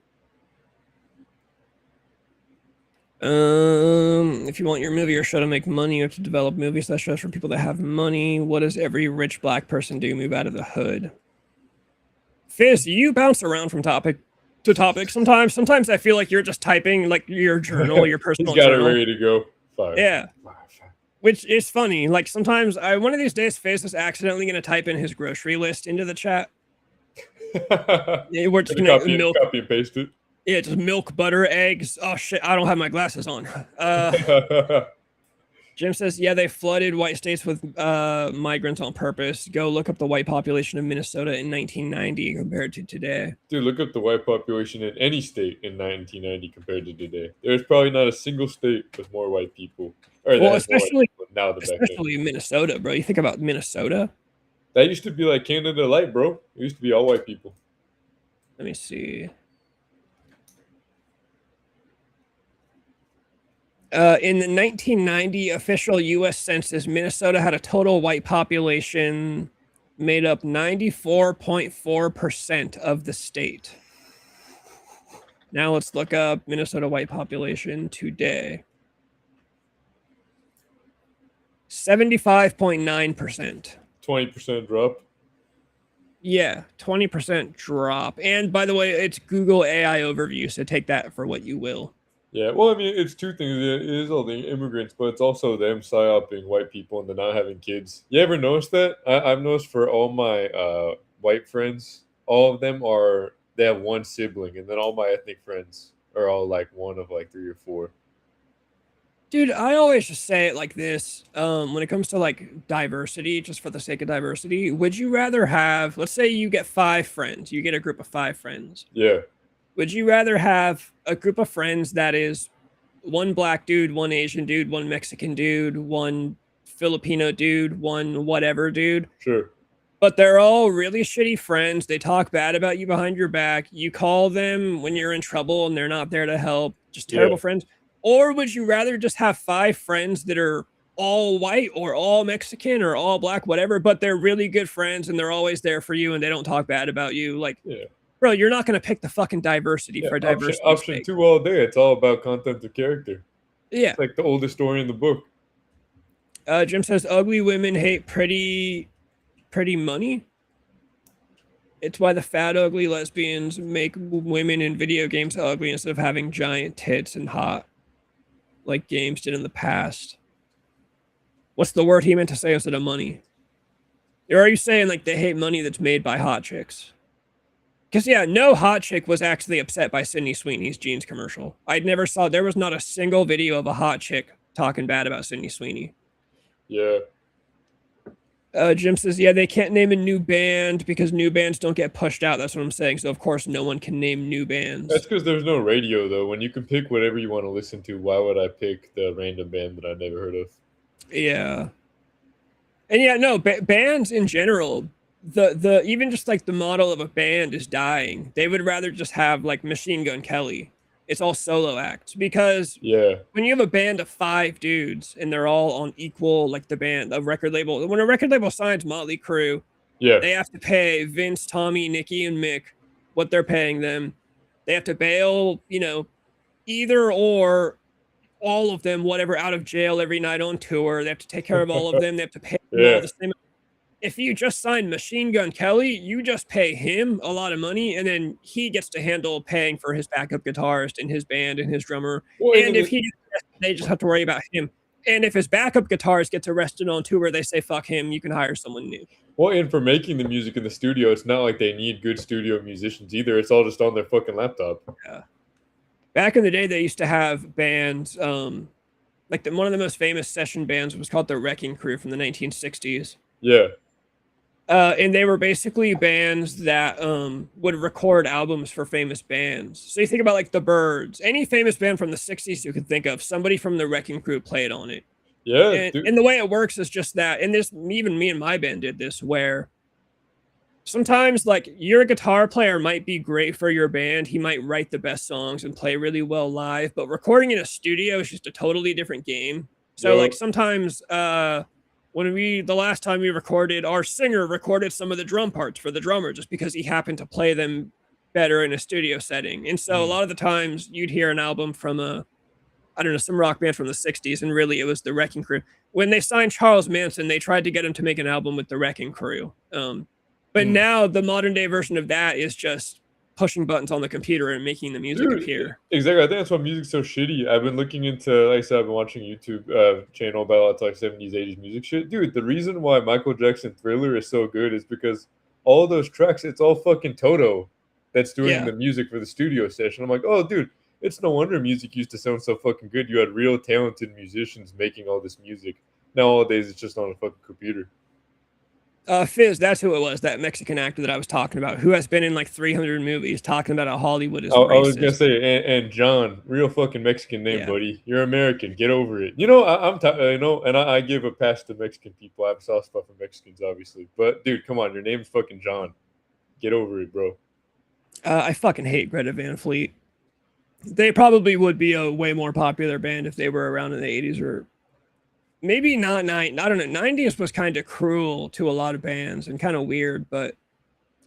If you want your movie or show to make money, you have to develop movies that shows for people that have money. What does every rich black person do? Move out of the hood. Fizz, you bounce around from topic to topic sometimes. Sometimes I feel like you're just typing like your journal, your personal He's got journal. it ready to go. Fire. Yeah. Which is funny. Like sometimes one of these days, Fizz is accidentally going to type in his grocery list into the chat. We're just gonna copy and paste it. Yeah, just milk, butter, eggs. Oh shit, I don't have my glasses on. Jim says, yeah, they flooded white states with migrants on purpose. Go look up the white population of Minnesota in 1990 compared to today. Dude, look up the white population in any state in 1990 compared to today. There's probably not a single state with more white people. Or Well, that has more white especially people now than back then. especially Minnesota, bro. You think about Minnesota. That used to be like Canada Light, bro. It used to be all white people. Let me see. In the 1990 official U.S. Census, Minnesota had a total white population made up 94.4% of the state. Now let's look up Minnesota white population today. 75.9%. 20% drop. Yeah, 20% drop. And by the way, it's Google AI overview, so take that for what you will. Yeah, well, I mean, it's two things. It is all the immigrants, but it's also them psyoping white people and they're not having kids. You ever notice that? I've noticed for all my white friends, all of them they have one sibling, and then all my ethnic friends are all like one of like 3 or 4. Dude, I always just say it like this. When it comes to like diversity, just for the sake of diversity, would you rather have, let's say you get 5 friends, you get a group of 5 friends. Yeah. Would you rather have a group of friends that is one black dude, one Asian dude, one Mexican dude, one Filipino dude, one whatever dude? Sure. But they're all really shitty friends. They talk bad about you behind your back. You call them when you're in trouble and they're not there to help. Just terrible friends. Or would you rather just have 5 friends that are all white or all Mexican or all black, whatever, but they're really good friends and they're always there for you and they don't talk bad about you? Like, bro, you're not going to pick the fucking diversity for diversity. Option 2 all day. It's all about content of character. Yeah. It's like the oldest story in the book. Jim says, ugly women hate pretty money. It's why the fat, ugly lesbians make women in video games ugly instead of having giant tits and hot like games did in the past. What's the word he meant to say instead of money? Or are you saying like they hate money that's made by hot chicks? Because, yeah, no hot chick was actually upset by Sydney Sweeney's jeans commercial. There was not a single video of a hot chick talking bad about Sydney Sweeney. Yeah. Jim says, yeah, they can't name a new band because new bands don't get pushed out. That's what I'm saying. So, of course, no one can name new bands. That's because there's no radio, though. When you can pick whatever you want to listen to, why would I pick the random band that I never heard of? Yeah. And, yeah, no, bands in general, the even just like the model of a band is dying. They would rather just have like Machine Gun Kelly. It's all solo acts because when you have a band of 5 dudes and they're all on equal, like when a record label signs Motley Crue, they have to pay Vince, Tommy, Nikki, and Mick what they're paying them. They have to bail, either or all of them, whatever, out of jail every night on tour. They have to take care of all of them. They have to pay them all the same. If you just sign Machine Gun Kelly, you just pay him a lot of money, and then he gets to handle paying for his backup guitarist and his band and his drummer. And if he gets arrested, they just have to worry about him. And if his backup guitarist gets arrested on tour, they say, fuck him, you can hire someone new. Well, and for making the music in the studio, it's not like they need good studio musicians either. It's all just on their fucking laptop. Yeah. Back in the day, they used to have bands, like one of the most famous session bands was called the Wrecking Crew from the 1960s. Yeah. And they were basically bands that would record albums for famous bands. So you think about like the Byrds, any famous band from the 60s you could think of, somebody from the Wrecking Crew played on it. Yeah. And the way it works is just that, and this, even me and my band did this, where sometimes like your guitar player might be great for your band. He might write the best songs and play really well live, but recording in a studio is just a totally different game. So like sometimes, the last time we recorded, our singer recorded some of the drum parts for the drummer just because he happened to play them better in a studio setting. And so a lot of the times you'd hear an album from some rock band from the 60s, and really it was the Wrecking Crew. When they signed Charles Manson, they tried to get him to make an album with the Wrecking Crew. But now the modern day version of that is just pushing buttons on the computer and making the music appear. Exactly. I think that's why music's so shitty. I've been looking into, like I said, I've been watching a YouTube channel about lots of like 70s, 80s music shit. Dude, the reason why Michael Jackson Thriller is so good is because all those tracks, it's all fucking Toto that's doing the music for the studio session. I'm like, oh, dude, It's no wonder music used to sound so fucking good. You had real talented musicians making all this music. Nowadays, it's just on a fucking computer. Fizz, that's who it was, that Mexican actor that I was talking about, who has been in like 300 movies talking about how Hollywood is I was gonna racist. say, and John, real fucking Mexican name, Yeah. buddy. You're American. Get over it. You know, I'm you know, and I give a pass to Mexican people. I have soft spot for Mexicans, obviously. But dude, come on, your name's fucking John. Get over it, bro. I fucking hate Greta Van Fleet. They probably would be a way more popular band if they were around in the 80s, or maybe not. I don't know. 90s was kind of cruel to a lot of bands and kind of weird, but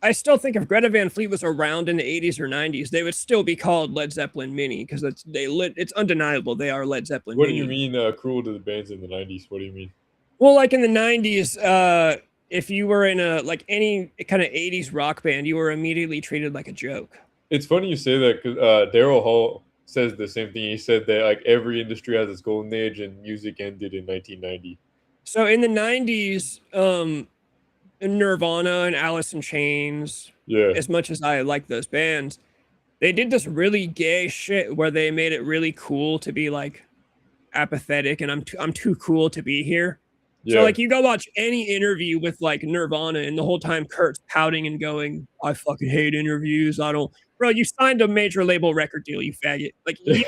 I still think if Greta Van Fleet was around in the 80s or 90s, they would still be called Led Zeppelin Mini, because it's undeniable they are Led Zeppelin What do Mini. you mean cruel to the bands in the 90s? What do you mean? Well, like in the 90s, if you were in a like any kind of 80s rock band, you were immediately treated like a joke. It's funny you say that because Daryl Hall says the same thing. He said that like every industry has its golden age, and music ended in 1990. So in the 90s, Nirvana and Alice in Chains, Yeah, as much as I like those bands, they did this really gay shit where they made it really cool to be like apathetic and I'm too cool to be here. yeah. So like you go watch any interview with like Nirvana and the whole time Kurt's pouting and going, I fucking hate interviews. I don't, bro, you signed a major label record deal, you faggot. Like you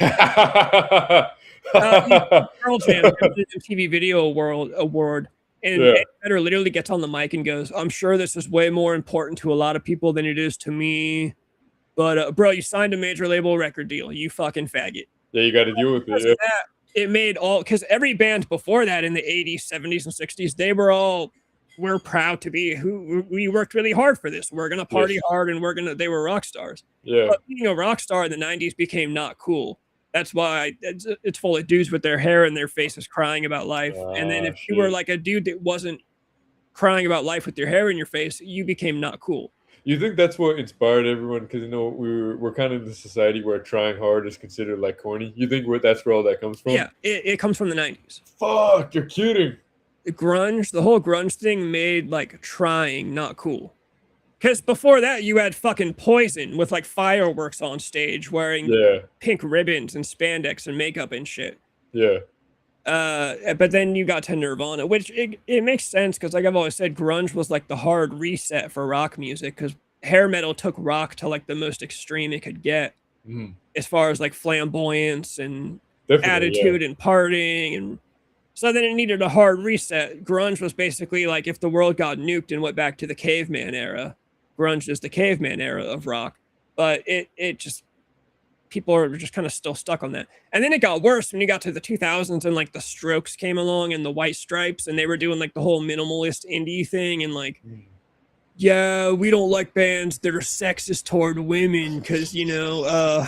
Pearl Jam MTV Video Award, and Yeah. Eddie Vedder literally gets on the mic and goes, I'm sure this is way more important to a lot of people than it is to me. But bro, you signed a major label record deal, you fucking faggot. Yeah, you got to deal with it. Because Yeah. of that, it made all, because every band before that in the 80s, 70s, and 60s, they were all, we're proud to be who we worked really hard for this. We're gonna party Yes. hard, and they were rock stars. Yeah. But being a rock star in the 90s became not cool. That's why it's full of dudes with their hair in their faces crying about life. And then if you were shit. like a dude that wasn't crying about life with your hair in your face, you became not cool. You think that's what inspired everyone? Because you know we're kind of in the society where trying hard is considered like corny. You think that's where all that comes from? Yeah, it comes from the 90s. Fuck, you're kidding. The whole grunge thing made like trying not cool. Because before that, you had fucking Poison with like fireworks on stage wearing Yeah. pink ribbons and spandex and makeup and shit. Yeah. But then you got to Nirvana, which it makes sense because, like I've always said, grunge was like the hard reset for rock music because hair metal took rock to like the most extreme it could get, as far as like flamboyance and attitude and partying, and so then it needed a hard reset. Grunge was basically like if the world got nuked and went back to the caveman era. Grunge is the caveman era of rock, but it just, people are just kind of still stuck on that. And then it got worse when you got to the 2000s and like the Strokes came along and the White Stripes, and they were doing like the whole minimalist indie thing and like, yeah, we don't like bands that are sexist toward women because, you know,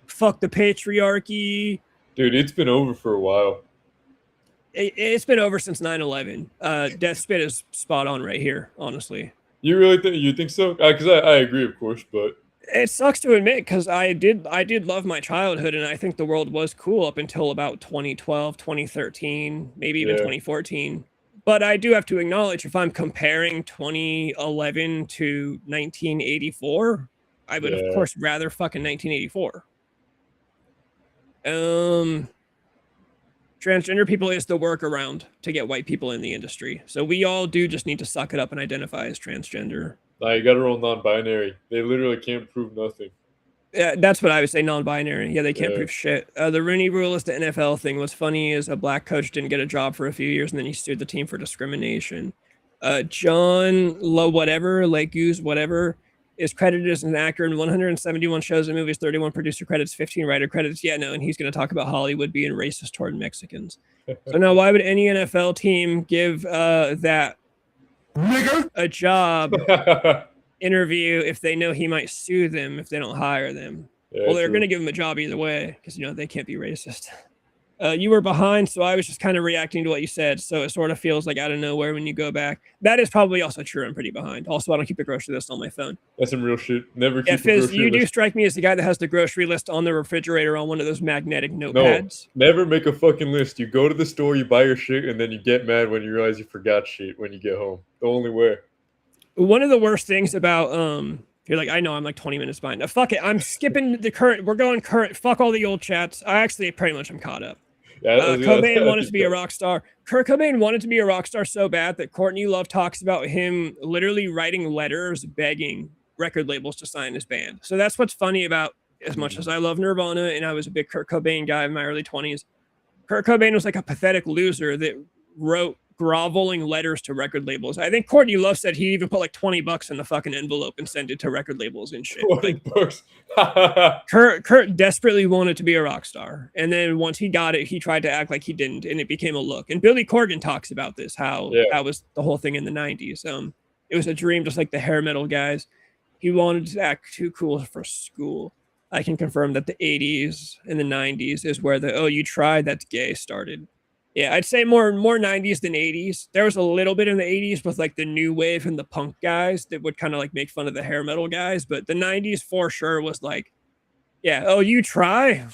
fuck the patriarchy. Dude, it's been over for a while. It's been over since 9/11. Death Spit is spot on right here, honestly. You really think so? Because I agree, of course, but it sucks to admit because I did love my childhood, and I think the world was cool up until about 2012, 2013, maybe even 2014. But I do have to acknowledge, if I'm comparing 2011 to 1984, I would of course rather fucking 1984. Transgender people is the workaround to get white people in the industry. So we all do just need to suck it up and identify as transgender. Nah, you gotta roll non-binary. They literally can't prove nothing. Yeah, that's what I would say, non-binary. Yeah, they can't prove shit. The Rooney Rule is the NFL thing. What's funny is a black coach didn't get a job for a few years, and then he sued the team for discrimination. John Leguse, whatever, is credited as an actor in 171 shows and movies, 31 producer credits, 15 writer credits. Yeah, no, and he's going to talk about Hollywood being racist toward Mexicans. So now, why would any NFL team give that nigger a job interview if they know he might sue them if they don't hire them? Well, they're going to give him a job either way because, you know, they can't be racist. You were behind, so I was just kind of reacting to what you said. So it sort of feels like out of nowhere when you go back. That is probably also true. I'm pretty behind. Also, I don't keep a grocery list on my phone. That's some real shit. Never keep a Fizz, grocery you list. do strike me as the guy that has the grocery list on the refrigerator on one of those magnetic notepads. No, never make a fucking list. You go to the store, you buy your shit, and then you get mad when you realize you forgot shit when you get home. The only way. One of the worst things about You're like, I know I'm like 20 minutes behind. Now, fuck it. I'm skipping the current. We're going current. Fuck all the old chats. I actually pretty much am caught up. Cobain wanted to be a rock star. Kurt Cobain wanted to be a rock star so bad that Courtney Love talks about him literally writing letters begging record labels to sign his band. So that's what's funny about, as much as I love Nirvana and I was a big Kurt Cobain guy in my early 20s, Kurt Cobain was like a pathetic loser that wrote groveling letters to record labels. I think Courtney Love said he even put like $20 in the fucking envelope and sent it to record labels and shit. $20. Kurt desperately wanted to be a rock star, and then once he got it, he tried to act like he didn't, and it became a look. And Billy Corgan talks about this, how that was the whole thing in the 90s. It was a dream, just like the hair metal guys. He wanted to act too cool for school. I can confirm that the 80s and the 90s is where the you tried, that's gay started. Yeah, I'd say more 90s than 80s. There was a little bit in the 80s with like the new wave and the punk guys that would kind of like make fun of the hair metal guys, but the 90s for sure was like, yeah, you try?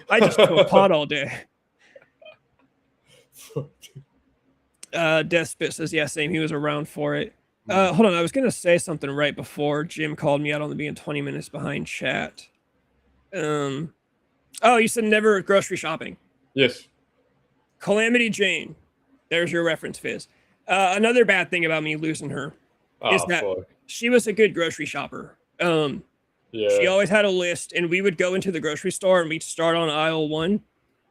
I just do a pot all day. Deathspit says, yeah, same. He was around for it. Hold on, I was gonna say something right before Jim called me out on the being 20 minutes behind chat. You said never grocery shopping. Yes. Calamity Jane. There's your reference, Fizz. Another bad thing about me losing her is that she was a good grocery shopper. She always had a list, and we would go into the grocery store and we'd start on aisle 1,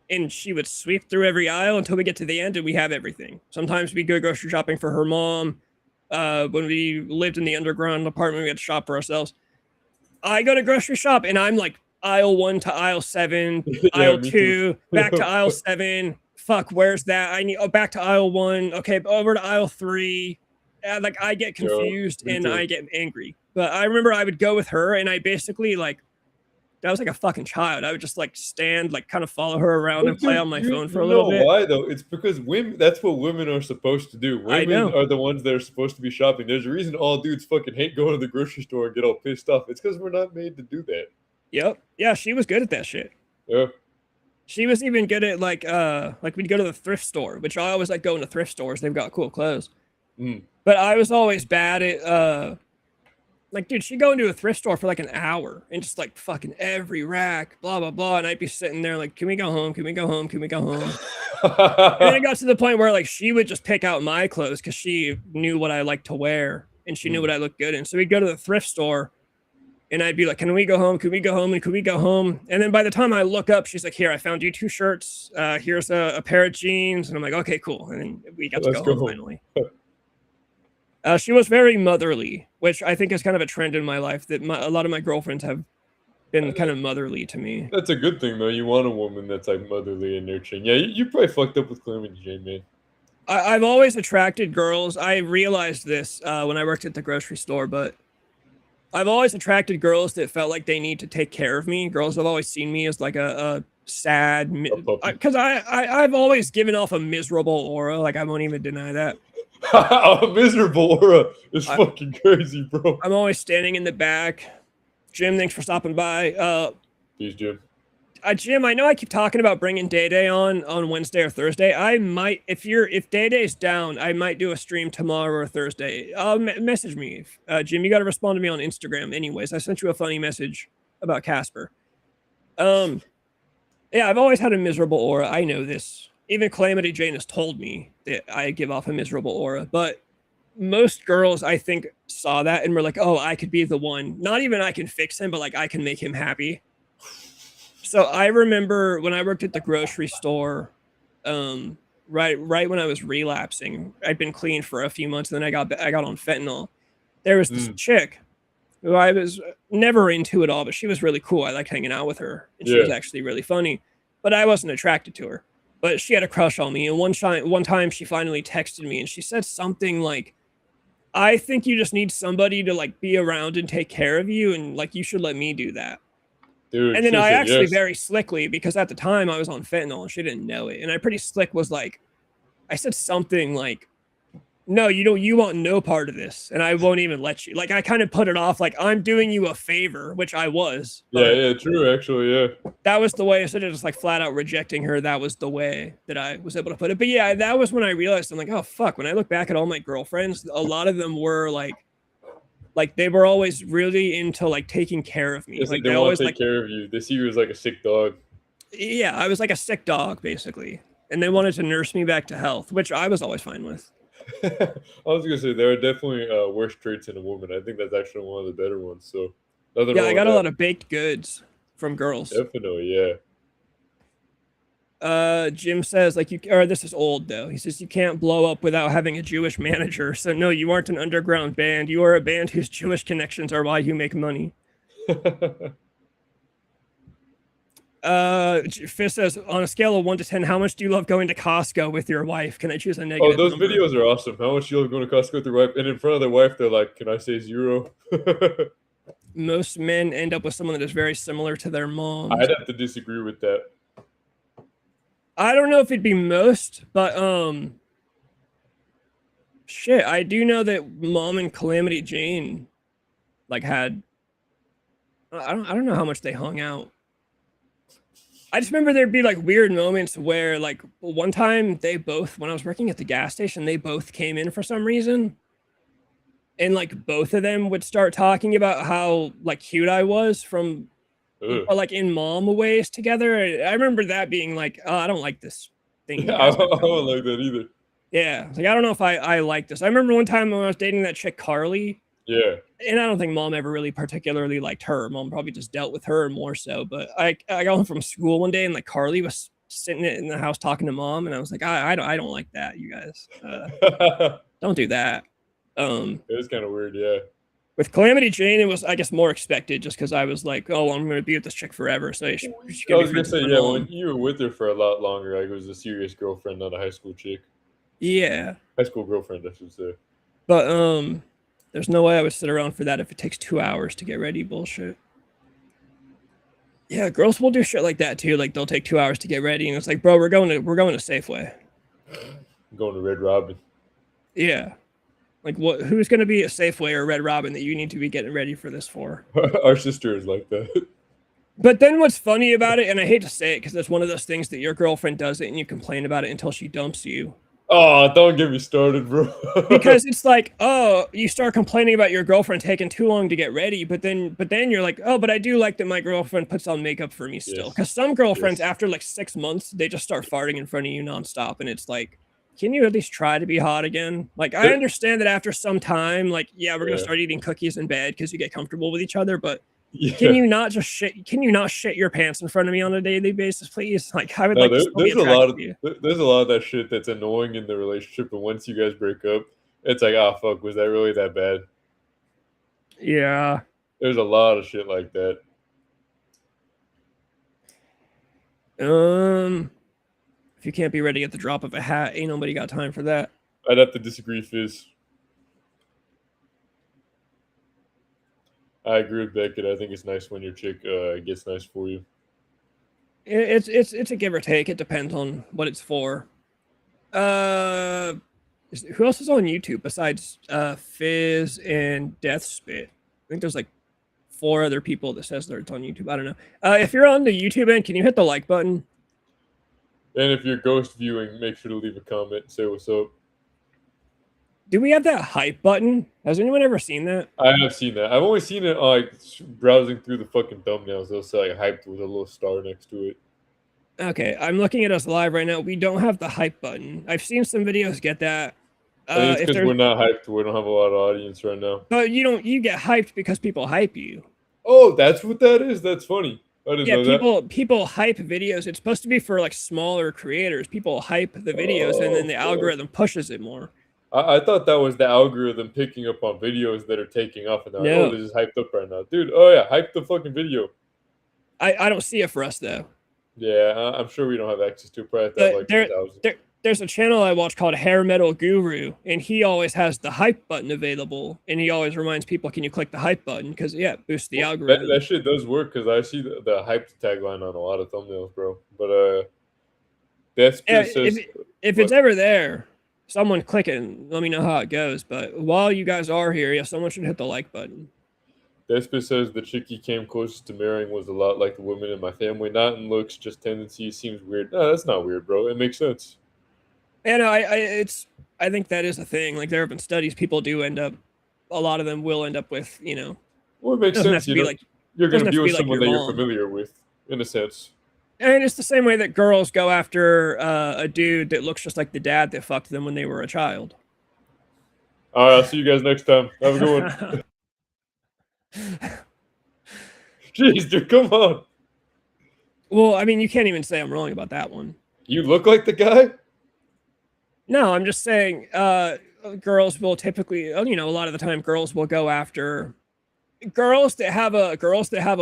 and she would sweep through every aisle until we get to the end and we have everything. Sometimes we go grocery shopping for her mom. When we lived in the underground apartment, we had to shop for ourselves. I go to grocery shop and I'm like aisle 1 to aisle 7, aisle 2, back to aisle 7. Fuck, where's that? I need back to aisle 1. Okay, over to aisle 3. Like I get confused and I get angry. But I remember I would go with her and I basically like, I was like a fucking child. I would just like stand, like kind of follow her around and play on my phone for a little bit. Why though? It's because women, that's what women are supposed to do. Women are the ones that are supposed to be shopping. There's a reason all dudes fucking hate going to the grocery store and get all pissed off. It's because we're not made to do that. Yep. Yeah, she was good at that shit. Yeah. She was even good at like we'd go to the thrift store, which I always like going to thrift stores. They've got cool clothes. But I was always bad at like, dude, she'd go into a thrift store for like an hour and just like fucking every rack, blah, blah, blah. And I'd be sitting there like, can we go home? Can we go home? Can we go home? And then it got to the point where like she would just pick out my clothes because she knew what I liked to wear and she knew what I looked good in. So we'd go to the thrift store and I'd be like, can we go home? Can we go home? And could we go home? And then by the time I look up, she's like, here, I found you 2 shirts. Here's a pair of jeans. And I'm like, okay, cool. And then we got to go home finally. She was very motherly, which I think is kind of a trend in my life that a lot of my girlfriends have been kind of motherly to me. That's a good thing, though. You want a woman that's like motherly and nurturing. Yeah, you probably fucked up with Calamity Jane, man. I've always attracted girls. I realized this when I worked at the grocery store, but I've always attracted girls that felt like they need to take care of me. Girls have always seen me as like a sad, because I've always given off a miserable aura. Like I won't even deny that. A miserable aura is fucking crazy, bro. I'm always standing in the back. Jim, thanks for stopping by. Peace, Jim. Jim, I know I keep talking about bringing Day Day on Wednesday or Thursday. I might, if Day Day's down, I might do a stream tomorrow or Thursday. Message me, Jim. You got to respond to me on Instagram, anyways. I sent you a funny message about Casper. Yeah, I've always had a miserable aura. I know this. Even Calamity Jane has told me that I give off a miserable aura, but most girls, I think, saw that and were like, oh, I could be the one. Not even I can fix him, but like I can make him happy. So I remember when I worked at the grocery store, right when I was relapsing, I'd been clean for a few months, and then I got on fentanyl. There was this chick who I was never into at all, but she was really cool. I liked hanging out with her, and she was actually really funny, but I wasn't attracted to her. But she had a crush on me, and one time she finally texted me, and she said something like, I think you just need somebody to like be around and take care of you, and like you should let me do that. Dude, and then I actually very slickly, because at the time I was on fentanyl and she didn't know it, and I pretty slick was like, I said something like, no, you want no part of this, and I won't even let you. Like I kind of put it off like I'm doing you a favor, which I was. Yeah, true, actually, yeah. That was the way, instead of just like flat out rejecting her, that was the way that I was able to put it. But yeah, that was when I realized, I'm like, oh fuck, when I look back at all my girlfriends, a lot of them were like Like they were always really into like taking care of me. It's Like they they want always to take like, care of you. They see you as like a sick dog. yeah, I was like a sick dog basically, and they wanted to nurse me back to health, which I was always fine with. I was gonna say there are definitely worse traits in a woman. I think that's actually one of the better ones. So nothing Yeah, wrong I with got a that. lot of baked goods from girls. Definitely, yeah. Jim says like this is old though. He says you can't blow up without having a Jewish manager. So no, you aren't an underground band. You are a band whose Jewish connections are why you make money. Fizz says on a scale of 1 to 10, how much do you love going to Costco with your wife? Can I choose a negative? Oh, those number? videos are awesome. How much you love going to Costco with your wife? And in front of their wife, they're like, "Can I say 0?" Most men end up with someone that is very similar to their mom. I'd have to disagree with that. I don't know if it'd be most, but shit, I do know that Mom and Calamity Jane like had I don't know how much they hung out. I just remember there'd be like weird moments where like one time they both, when I was working at the gas station, they both came in for some reason. And like both of them would start talking about how like cute I was from or like in mom ways together. I remember that being like, oh, I don't like this thing. Yeah, I don't like that either. Yeah, like I don't know if I like this. I remember one time when I was dating that chick Carly. Yeah. And I don't think mom ever really particularly liked her. Mom probably just dealt with her more so. But I got home from school one day and like Carly was sitting in the house talking to mom, and I was like, I don't like that, you guys. Don't do that. It was kind of weird, yeah. With Calamity Jane, it was, I guess, more expected just because I was like, oh, I'm going to be with this chick forever. So you should I was going to say, yeah, when you were with her for a lot longer, like it was a serious girlfriend, not a high school chick. Yeah. High school girlfriend, I should say. But there's no way I would sit around for that if it takes 2 hours to get ready bullshit. Yeah, girls will do shit like that too. Like they'll take 2 hours to get ready, and it's like, bro, we're going to Safeway. I'm going to Red Robin. Yeah. Like what? Who's going to be at Safeway or Red Robin that you need to be getting ready for this for? Our sister is like that. But then what's funny about it, and I hate to say it because it's one of those things that your girlfriend does it and you complain about it until she dumps you. Oh, don't get me started, bro. Because it's like, oh, you start complaining about your girlfriend taking too long to get ready, but then you're like, oh, but I do like that my girlfriend puts on makeup for me still. Because some girlfriends, after like 6 months, they just start farting in front of you nonstop, and it's like, can you at least try to be hot again? Like, I understand that after some time, like, yeah, we're gonna start eating cookies in bed because you get comfortable with each other, but can you not just shit? Can you not shit your pants in front of me on a daily basis, please? Like, I would like to still be attracted to you. There's a lot of that shit that's annoying in the relationship, but once you guys break up, it's like, oh fuck, was that really that bad? Yeah. There's a lot of shit like that. If you can't be ready at the drop of a hat, ain't nobody got time for that. I'd have to disagree, Fizz. I agree with Beckett. I think it's nice when your chick gets nice for you. It's a give or take. It depends on what it's for. Who else is on YouTube besides Fizz and Deathspit? I think there's like 4 other people that says they're on YouTube. I don't know. If you're on the YouTube end, can you hit the like button? And if you're ghost viewing, make sure to leave a comment and say what's up. Do we have that hype button? Has anyone ever seen that? I have seen that. I've only seen it like browsing through the fucking thumbnails. They'll say like hyped with a little star next to it. Okay, I'm looking at us live right now. We don't have the hype button. I've seen some videos get that. I think it's because we're not hyped. We don't have a lot of audience right now. But you get hyped because people hype you. Oh, that's what that is? That's funny. I didn't know that. People hype videos. It's supposed to be for like smaller creators. People hype the videos and then the algorithm pushes it more. I thought that was the algorithm picking up on videos that are taking off and they're like, oh, this is hyped up right now. Dude, oh yeah, hype the fucking video. I don't see it for us though. Yeah, I'm sure we don't have access to it. Probably there's a channel I watch called Hair Metal Guru, and he always has the hype button available, and he always reminds people, can you click the hype button? Because, yeah, it boosts the algorithm. That shit does work, because I see the hype tagline on a lot of thumbnails, bro. But that's if it's ever there, someone click it and let me know how it goes. But while you guys are here, yeah, someone should hit the like button. Despot says the chick he came closest to marrying was a lot like the women in my family. Not in looks, just tendencies. Seems weird. No, that's not weird, bro. It makes sense. And I think that is a thing. Like there have been studies, people do end up a lot of them will end up with, you know, Well, it makes doesn't have sense. to You be know, like you're going doesn't to have be to with be like someone your that you're mom. familiar with, in a sense. And it's the same way that girls go after a dude that looks just like the dad that fucked them when they were a child. All right, I'll see you guys next time. Have a good one. Jeez, dude, come on. Well, I mean, you can't even say I'm wrong about that one. You look like the guy? No, I'm just saying, girls will typically, you know, a lot of the time, girls will go after girls that have a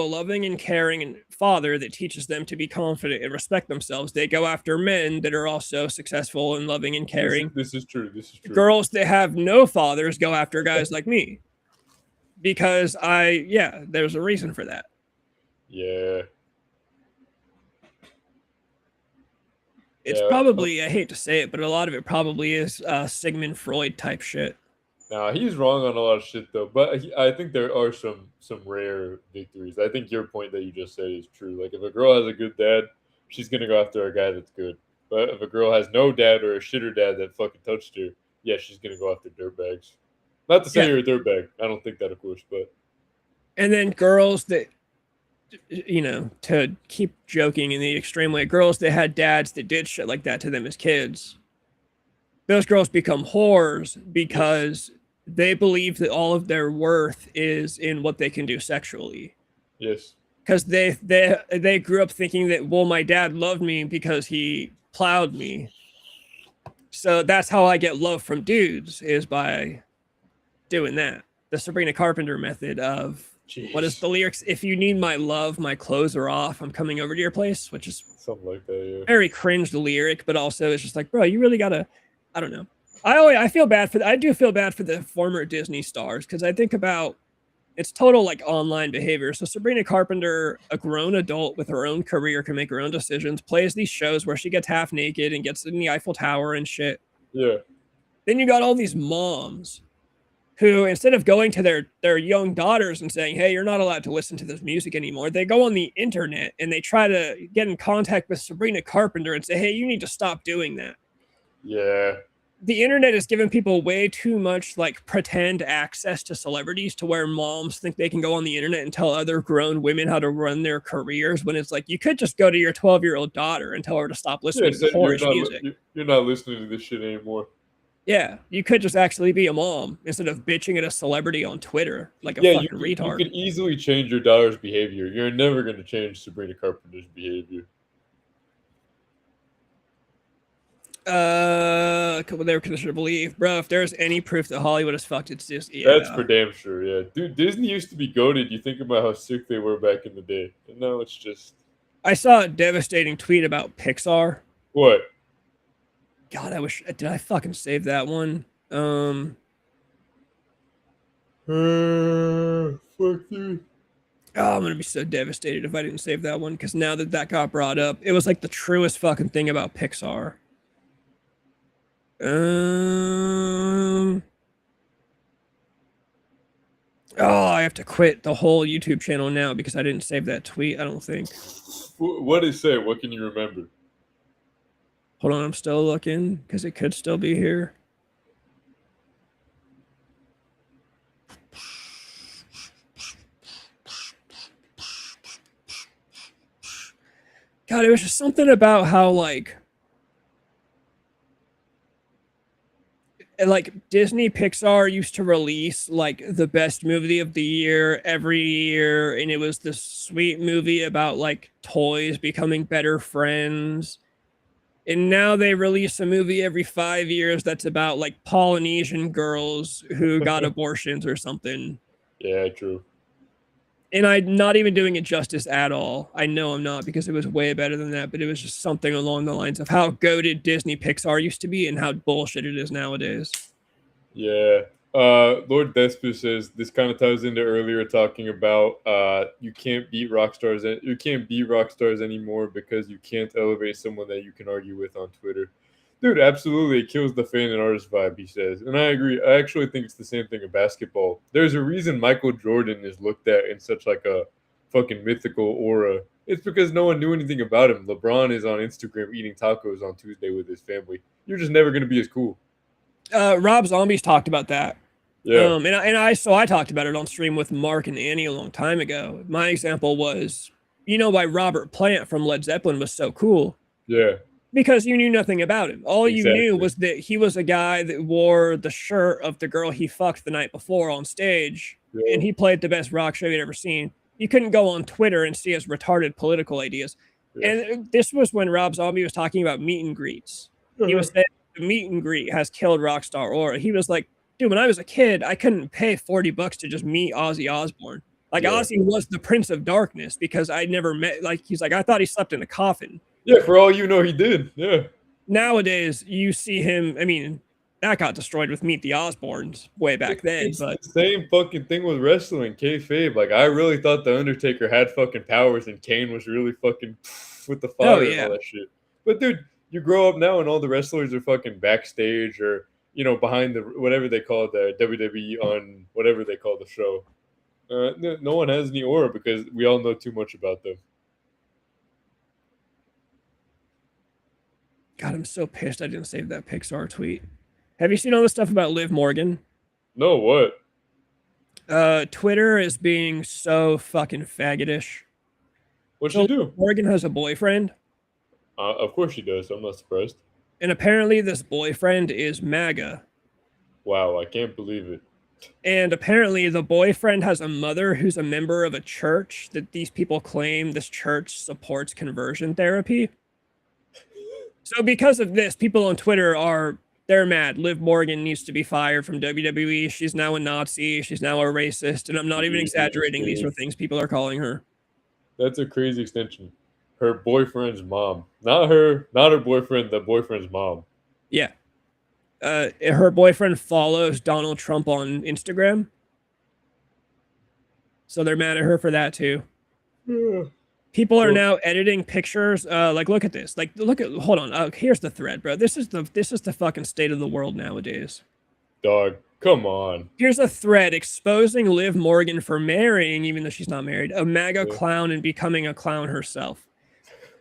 loving and caring father that teaches them to be confident and respect themselves. They go after men that are also successful and loving and caring. This is true. This is true. Girls that have no fathers go after guys like me because there's a reason for that. Yeah. It's probably, I hate to say it, but a lot of it probably is Sigmund Freud type shit. Nah, he's wrong on a lot of shit though. But I think there are some rare victories. I think your point that you just said is true. Like if a girl has a good dad, she's gonna go after a guy that's good. But if a girl has no dad or a shitter dad that fucking touched her, yeah, she's gonna go after dirtbags. Not to say you're a dirtbag. I don't think that, of course, but. And then girls that, you know, to keep joking in the extreme way, girls that had dads that did shit like that to them as kids, those girls become whores because they believe that all of their worth is in what they can do sexually. Yes. Because they grew up thinking that, well, my dad loved me because he plowed me. So that's how I get love from dudes, is by doing that. The Sabrina Carpenter method of, what is the lyrics? If you need my love, my clothes are off. I'm coming over to your place, which is something like that. Yeah. Very cringe lyric, but also it's just like, bro, you really gotta. I don't know. I feel bad for. I do feel bad for the former Disney stars because I think about it's total like online behavior. So Sabrina Carpenter, a grown adult with her own career, can make her own decisions, plays these shows where she gets half naked and gets in the Eiffel Tower and shit. Yeah. Then you got all these moms who, instead of going to their young daughters and saying, hey, you're not allowed to listen to this music anymore, they go on the internet and they try to get in contact with Sabrina Carpenter and say, hey, you need to stop doing that. Yeah. The internet has given people way too much like pretend access to celebrities to where moms think they can go on the internet and tell other grown women how to run their careers, when it's like, you could just go to your 12-year-old daughter and tell her to stop listening to whorish music. You're not listening to this shit anymore. Yeah, you could just actually be a mom instead of bitching at a celebrity on Twitter like a fucking retard. You could easily change your daughter's behavior. You're never going to change Sabrina Carpenter's behavior. A couple there condition to believe, bro. If there's any proof that Hollywood is fucked, it's just That's for damn sure. Yeah, dude. Disney used to be goated. You think about how sick they were back in the day, and now it's just. I saw a devastating tweet about Pixar. What? God, I wish. Did I fucking save that one? Fuck you. Oh, I'm gonna be so devastated if I didn't save that one, because now that got brought up, it was like the truest fucking thing about Pixar. Oh, I have to quit the whole YouTube channel now because I didn't save that tweet, I don't think. What did it say? What can you remember? Hold on, I'm still looking because it could still be here. God, it was just something about how like Disney Pixar used to release like the best movie of the year every year, and it was this sweet movie about like toys becoming better friends. And now they release a movie every 5 years that's about like Polynesian girls who got abortions or something. Yeah, true. And I'm not even doing it justice at all. I know I'm not, because it was way better than that, but it was just something along the lines of how goated Disney Pixar used to be and how bullshit it is nowadays. Yeah. Lord Despot says this kind of ties into earlier talking about you can't beat rock stars anymore because you can't elevate someone that you can argue with on Twitter. Dude, absolutely, it kills the fan and artist vibe, he says. And I agree. I actually think it's the same thing in basketball. There's a reason Michael Jordan is looked at in such like a fucking mythical aura. It's because no one knew anything about him. LeBron is on Instagram eating tacos on Tuesday with his family. You're just never going to be as cool. Rob Zombies talked about that. Yeah. So I talked about it on stream with Mark and Annie a long time ago. My example was, you know why Robert Plant from Led Zeppelin was so cool? Yeah. Because you knew nothing about him. All you knew Exactly. was that he was a guy that wore the shirt of the girl he fucked the night before on stage, Yeah. and he played the best rock show you'd ever seen. You couldn't go on Twitter and see his retarded political ideas. Yeah. And this was when Rob Zombie was talking about meet and greets. He was saying the meet and greet has killed Rockstar Aura. He was like, dude, when I was a kid, I couldn't pay $40 to just meet Ozzy Osbourne. Like, Yeah. Ozzy was the Prince of Darkness because I never met, like, he's like, I thought he slept in a coffin. Yeah, for all you know, he did. Yeah. Nowadays, you see him, I mean, that got destroyed with Meet the Osbournes way back then. It's But the same fucking thing with wrestling, kayfabe. Like, I really thought The Undertaker had fucking powers and Kane was really fucking with the fire and all that shit. But, dude, you grow up now and all the wrestlers are fucking backstage or, you know, behind the, whatever they call the WWE on whatever they call the show. No one has any aura because we all know too much about them. God, I'm so pissed I didn't save that Pixar tweet. Have you seen all this stuff about Liv Morgan? No, what? Twitter is being so fucking faggotish. What'd she do? Morgan has a boyfriend. Of course she does. I'm not surprised. And apparently this boyfriend is MAGA. Wow, I can't believe it. And apparently the boyfriend has a mother who's a member of a church that these people claim this church supports conversion therapy. So because of this, people on Twitter they're mad. Liv Morgan needs to be fired from WWE. She's now a Nazi. She's now a racist. And I'm not even exaggerating. These are things people are calling her. That's a crazy extension. Her boyfriend's mom. Not her boyfriend, the boyfriend's mom. Yeah. Her boyfriend follows Donald Trump on Instagram. So they're mad at her for that too. People are now editing pictures. Like, look at this. Like, hold on. Here's the thread, bro. This is the fucking state of the world nowadays. Dog, come on. Here's a thread exposing Liv Morgan for marrying, even though she's not married, a MAGA clown and becoming a clown herself.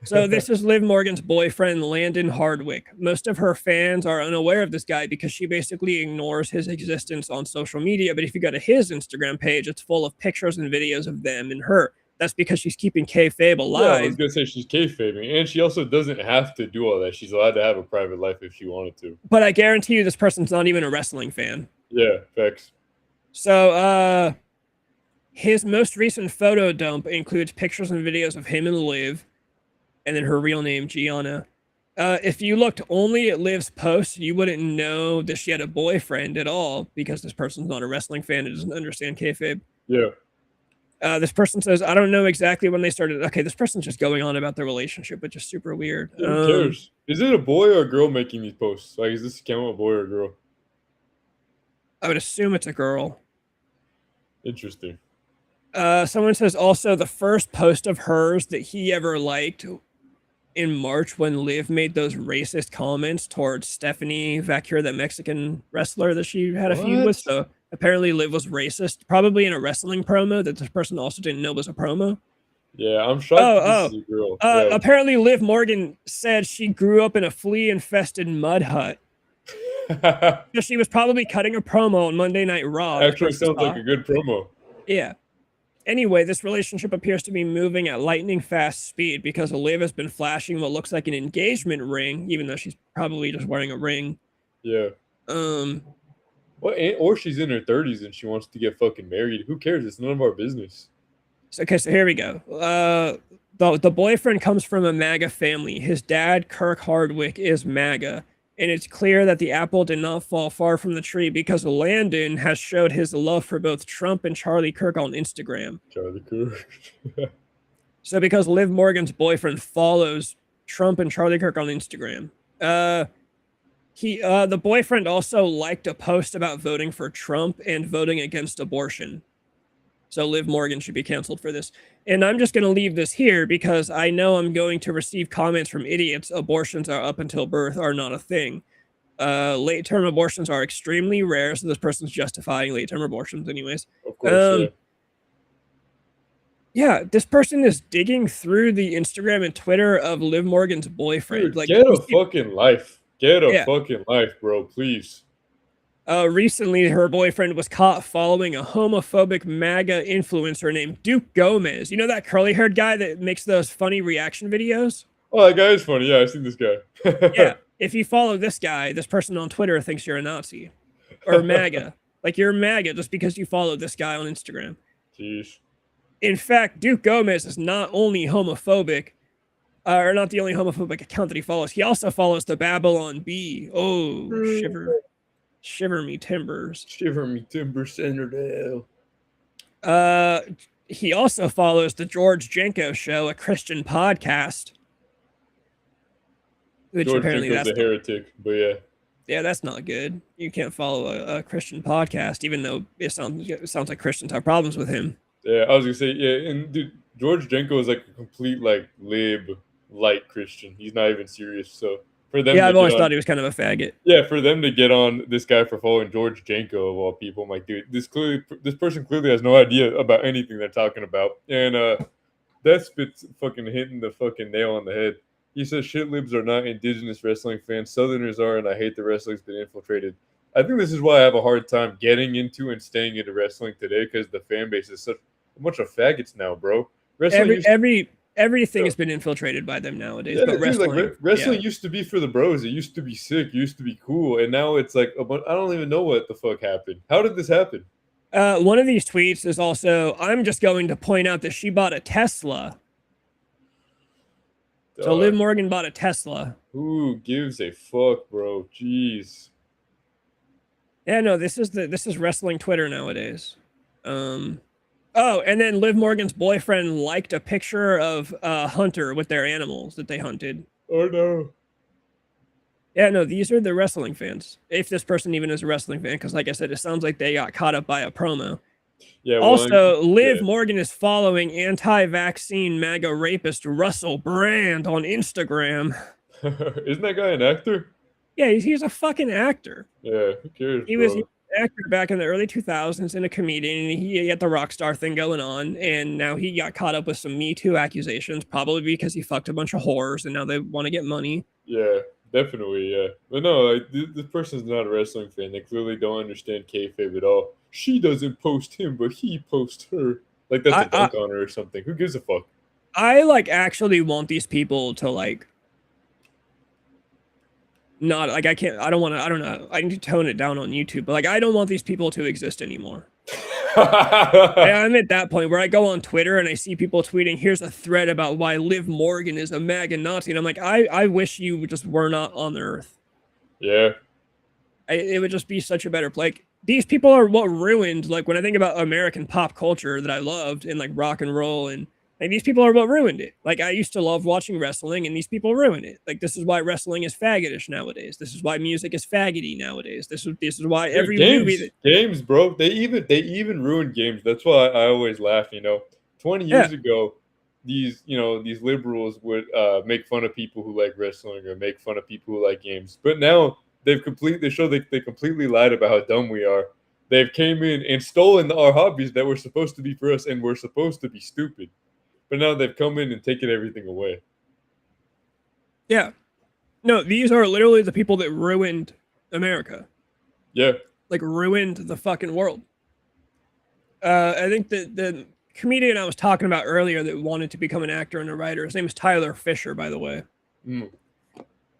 So this is Liv Morgan's boyfriend, Landon Hardwick. Most of her fans are unaware of this guy because she basically ignores his existence on social media. But if you go to his Instagram page, it's full of pictures and videos of them and her. That's because she's keeping kayfabe alive. Yeah, I was gonna say she's kayfabing, and she also doesn't have to do all that. She's allowed to have a private life if she wanted to. But I guarantee you, this person's not even a wrestling fan. Yeah, facts. So, his most recent photo dump includes pictures and videos of him and Liv, and then her real name, Gianna. If you looked only at Liv's posts, you wouldn't know that she had a boyfriend at all because this person's not a wrestling fan and doesn't understand kayfabe. Yeah. This person says, I don't know exactly when they started. Okay, this person's just going on about their relationship, which is super weird. Who cares? Is it a boy or a girl making these posts? Like, is this account a boy or a girl? I would assume it's a girl. Interesting. Someone says also the first post of hers that he ever liked in March when Liv made those racist comments towards Stephanie Vacure, that Mexican wrestler that she had a feud with. So apparently Liv was racist, probably in a wrestling promo that this person also didn't know was a promo. Yeah, I'm shocked this is a girl. Apparently Liv Morgan said she grew up in a flea-infested mud hut. So she was probably cutting a promo on Monday Night Raw. Actually sounds like a good promo. Yeah. Anyway, this relationship appears to be moving at lightning fast speed because Liv has been flashing what looks like an engagement ring, even though she's probably just wearing a ring. Yeah. Well, or she's in her 30s and she wants to get fucking married. Who cares? It's none of our business. So here we go. The boyfriend comes from a MAGA family. His dad, Kirk Hardwick, is MAGA. And it's clear that the apple did not fall far from the tree because Landon has showed his love for both Trump and Charlie Kirk on Instagram. Charlie Kirk. So because Liv Morgan's boyfriend follows Trump and Charlie Kirk on Instagram, the boyfriend also liked a post about voting for Trump and voting against abortion. So Liv Morgan should be canceled for this. And I'm just going to leave this here because I know I'm going to receive comments from idiots. Abortions are up until birth are not a thing. Late-term abortions are extremely rare, so this person's justifying late-term abortions anyways. Of course, yeah, this person is digging through the Instagram and Twitter of Liv Morgan's boyfriend. Dude, get a fucking life. Get a fucking life, bro, please. Recently, her boyfriend was caught following a homophobic MAGA influencer named Duke Gomez. You know that curly-haired guy that makes those funny reaction videos? Oh, that guy is funny. Yeah, I've seen this guy. Yeah. If you follow this guy, this person on Twitter thinks you're a Nazi or MAGA. Like you're MAGA just because you follow this guy on Instagram. Jeez. In fact, Duke Gomez is not only homophobic, or not the only homophobic account that he follows. He also follows the Babylon Bee. Oh, shiver me timbers. Shiver me timber, Senator. He also follows the George Jenko Show, a Christian podcast. Which George apparently Jenko's that's a heretic, but yeah. Yeah, that's not good. You can't follow a Christian podcast, even though it sounds like Christians have problems with him. Yeah, I was gonna say, yeah, and dude, George Jenko is like a complete like lib light Christian. He's not even serious. So for them, Yeah, I've always thought he was kind of a faggot. Yeah, for them to get on this guy for following George Jenko of all people, I'm like, dude, this person clearly has no idea about anything they're talking about. And that spit's fucking hitting the fucking nail on the head. He says shit libs are not indigenous wrestling fans. Southerners are, and I hate the wrestling's been infiltrated. I think this is why I have a hard time getting into and staying into wrestling today, because the fan base is such a bunch of faggots now, bro. Everything has been infiltrated by them nowadays. Yeah, but wrestling, dude, like, wrestling used to be for the bros. It used to be sick. It used to be cool. And now it's like, I don't even know what the fuck happened. How did this happen? One of these tweets is also, I'm just going to point out that she bought a Tesla. So Liv Morgan bought a Tesla. Who gives a fuck, bro? Jeez. Yeah, no, this is wrestling Twitter nowadays. Oh, and then Liv Morgan's boyfriend liked a picture of Hunter with their animals that they hunted. Oh no. Yeah, no, these are the wrestling fans. If this person even is a wrestling fan, because like I said, it sounds like they got caught up by a promo. Yeah. Well, also, Liv Morgan is following anti-vaccine MAGA rapist Russell Brand on Instagram. Isn't that guy an actor? Yeah, he's a fucking actor. Yeah, who cares? He was an actor back in the early 2000s and a comedian, and he had the rock star thing going on, and now he got caught up with some Me Too accusations, probably because he fucked a bunch of whores, and now they want to get money. Yeah, definitely, yeah. But no, like, this person's not a wrestling fan. They clearly don't understand kayfabe at all. She doesn't post him, but he posts her. Like, that's a dunk on her or something. Who gives a fuck? I, like, actually want these people to, like, not, like, I don't know. I need to tone it down on YouTube, but, like, I don't want these people to exist anymore. I'm at that point where I go on Twitter and I see people tweeting, here's a thread about why Liv Morgan is a MAGA Nazi. And I'm like, I wish you just were not on Earth. Yeah. It would just be such a better play. Like, these people are what ruined, like, when I think about American pop culture that I loved and, like, rock and roll, and like, these people are what ruined it. Like, I used to love watching wrestling, and these people ruin it. Like, this is why wrestling is faggotish nowadays. This is why music is faggoty nowadays. This is why every movie games, bro. They even ruined games. That's why I always laugh. 20 years ago, these liberals would make fun of people who like wrestling or make fun of people who like games. But now they completely lied about how dumb we are. They've came in and stolen our hobbies that were supposed to be for us, and we're supposed to be stupid. But now they've come in and taken everything away. Yeah. No, these are literally the people that ruined America. Yeah. Like, ruined the fucking world. I think the comedian I was talking about earlier that wanted to become an actor and a writer, his name is Tyler Fisher, by the way.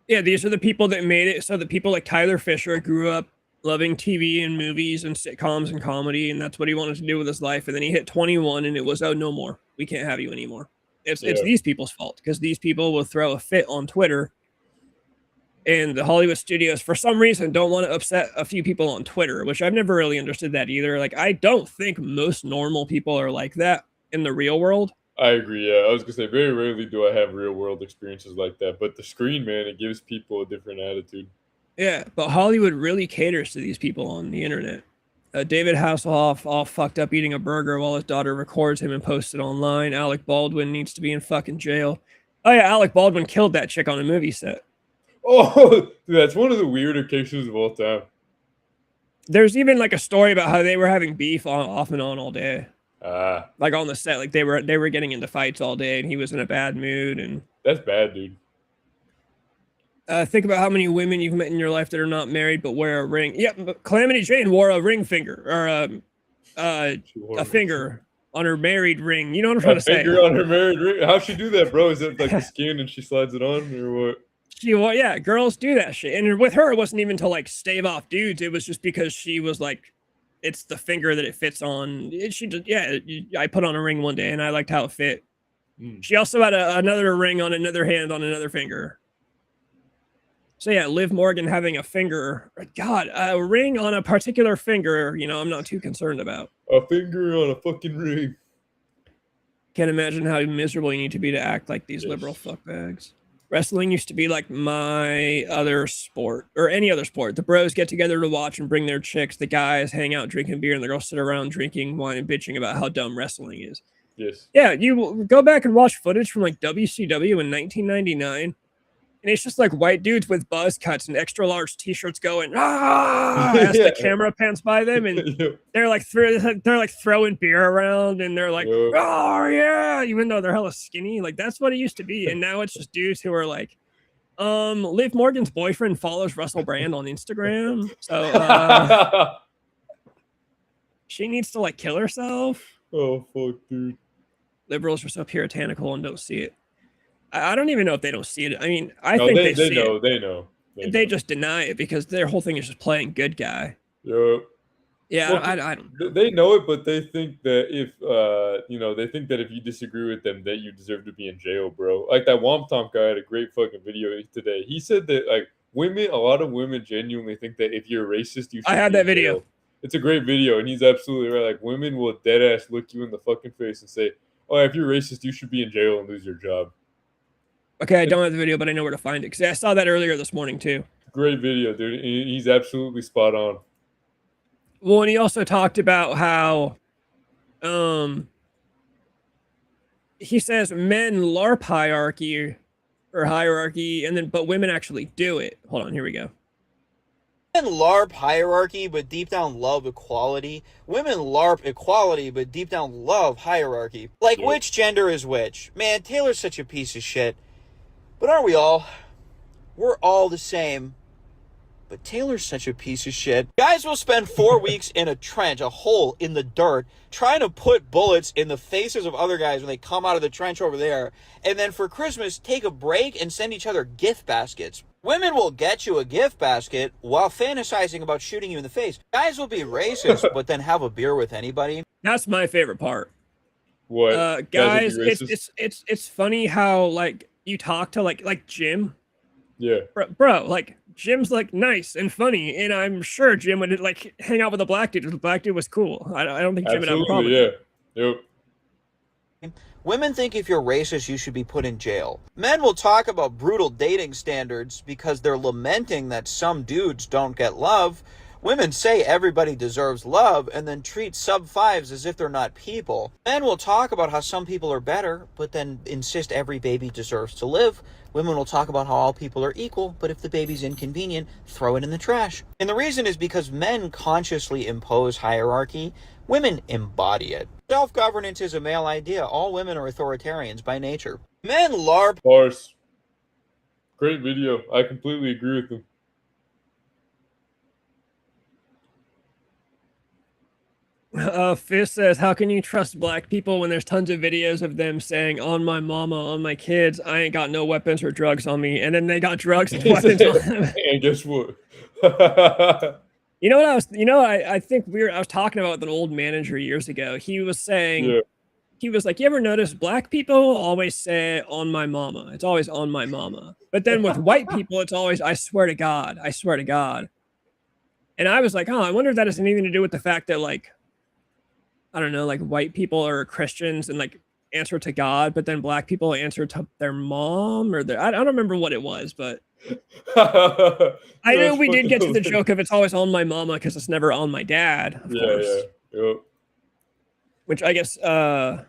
Yeah, these are the people that made it so that people like Tyler Fisher grew up loving TV and movies and sitcoms and comedy, and that's what he wanted to do with his life. And then he hit 21 and it was, oh, no more. We can't have you anymore. It's these people's fault, because these people will throw a fit on Twitter, and the Hollywood studios, for some reason, don't want to upset a few people on Twitter, which I've never really understood that either. Like, I don't think most normal people are like that in the real world. I agree, yeah. I was going to say, very rarely do I have real world experiences like that. But the screen, man, it gives people a different attitude. Yeah, but Hollywood really caters to these people on the internet. David Hasselhoff all fucked up eating a burger while his daughter records him and posts it online. Alec Baldwin needs to be in fucking jail. Oh yeah, Alec Baldwin killed that chick on a movie set. Oh, dude, that's one of the weirder cases of all time. There's even like a story about how they were having beef off and on all day. Like on the set, like they were getting into fights all day, and he was in a bad mood. And that's bad, dude. Think about how many women you've met in your life that are not married but wear a ring. Yeah, but Calamity Jane wore a ring finger or a finger on her married ring. You know what I'm trying A to say? finger on her married ring. How'd she do that, bro? Is it like the skin and she slides it on, or what? Yeah, girls do that shit. And with her, it wasn't even to like stave off dudes. It was just because she was like, it's the finger that it fits on. She just, yeah, I put on a ring one day and I liked how it fit. She also had another ring on another hand on another finger. So yeah, Liv Morgan having a finger, God, a ring on a particular finger, you know, I'm not too concerned about. A finger on a fucking ring. Can't imagine how miserable you need to be to act like these liberal fuckbags. Wrestling used to be like my other sport, or any other sport. The bros get together to watch and bring their chicks. The guys hang out drinking beer, and the girls sit around drinking wine and bitching about how dumb wrestling is. Yes. Yeah, you go back and watch footage from like WCW in 1999. And it's just like white dudes with buzz cuts and extra large t-shirts going as the camera pans by them, and they're like throwing beer around, and they're like, oh yeah, even though they're hella skinny. Like that's what it used to be. And now it's just dudes who are like, Liv Morgan's boyfriend follows Russell Brand on Instagram, so she needs to like kill herself. Oh fuck, dude. Liberals are so puritanical and don't see it. I don't even know if they don't see it. I mean, I think they see know, it. They know. They just deny it because their whole thing is just playing good guy. Yep. Yeah, well, I don't. They know it, but they think that if they think that if you disagree with them, that you deserve to be in jail, bro. Like that Womp Tomp guy had a great fucking video today. He said that like a lot of women genuinely think that if you're racist, you should. I had that video. It's a great video, and he's absolutely right. Like women will dead ass look you in the fucking face and say, "Oh, if you're racist, you should be in jail and lose your job." Okay, I don't have the video, but I know where to find it because I saw that earlier this morning too. Great video, dude. He's absolutely spot on. Well, and he also talked about how, he says men LARP hierarchy, and then but women actually do it. Hold on, here we go. Men LARP hierarchy, but deep down love equality. Women LARP equality, but deep down love hierarchy. Like, which gender is which? Man, Taylor's such a piece of shit. But aren't we all? We're all the same. But Taylor's such a piece of shit. Guys will spend 4 weeks in a trench, a hole in the dirt, trying to put bullets in the faces of other guys when they come out of the trench over there. And then for Christmas, take a break and send each other gift baskets. Women will get you a gift basket while fantasizing about shooting you in the face. Guys will be racist, but then have a beer with anybody. That's my favorite part. What? Guys, it's funny how like you talk to like Jim. Yeah. Bro, like Jim's like nice and funny, and I'm sure Jim would like hang out with a black dude if the black dude was cool. I don't think Jim would have a problem. Yeah. Yep. Women think if you're racist, you should be put in jail. Men will talk about brutal dating standards because they're lamenting that some dudes don't get love. Women say everybody deserves love and then treat sub-5s as if they're not people. Men will talk about how some people are better, but then insist every baby deserves to live. Women will talk about how all people are equal, but if the baby's inconvenient, throw it in the trash. And the reason is because men consciously impose hierarchy. Women embody it. Self-governance is a male idea. All women are authoritarians by nature. Men LARP. Bars. Great video. I completely agree with him. Fizz says, how can you trust black people when there's tons of videos of them saying, on my mama, on my kids, I ain't got no weapons or drugs on me, and then they got drugs and weapons on them. And guess what? You know what I think I was talking about with an old manager years ago. He was saying, he was like, you ever notice black people always say on my mama? It's always on my mama. But then with white people, it's always, I swear to God, I swear to God. And I was like, oh, I wonder if that has anything to do with the fact that like, I don't know, like white people are Christians and like answer to God, but then black people answer to their mom or I don't remember what it was, but I know we did get to the joke of it's always on my mama because it's never on my dad, of course. Yep. Which I guess, hold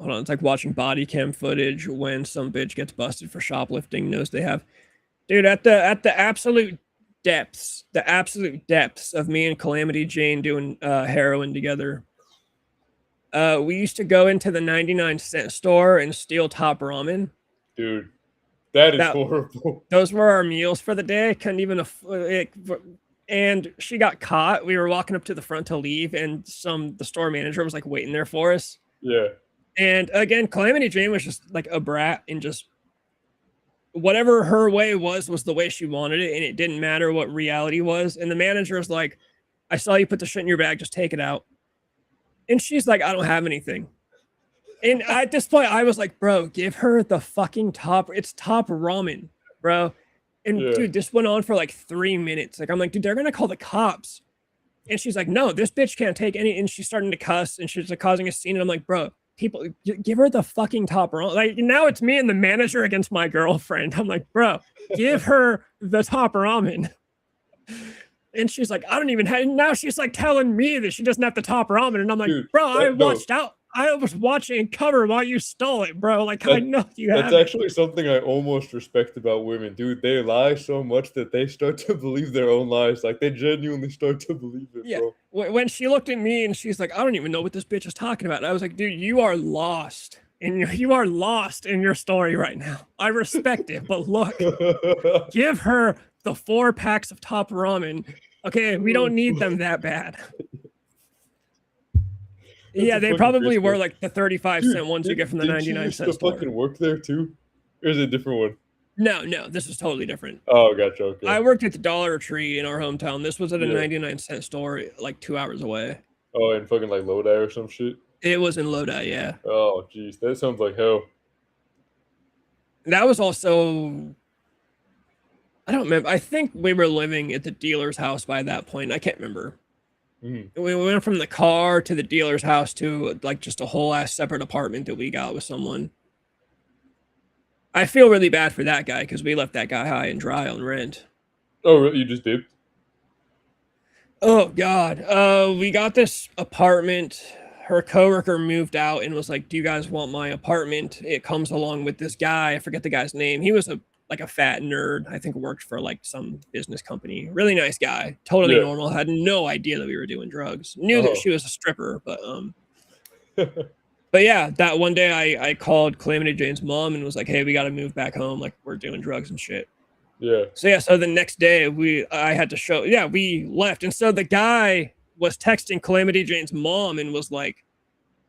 on, it's like watching body cam footage when some bitch gets busted for shoplifting, knows they have, dude, at the absolute depths of me and Calamity Jane doing heroin together. We used to go into the 99-cent store and steal top ramen. Dude. That is horrible. Those were our meals for the day. Couldn't even and she got caught. We were walking up to the front to leave, and the store manager was like waiting there for us. Yeah. And again, Calamity Jane was just like a brat, and just whatever her way was the way she wanted it, and it didn't matter what reality was. And the manager was like, I saw you put the shit in your bag, just take it out. And she's like, I don't have anything. And at this point, I was like, bro, give her the fucking top. It's top ramen, bro. And dude, this went on for like 3 minutes. Like, I'm like, dude, they're gonna call the cops. And she's like, no, this bitch can't take any. And she's starting to cuss, and she's like causing a scene. And I'm like, bro, people, give her the fucking top ramen. Like, now it's me and the manager against my girlfriend. I'm like, bro, give her the top ramen. And she's like, I don't even have. And now she's like telling me that she doesn't have the top ramen. And I'm like, dude, bro, I was watching cover while you stole it, bro. Like, I know you have. That's actually something I almost respect about women, dude. They lie so much that they start to believe their own lies. Like, they genuinely start to believe it, bro. When she looked at me and she's like, I don't even know what this bitch is talking about. And I was like, dude, you are lost. And you are lost in your story right now. I respect it, but look, give her the 4 packs of top ramen. Okay, we don't need them that bad. Yeah, they probably were like the 35-cent ones you get from the 99-cent store. Fucking work there too, or is it a different one? No, this was totally different. Oh, gotcha. Okay. I worked at the Dollar Tree in our hometown. This was at a 99-cent store, like 2 hours away. Oh, and fucking like Lodi or some shit. It was in Lodi, yeah. Oh, jeez, that sounds like hell. That was also, I don't remember. I think we were living at the dealer's house by that point. I can't remember. We went from the car to the dealer's house to like just a whole ass separate apartment that we got with someone. I feel really bad for that guy because we left that guy high and dry on rent. Oh, really? You just did? Oh God. We got this apartment. Her coworker moved out and was like, do you guys want my apartment? It comes along with this guy. I forget the guy's name. He was a fat nerd. I think worked for like some business company. Really nice guy. Totally normal. Had no idea that we were doing drugs. Knew that she was a stripper, but but yeah, that one day I called Calamity Jane's mom and was like, hey, we got to move back home. Like, we're doing drugs and shit. Yeah. So the next day I had to show. Yeah, we left, and so the guy was texting Calamity Jane's mom and was like,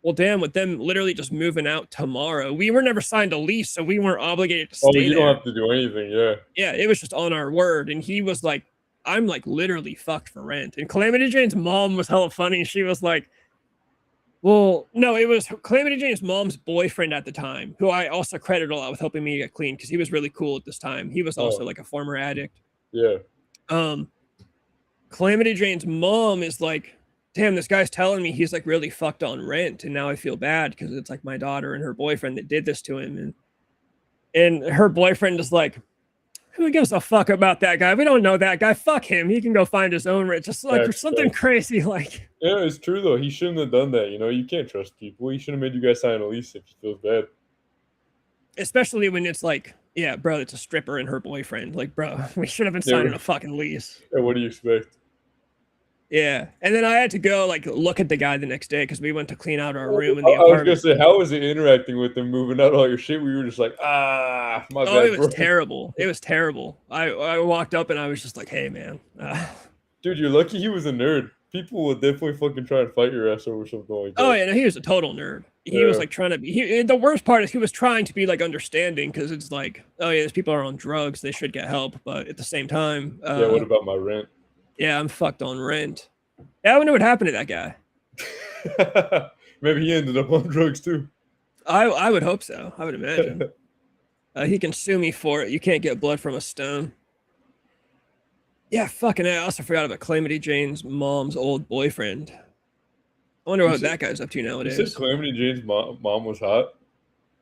well, damn, with them literally just moving out tomorrow, we were never signed a lease, so we weren't obligated to stay there. You don't have to do anything, yeah. Yeah, it was just on our word, and he was like, I'm like literally fucked for rent. And Calamity Jane's mom was hella funny. She was like, well, no, it was Calamity Jane's mom's boyfriend at the time, who I also credit a lot with helping me get clean because he was really cool at this time. He was also like a former addict. Yeah. Calamity Jane's mom is like, damn, this guy's telling me he's like really fucked on rent, and now I feel bad because it's like my daughter and her boyfriend that did this to him. And her boyfriend is like, who gives a fuck about that guy? We don't know that guy. Fuck him. He can go find his own rent. Just like something crazy like. Yeah, it's true though. He shouldn't have done that. You know, you can't trust people. He should have made you guys sign a lease if he feels bad. Especially when it's like, yeah, bro, it's a stripper and her boyfriend. Like, bro, we should have been signing a fucking lease. Yeah, what do you expect? Yeah, and then I had to go like look at the guy the next day because we went to clean out our room in the apartment. I was gonna say, how was it interacting with them, moving out all your shit? We were just like, my bad. Oh, it was terrible. It was terrible. I walked up and I was just like, hey, man. Dude, you're lucky he was a nerd. People would definitely fucking try and fight your ass over something like that. Oh yeah, no, he was a total nerd. He was like trying to be. The worst part is he was trying to be like understanding because it's like, oh yeah, these people are on drugs. They should get help, but at the same time, yeah. What about my rent? Yeah, I'm fucked on rent. Yeah, I wonder what happened to that guy. Maybe he ended up on drugs too. I would hope so. I would imagine. He can sue me for it. You can't get blood from a stone. Yeah, fucking I also forgot about Calamity Jane's mom's old boyfriend. I wonder what that guy's up to nowadays. You said Calamity Jane's mom was hot?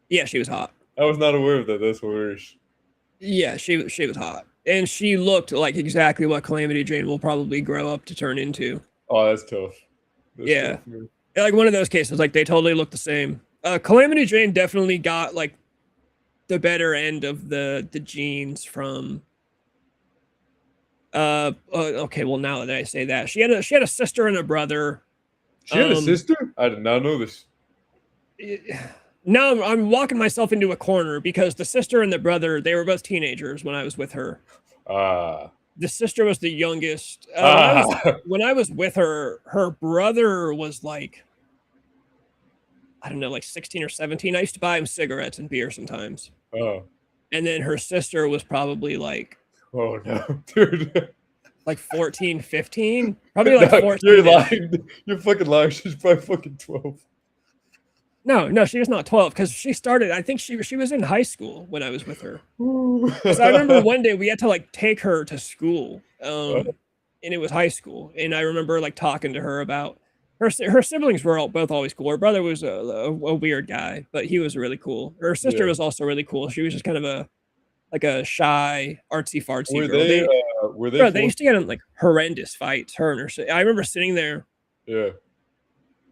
Yeah, she was hot. I was not aware of that. That's hilarious. Yeah, she was hot. And she looked like exactly what Calamity Jane will probably grow up to turn into. Oh, that's tough. That's tough, like one of those cases, like they totally look the same. Calamity Jane definitely got like the better end of the genes from. Okay, well now that I say that, she had a sister and a brother. She had a sister? I did not know this. No, I'm walking myself into a corner because the sister and the brother, they were both teenagers when I was with her. The sister was the youngest. When I was with her, her brother was like, I don't know, like 16 or 17. I used to buy him cigarettes and beer sometimes. Oh. And then her sister was probably like, oh no, dude. Like 14, 15? Probably like 14. You're lying. You're fucking lying. She's probably fucking 12. No, she was not 12 because she started, I think she was in high school when I was with her. Because I remember one day we had to like take her to school, and it was high school. And I remember like talking to her about her siblings were both always cool. Her brother was a weird guy, but he was really cool. Her sister was also really cool. She was just kind of a shy, artsy fartsy girl. They used to get in like horrendous fights. Her and her. I remember sitting there. Yeah.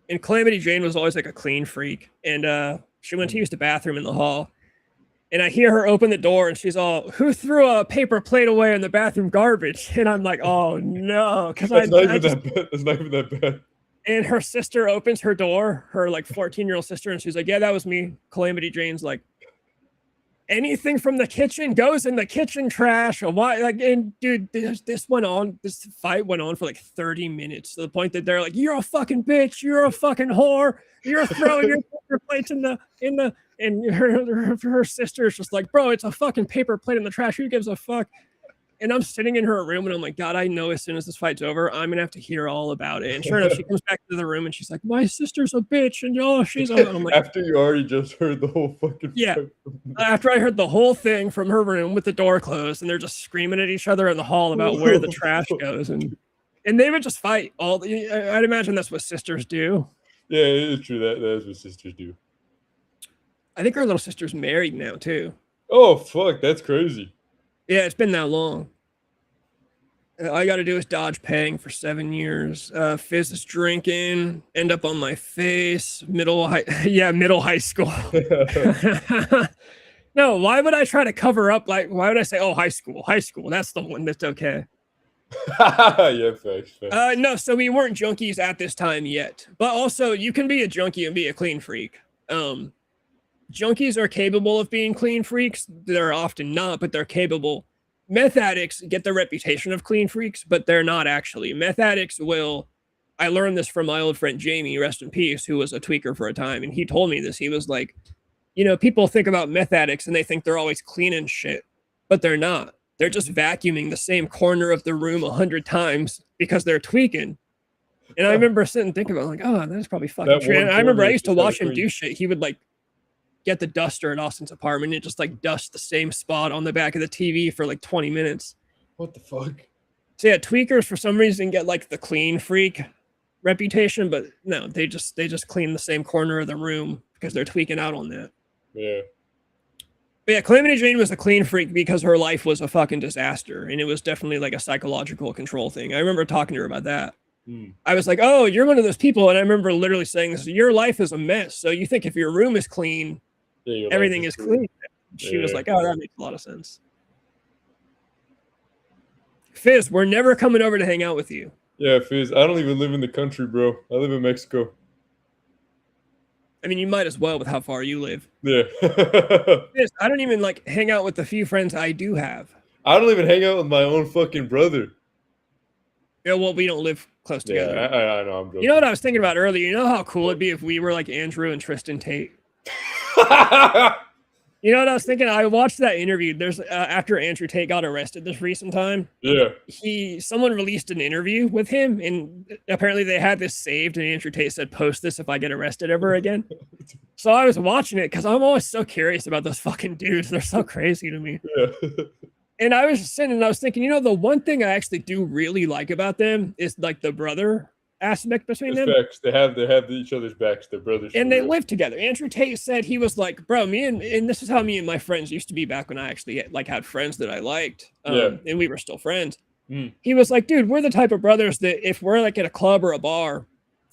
And Calamity Jane was always like a clean freak. And she went to use the bathroom in the hall. And I hear her open the door and she's all, who threw a paper plate away in the bathroom garbage? And I'm like, oh no. Because That's not even that bad. And her sister opens her door, her like 14-year-old sister, and she's like, yeah, that was me. Calamity Jane's like, anything from the kitchen goes in the kitchen trash. Or why? Like, and dude, this fight went on for like 30 minutes to the point that they're like, "You're a fucking bitch. You're a fucking whore. You're throwing your paper plates in the." And her sister's just like, "Bro, it's a fucking paper plate in the trash. Who gives a fuck?" And I'm sitting in her room and I'm like, God, I know as soon as this fight's over, I'm gonna have to hear all about it. And sure enough, she comes back to the room and she's like, my sister's a bitch. And she's I'm like, after you already just heard the whole fucking fight. After I heard the whole thing from her room with the door closed and they're just screaming at each other in the hall about where the trash goes. And they would just fight I'd imagine that's what sisters do. Yeah, it's true. That is what sisters do. I think her little sister's married now too. Oh fuck, that's crazy. Yeah, it's been that long. All I got to do is dodge paying for 7 years. Fizz is drinking, end up on my face, middle high school. No, why would I try to cover up? Like, why would I say, oh, high school? That's the one that's okay. Yeah, facts. No, so we weren't junkies at this time yet. But also, you can be a junkie and be a clean freak. Junkies are capable of being clean freaks. They're often not, but they're capable. Meth addicts get the reputation of clean freaks, but they're not actually. Meth addicts I learned this from my old friend Jamie, rest in peace, who was a tweaker for a time. And he told me this. He was like, people think about meth addicts and they think they're always clean and shit, but they're not. They're just vacuuming the same corner of the room 100 times because they're tweaking. And I remember sitting and thinking about like, oh, that's probably fucking true. And I remember I used to watch him do shit. He would like get the duster at Austin's apartment and just like dust the same spot on the back of the TV for like 20 minutes. What the fuck? So yeah, tweakers for some reason get like the clean freak reputation, but no, they just clean the same corner of the room because they're tweaking out on that. Yeah. But yeah, Calamity Jane was a clean freak because her life was a fucking disaster, and it was definitely like a psychological control thing. I remember talking to her about that. I was like, oh, you're one of those people, and I remember literally saying this, your life is a mess, so you think if your room is clean, everything is clean. She was like, oh, that makes a lot of sense. Fizz, we're never coming over to hang out with you. Yeah, Fizz, I don't even live in the country, bro. I live in Mexico. I mean, you might as well with how far you live. Yeah. Fizz, I don't even like hang out with the few friends I do have. I don't even hang out with my own fucking brother. Yeah, well, we don't live close together. Yeah, I know. I'm joking. You know what I was thinking about earlier? You know how cool it'd be if we were like Andrew and Tristan Tate? You know what I was thinking? I watched that interview. There's after Andrew Tate got arrested this recent time. Yeah. Someone released an interview with him, and apparently they had this saved. And Andrew Tate said, "Post this if I get arrested ever again." So I was watching it because I'm always so curious about those fucking dudes. They're so crazy to me. Yeah. And I was just sitting and I was thinking, the one thing I actually do really like about them is like the brother aspect between them. Facts. They have each other's backs. They're brothers. And they live together. Andrew Tate said he was like, bro, and this is how me and my friends used to be back when I actually like had friends that I liked. And we were still friends. He was like, dude, we're the type of brothers that if we're like at a club or a bar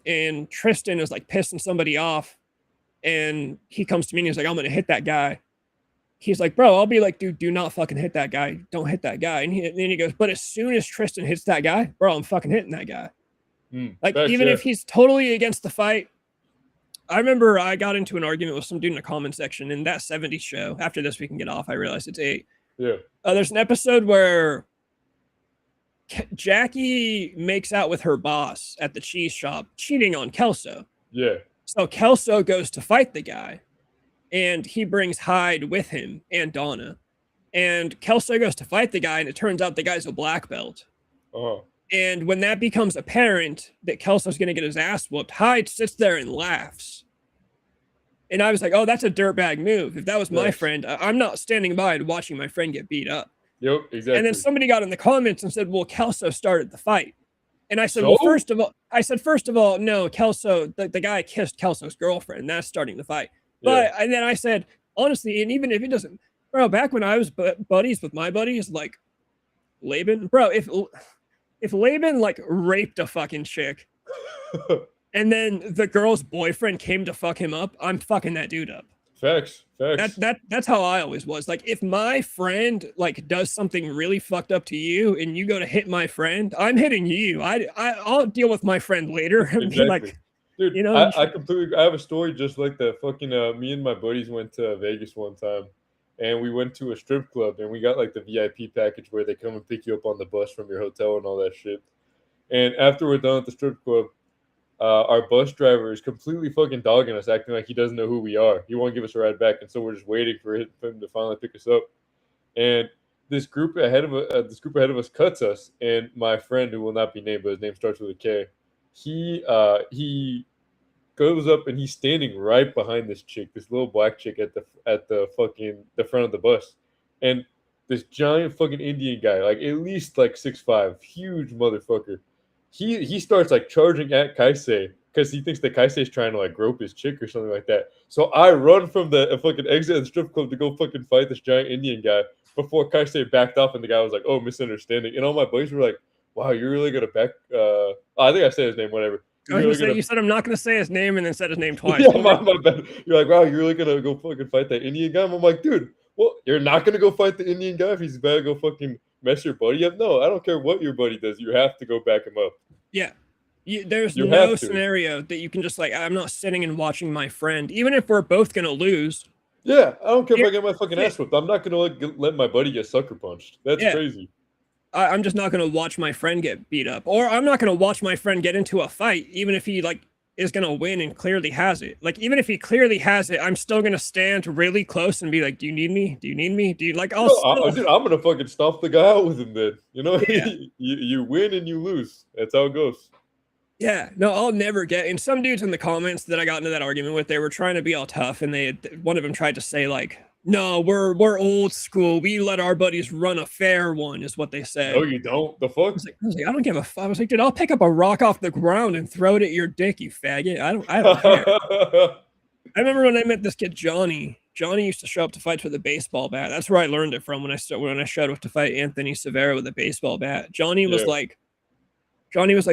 and Tristan is like pissing somebody off and he comes to me and he's like, I'm going to hit that guy. He's like, bro, I'll be like, dude, do not fucking hit that guy. Don't hit that guy. And then he goes, but as soon as Tristan hits that guy, bro, I'm fucking hitting that guy. Like, even if he's totally against the fight, I remember I got into an argument with some dude in the comment section in that 70s show. After this, we can get off. I realized it's 8. Yeah. There's an episode where Jackie makes out with her boss at the cheese shop, cheating on Kelso. Yeah. So Kelso goes to fight the guy, and he brings Hyde with him and Donna. And Kelso goes to fight the guy, and it turns out the guy's a black belt. Uh-huh. And when that becomes apparent that Kelso's going to get his ass whooped, Hyde sits there and laughs. And I was like, oh, that's a dirtbag move. If that was my friend, I'm not standing by and watching my friend get beat up. Yep, exactly. And then somebody got in the comments and said, well, Kelso started the fight. And I said, well, first of all, no, Kelso, the guy kissed Kelso's girlfriend. That's starting the fight. But and then I said, honestly, and even if it doesn't, bro, back when I was buddies with my buddies, like Laban, bro, if Laban like raped a fucking chick and then the girl's boyfriend came to fuck him up, I'm fucking that dude up. Facts. That's how I always was. Like, if my friend like does something really fucked up to you and you go to hit my friend, I'm hitting you. I'll deal with my friend later and exactly. be like, dude, you know, I have a story just like that. Fucking me and my buddies went to Vegas one time, and we went to a strip club, and we got like the VIP package where they come and pick you up on the bus from your hotel and all that shit. And after we're done at the strip club, our bus driver is completely fucking dogging us, acting like he doesn't know who we are. He won't give us a ride back, and so we're just waiting for him to finally pick us up. And this group ahead of us cuts us, and my friend, who will not be named, but his name starts with a K, he goes up and he's standing right behind this chick, this little black chick at the front of the bus, and this giant fucking Indian guy, like at least like 6'5", huge motherfucker. He starts like charging at Kaisei because he thinks that Kaisei is trying to like grope his chick or something like that. So I run from the fucking exit of the strip club to go fucking fight this giant Indian guy before Kaisei backed off, and the guy was like, "Oh, misunderstanding." And all my buddies were like, "Wow, you're really gonna back?" I think I said his name, whatever. You said I'm not gonna say his name, and then said his name twice. Yeah, my bad. You're like, "Wow, you're really gonna go fucking fight that Indian guy?" I'm like, "Dude, well, you're not gonna go fight the Indian guy if he's about to go fucking mess your buddy up? No, I don't care what your buddy does. You have to go back him up." Yeah. There's no scenario that you can just like, I'm not sitting and watching my friend, even if we're both going to lose. Yeah, I don't care if I get my fucking ass whipped. I'm not going to let my buddy get sucker punched. That's crazy. I'm just not going to watch my friend get beat up. Or I'm not going to watch my friend get into a fight, even if he like is going to win and clearly has it. Like, even if he clearly has it, I'm still going to stand really close and be like, do you need me? Do you need me? Do you like, dude, I'm going to fucking stomp the guy out with him then. You know, you win and you lose. That's how it goes. Yeah, no, I'll never get. And some dudes in the comments that I got into that argument with, they were trying to be all tough, and one of them tried to say like, "No, we're old school. We let our buddies run a fair one," is what they said. No, you don't. The fuck? I was like, I don't give a fuck. I was like, dude, I'll pick up a rock off the ground and throw it at your dick, you faggot. I don't care. I remember when I met this kid Johnny. Johnny used to show up to fights with a baseball bat. That's where I learned it from when I showed up to fight Anthony Severa with a baseball bat. Johnny was like,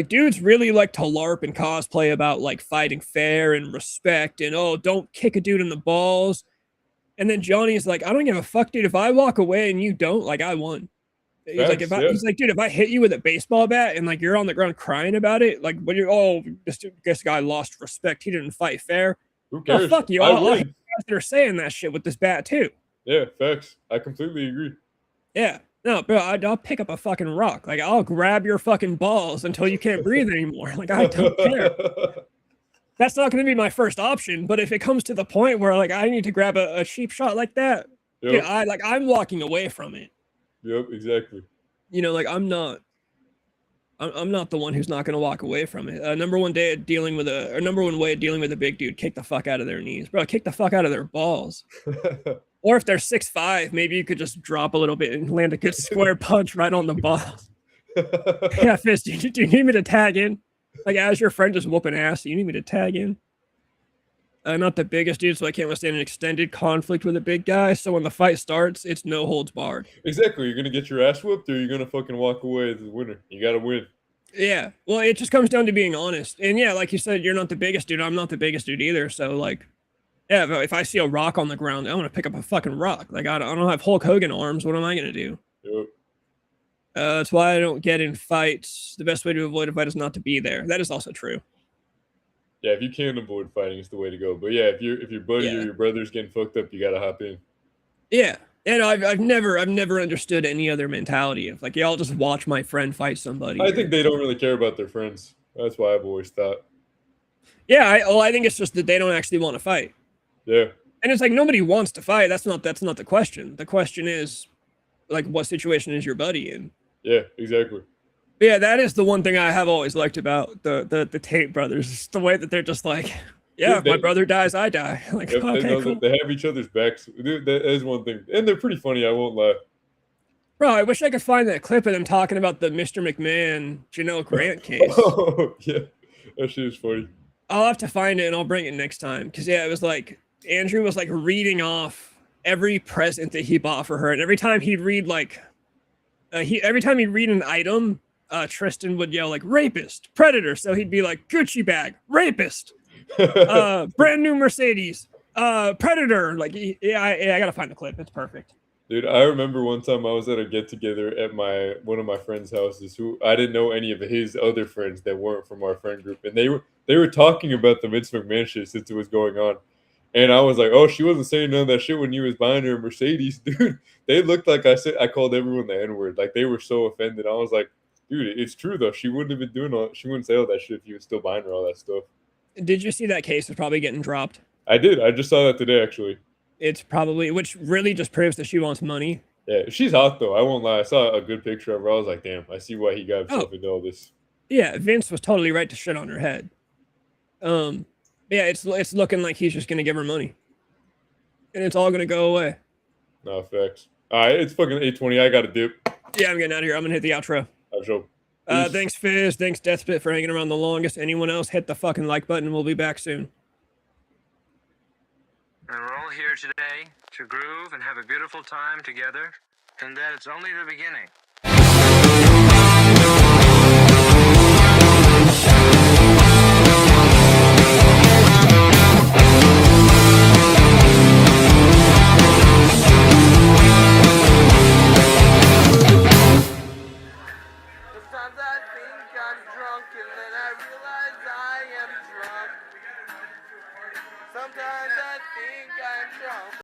dudes really like to LARP and cosplay about like fighting fair and respect and, oh, don't kick a dude in the balls. And then Johnny's like, I don't give a fuck, dude. If I walk away and you don't, like, I won. He's like, dude, if I hit you with a baseball bat and like you're on the ground crying about it, like when you're, oh, this guy lost respect. He didn't fight fair. Who cares? Oh, fuck you. I'll hate you guys that are saying that shit with this bat too. Yeah, facts. I completely agree. Yeah. No, bro, I'll pick up a fucking rock. Like, I'll grab your fucking balls until you can't breathe anymore. Like, I don't care. That's not going to be my first option. But if it comes to the point where, like, I need to grab a cheap shot like that, dude, I'm walking away from it. Yep, exactly. You know, like, I'm not the one who's not going to walk away from it. Number one way of dealing with a big dude, kick the fuck out of their knees. Bro, kick the fuck out of their balls. Or if they're 6'5", maybe you could just drop a little bit and land a good square punch right on the balls. Yeah, Fist, do you need me to tag in? Like, as your friend just whooping ass, do you need me to tag in? Not the biggest dude, so I can't withstand an extended conflict with a big guy. So when the fight starts, it's no holds barred. Exactly. You're going to get your ass whooped, or you're going to fucking walk away as the winner. You got to win. Yeah. Well, it just comes down to being honest. And yeah, like you said, you're not the biggest dude. I'm not the biggest dude either. So, like, yeah, if I see a rock on the ground, I'm going to pick up a fucking rock. Like, I don't have Hulk Hogan arms. What am I going to do? Yep. That's why I don't get in fights. The best way to avoid a fight is not to be there. That is also true. Yeah, if you can avoid fighting, it's the way to go. But yeah, if your buddy or your brother's getting fucked up, you gotta hop in. Yeah. And I've never understood any other mentality of like, yeah, I'll just watch my friend fight somebody. I think they don't really care about their friends. That's why I've always thought. Yeah, I think it's just that they don't actually want to fight. Yeah. And it's like nobody wants to fight. That's not the question. The question is like, what situation is your buddy in? Yeah, exactly. But yeah, that is the one thing I have always liked about the Tate brothers. It's the way that they're just like, yeah, Dude, if my brother dies, I die. Like, yep, okay, they know cool. that they have each other's backs. Dude, that is one thing. And they're pretty funny, I won't lie. Bro, I wish I could find that clip of them talking about the Mr. McMahon Janelle Grant case. Oh, yeah. That shit is funny. I'll have to find it and I'll bring it next time. Cause yeah, it was like Andrew was like reading off every present that he bought for her, and every time he'd read like every time he'd read an item, Tristan would yell like rapist, predator. So he'd be like Gucci bag, rapist, brand new Mercedes, predator. Like yeah, I gotta find the clip. It's perfect. Dude, I remember one time I was at a get together at one of my friends' houses who I didn't know any of his other friends that weren't from our friend group, and they were talking about the Vince McMahon shit since it was going on. And I was like, oh, she wasn't saying none of that shit when you was buying her a Mercedes. Dude, they looked like I called everyone the N-word. Like they were so offended. I was like, dude, it's true though. She wouldn't have been she wouldn't say all that shit if you was still buying her all that stuff. Did you see that case was probably getting dropped? I did. I just saw that today actually. It's probably, which really just proves that she wants money. Yeah, she's hot though. I won't lie. I saw a good picture of her. I was like, damn, I see why he got himself into all this. Yeah, Vince was totally right to shit on her head. Yeah, it's looking like he's just gonna give her money, and it's all gonna go away. No facts. All right, it's fucking 8:20. I got a dip. Yeah, I'm getting out of here. I'm gonna hit the outro. Sure. Thanks Fizz. Thanks Deathspit for hanging around the longest. Anyone else, hit the fucking like button. We'll be back soon. And we're all here today to groove and have a beautiful time together, and that it's only the beginning.